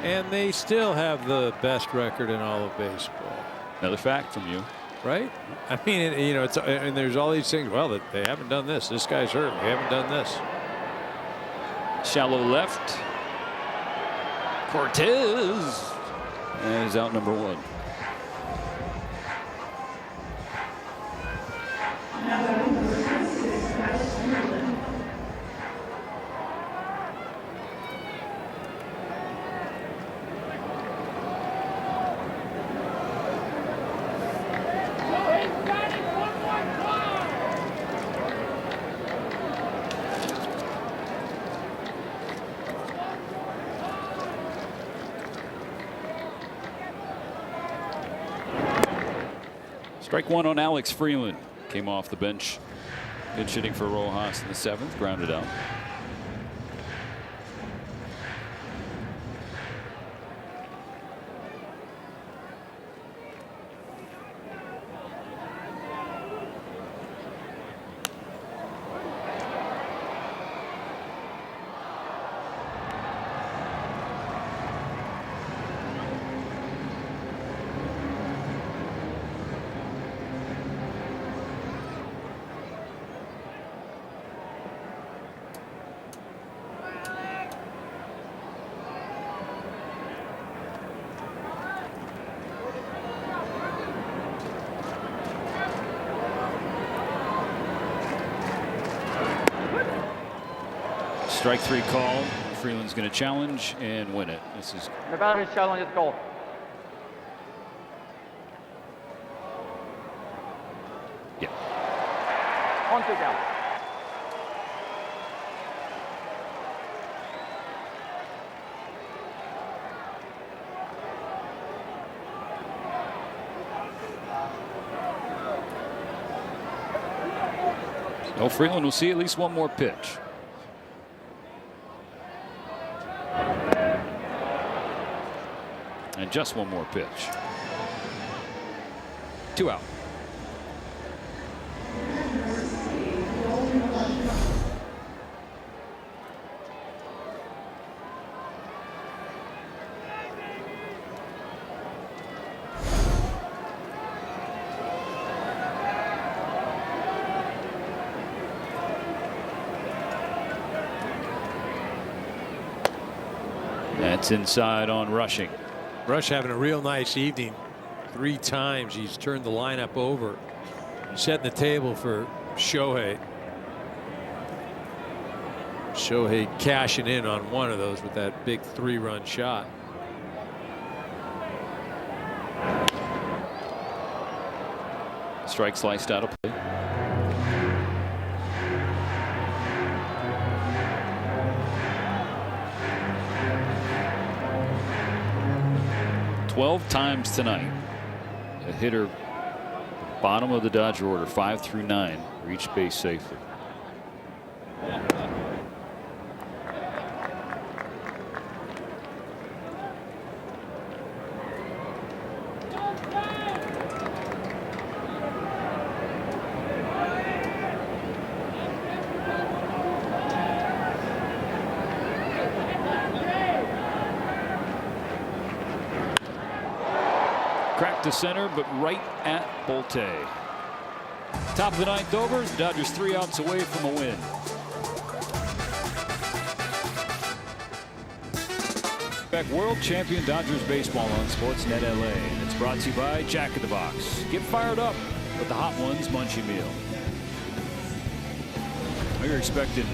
And they still have the best record in all of baseball. Another fact from you. Right? I mean, you know, and there's all these things. Well, they haven't done this. This guy's hurt. They haven't done this. Shallow left. Cortez is out number 1. Strike one on Alex Freeland. Came off the bench. Good hitting for Rojas in the 7th. Grounded out. Strike 3 call. Freeland's going to challenge and win it. This is The batter's challenge is called. Yeah. 1-2 count. No, Freeland will see at least one more pitch. And just one more pitch. 2 out. That's inside on Rushing. Rush having a real nice evening. 3 times he's turned the lineup over, setting the table for Shohei. Shohei cashing in on one of those with that big 3-run shot. Strike sliced out of play. Twelve times tonight, a hitter bottom of the Dodger order, 5 through 9, reached base safely. Cracked to center, but right at Bolte. Top of the 9th over. The Dodgers 3 outs away from a win. Back world champion Dodgers baseball on Sportsnet LA. It's brought to you by Jack in the Box. Get fired up with the Hot Ones Munchie Meal. We were expecting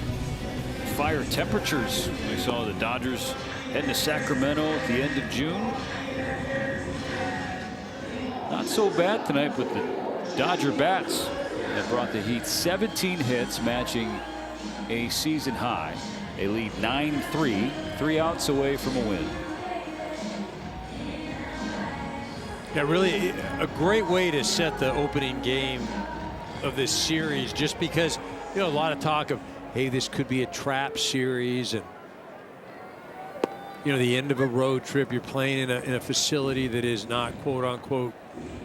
fire temperatures. We saw the Dodgers heading to Sacramento at the end of June. Not so bad tonight with the Dodger bats that brought the Heat 17 hits, matching a season high. They lead 9-3, 3 outs away from a win. Yeah, really a great way to set the opening game of this series, just because, you know, a lot of talk of, hey, this could be a trap series, and you know, the end of a road trip, you're playing in a facility that is not, quote unquote,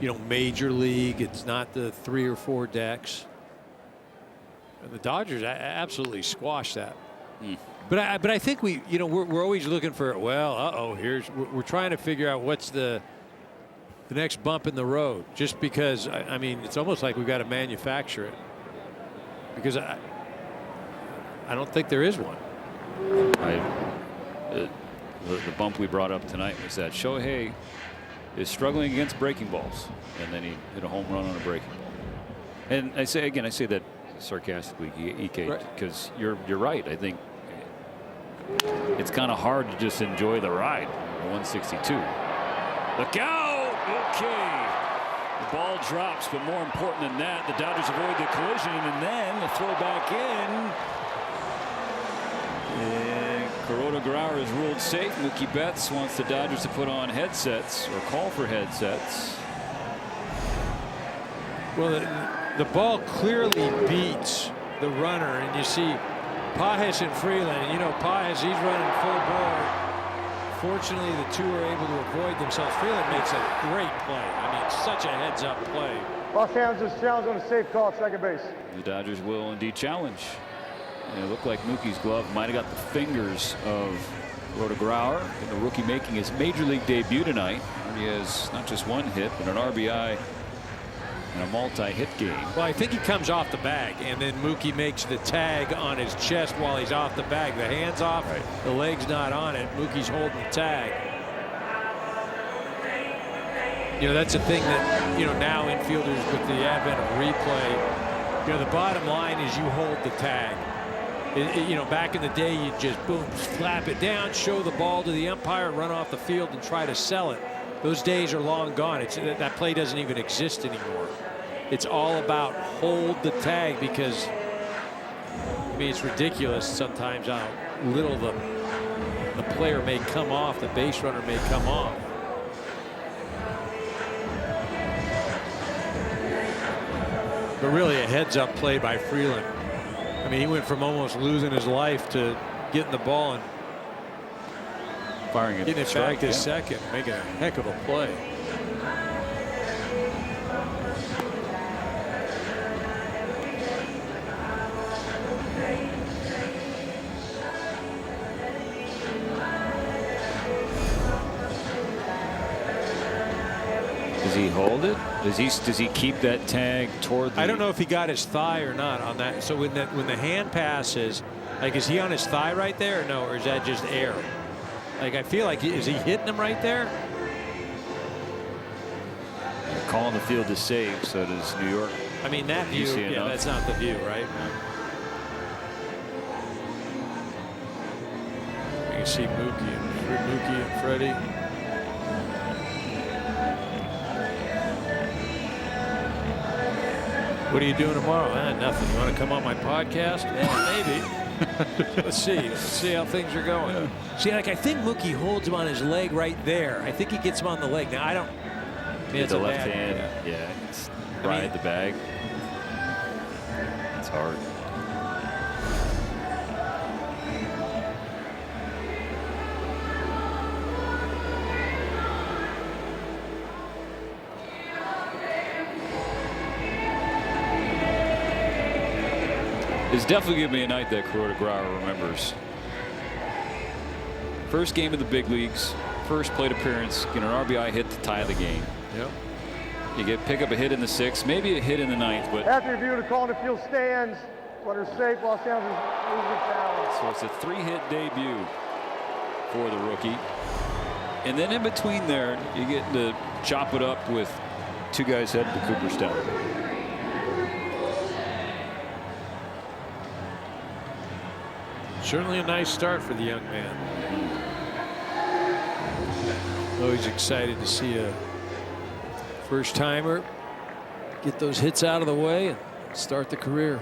you know, major league. It's not the 3 or 4 decks. And the Dodgers absolutely squashed that. But I think we, you know, we're always looking for, well, we're trying to figure out what's the next bump in the road, just because I mean, it's almost like we've got to manufacture it, because I don't think there is one. The bump we brought up tonight was that Shohei is struggling against breaking balls, and then he hit a home run on a breaking ball. And I say that sarcastically, EK, because you're right. I think it's kind of hard to just enjoy the ride. 162. Look out! Okay. The ball drops, but more important than that, the Dodgers avoid the collision, and then the throw back in. And Corona Grauer is ruled safe. Mookie Betts wants the Dodgers to put on headsets or call for headsets. Well, the ball clearly beats the runner, and you see Pages and Freeland. And you know, Pages, he's running full bore. Fortunately, the two are able to avoid themselves. Freeland makes a great play. I mean, such a heads-up play. Los Angeles challenge on a safe call at second base. The Dodgers will indeed challenge. And it looked like Mookie's glove might have got the fingers of Rhoda Grauer, the rookie making his major league debut tonight. He has not just one hit, but an RBI and a multi-hit game. Well, I think he comes off the bag, and then Mookie makes the tag on his chest while he's off the bag. The hand's off, right. The leg's not on it. Mookie's holding the tag. You know, that's a thing that, you know, now infielders with the advent of replay, you know, the bottom line is you hold the tag. You know, back in the day, you just boom, slap it down, show the ball to the umpire, run off the field and try to sell it. Those days are long gone. That play doesn't even exist anymore. It's all about hold the tag, because I mean, it's ridiculous sometimes how little the player may come off, the base runner may come off. But really a heads-up play by Freeland. I mean, he went from almost losing his life to getting the ball and firing it, getting it back to second, making a heck of a play. Does he hold it? Does he keep that tag toward the... I don't know if he got his thigh or not on that. So when the hand passes, like, is he on his thigh right there or no, or is that just air? Like, I feel like is he hitting him right there? Calling the field is safe, so does New York. I mean, that view, yeah, that's not the view, right? You can see Mookie and Freddie. What are you doing tomorrow? Nothing. You want to come on my podcast? Yeah, maybe. Let's see how things are going. Yeah. See, like, I think Mookie holds him on his leg right there. I think he gets him on the leg. Now, I don't. It's the left hand. Yeah, it's ride the bag. It's hard. It's definitely going to be a night that Rhoda Grauer remembers. First game of the big leagues, first plate appearance, get an RBI hit to tie the game. Yep. You pick up a hit in the 6th, maybe a hit in the 9th, but after review, the call in the field stands. Runner safe. Los Angeles loses the challenge. So it's a 3-hit debut for the rookie, and then in between there, you get to chop it up with 2 guys headed to Cooperstown. Certainly a nice start for the young man. Always excited to see a first-timer get those hits out of the way and start the career.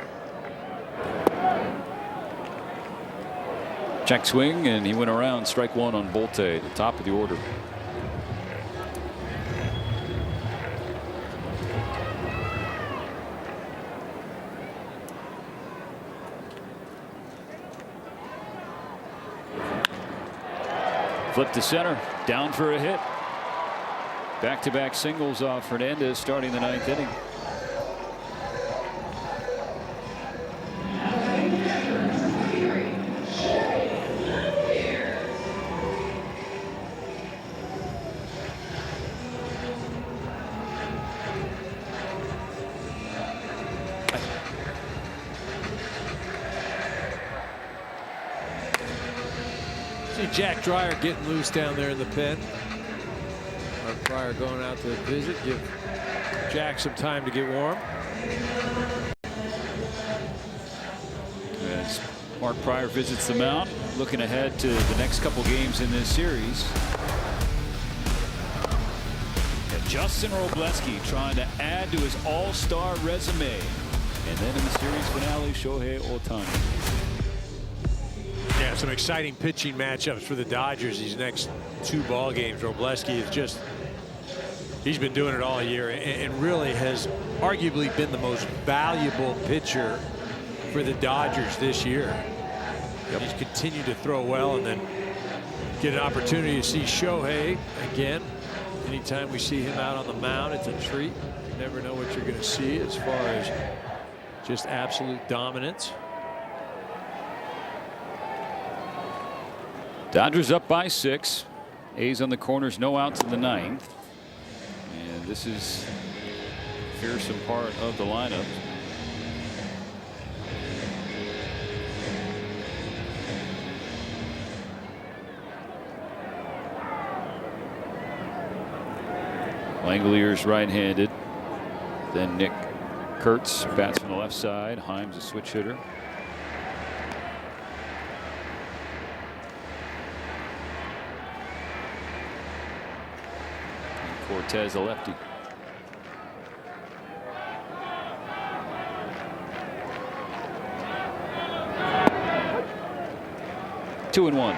Check swing, and he went around. Strike 1 on Bolte, the top of the order. Flip to center, down for a hit. Back-to-back singles off Hernandez starting the 9th inning. Jack Dreyer getting loose down there in the pen. Mark Pryor going out to visit, give Jack some time to get warm. As Mark Pryor visits the mound, looking ahead to the next couple games in this series. And Justin Robleski trying to add to his all-star resume. And then in the series finale, Shohei Ohtani. Yeah, some exciting pitching matchups for the Dodgers these next 2 ball games. Robleski is just He's been doing it all year and really has arguably been the most valuable pitcher for the Dodgers this year. He's continued to throw well, and then get an opportunity to see Shohei again. Anytime we see him out on the mound, it's a treat. You never know what you're going to see as far as just absolute dominance. Dodgers up by 6. A's on the corners, no outs in the 9th. And this is a fearsome part of the lineup. Langeliers right-handed. Then Nick Kurtz bats from the left side. Himes a switch hitter. And Cortez a lefty. Two and one.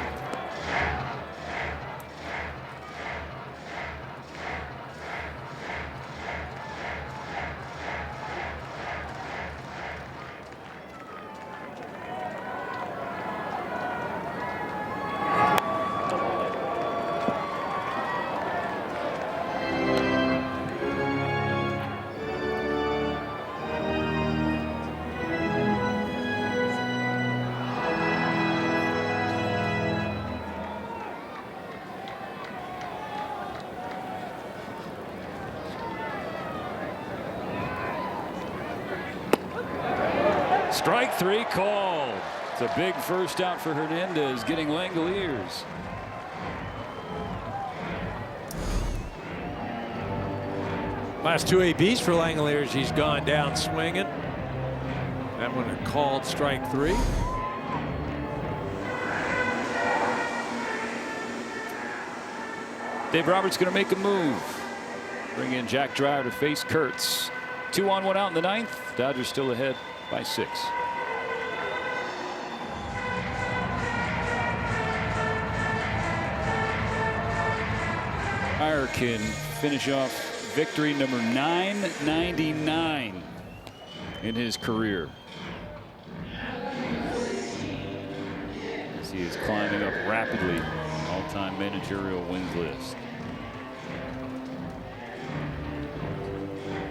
Strike 3 called. It's a big first out for Hernandez, getting Langeliers. Last 2 ABs for Langeliers. He's gone down swinging. That one a called strike 3. Dave Roberts going to make a move. Bring in Jack Dreyer to face Kurtz. 2 on 1 out in the 9th. Dodgers still ahead by 6. Dreyer can finish off victory number 999 in his career. As he is climbing up rapidly on the all-time managerial wins list.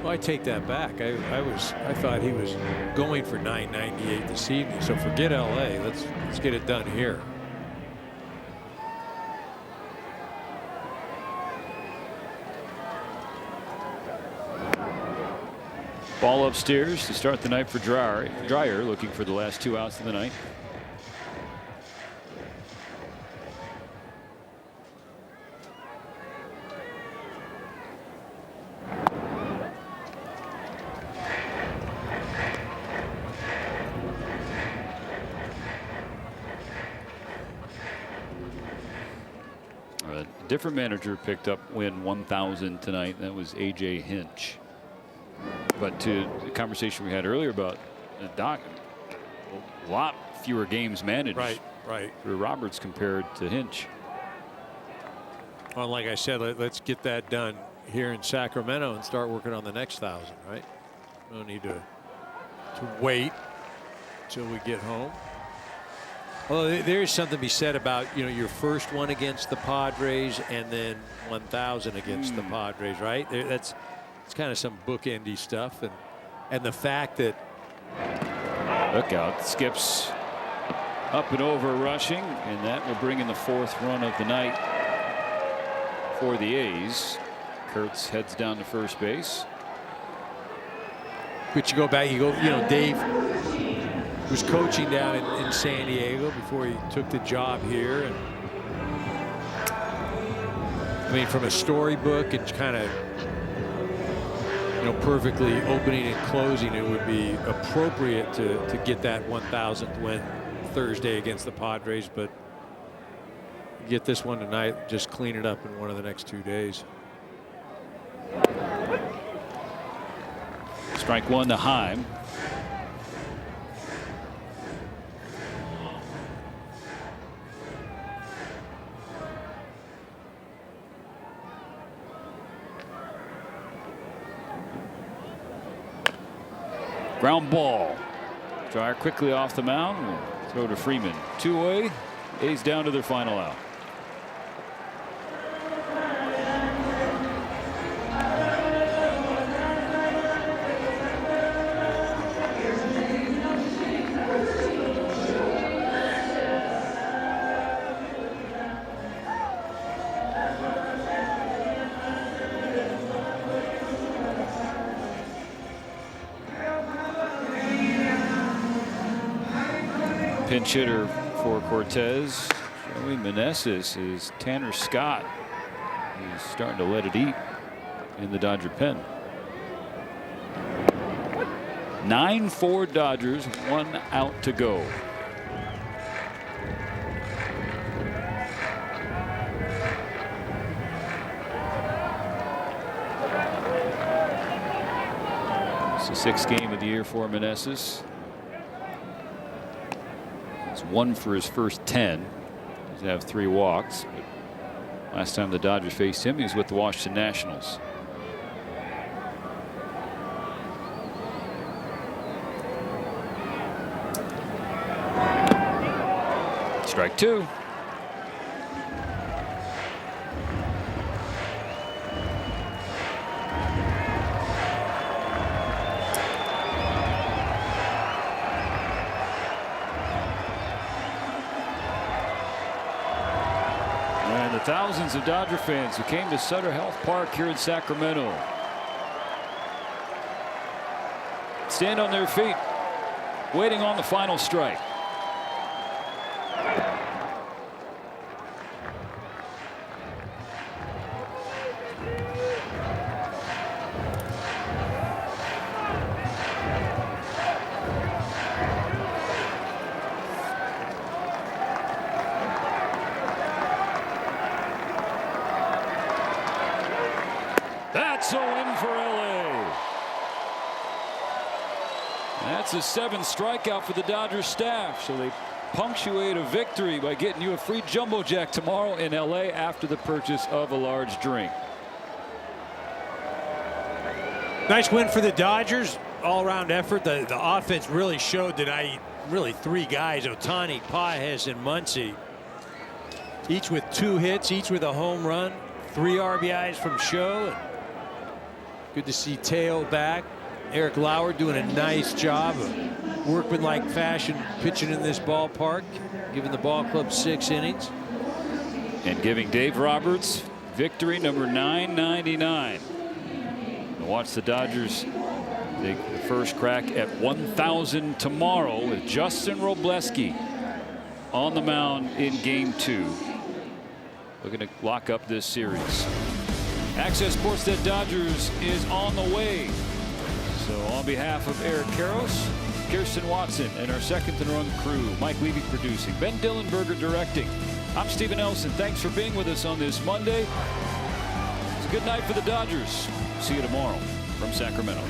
Well, I take that back. I thought he was going for 998 this evening. So forget LA. Let's get it done here. Ball upstairs to start the night for Dreyer, looking for the last 2 outs of the night. A different manager picked up win 1,000 tonight. That was A.J. Hinch. But to the conversation we had earlier about Doc, a lot fewer games managed. Right. For Roberts compared to Hinch. Well, like I said, let's get that done here in Sacramento and start working on the next 1,000. Right. No need to wait till we get home. Well, there is something to be said about, you know, your first one against the Padres and then 1,000 against the Padres, right? It's kind of some bookendy stuff, and the fact that look out, skips up and over rushing, and that will bring in the 4th run of the night for the A's. Kurtz heads down to first base. But you go back, you know, Dave was coaching down in San Diego before he took the job here, and I mean, from a storybook, it's kind of, you know, perfectly opening and closing. It would be appropriate to get that 1,000th win Thursday against the Padres, but get this one tonight, just clean it up in one of the next 2 days. Strike 1 to Heim. Ground ball. Dryer quickly off the mound. Throw to Freeman. 2-away. A's down to their final out. Pinch hitter for Cortez. Joey Meneses is Tanner Scott. He's starting to let it eat in the Dodger pen. 9-4 Dodgers, 1 out to go. It's the 6th game of the year for Meneses. He's 1 for his first 10. Does have 3 walks. But last time the Dodgers faced him, he was with the Washington Nationals. Strike 2. And the thousands of Dodger fans who came to Sutter Health Park here in Sacramento stand on their feet, waiting on the final strike. That's a win for LA. That's a 7th strikeout for the Dodgers staff. So they punctuate a victory by getting you a free Jumbo Jack tomorrow in LA after the purchase of a large drink. Nice win for the Dodgers. All-around effort. The offense really showed tonight. Really 3 guys, Ohtani, Pages, and Muncy, each with 2 hits, each with a home run, 3 RBIs from Show. Good to see Teo back. Eric Lauer doing a nice job of workmanlike fashion pitching in this ballpark, giving the ball club 6 innings. And giving Dave Roberts victory number 999. And watch the Dodgers take the first crack at 1,000 tomorrow with Justin Robleski on the mound in Game 2. Looking to lock up this series. Access Sportsnet Dodgers is on the way. So on behalf of Eric Karros, Kirsten Watson, and our second and run crew, Mike Levy producing, Ben Dillenberger directing. I'm Stephen Nelson. Thanks for being with us on this Monday. It's a good night for the Dodgers. See you tomorrow from Sacramento.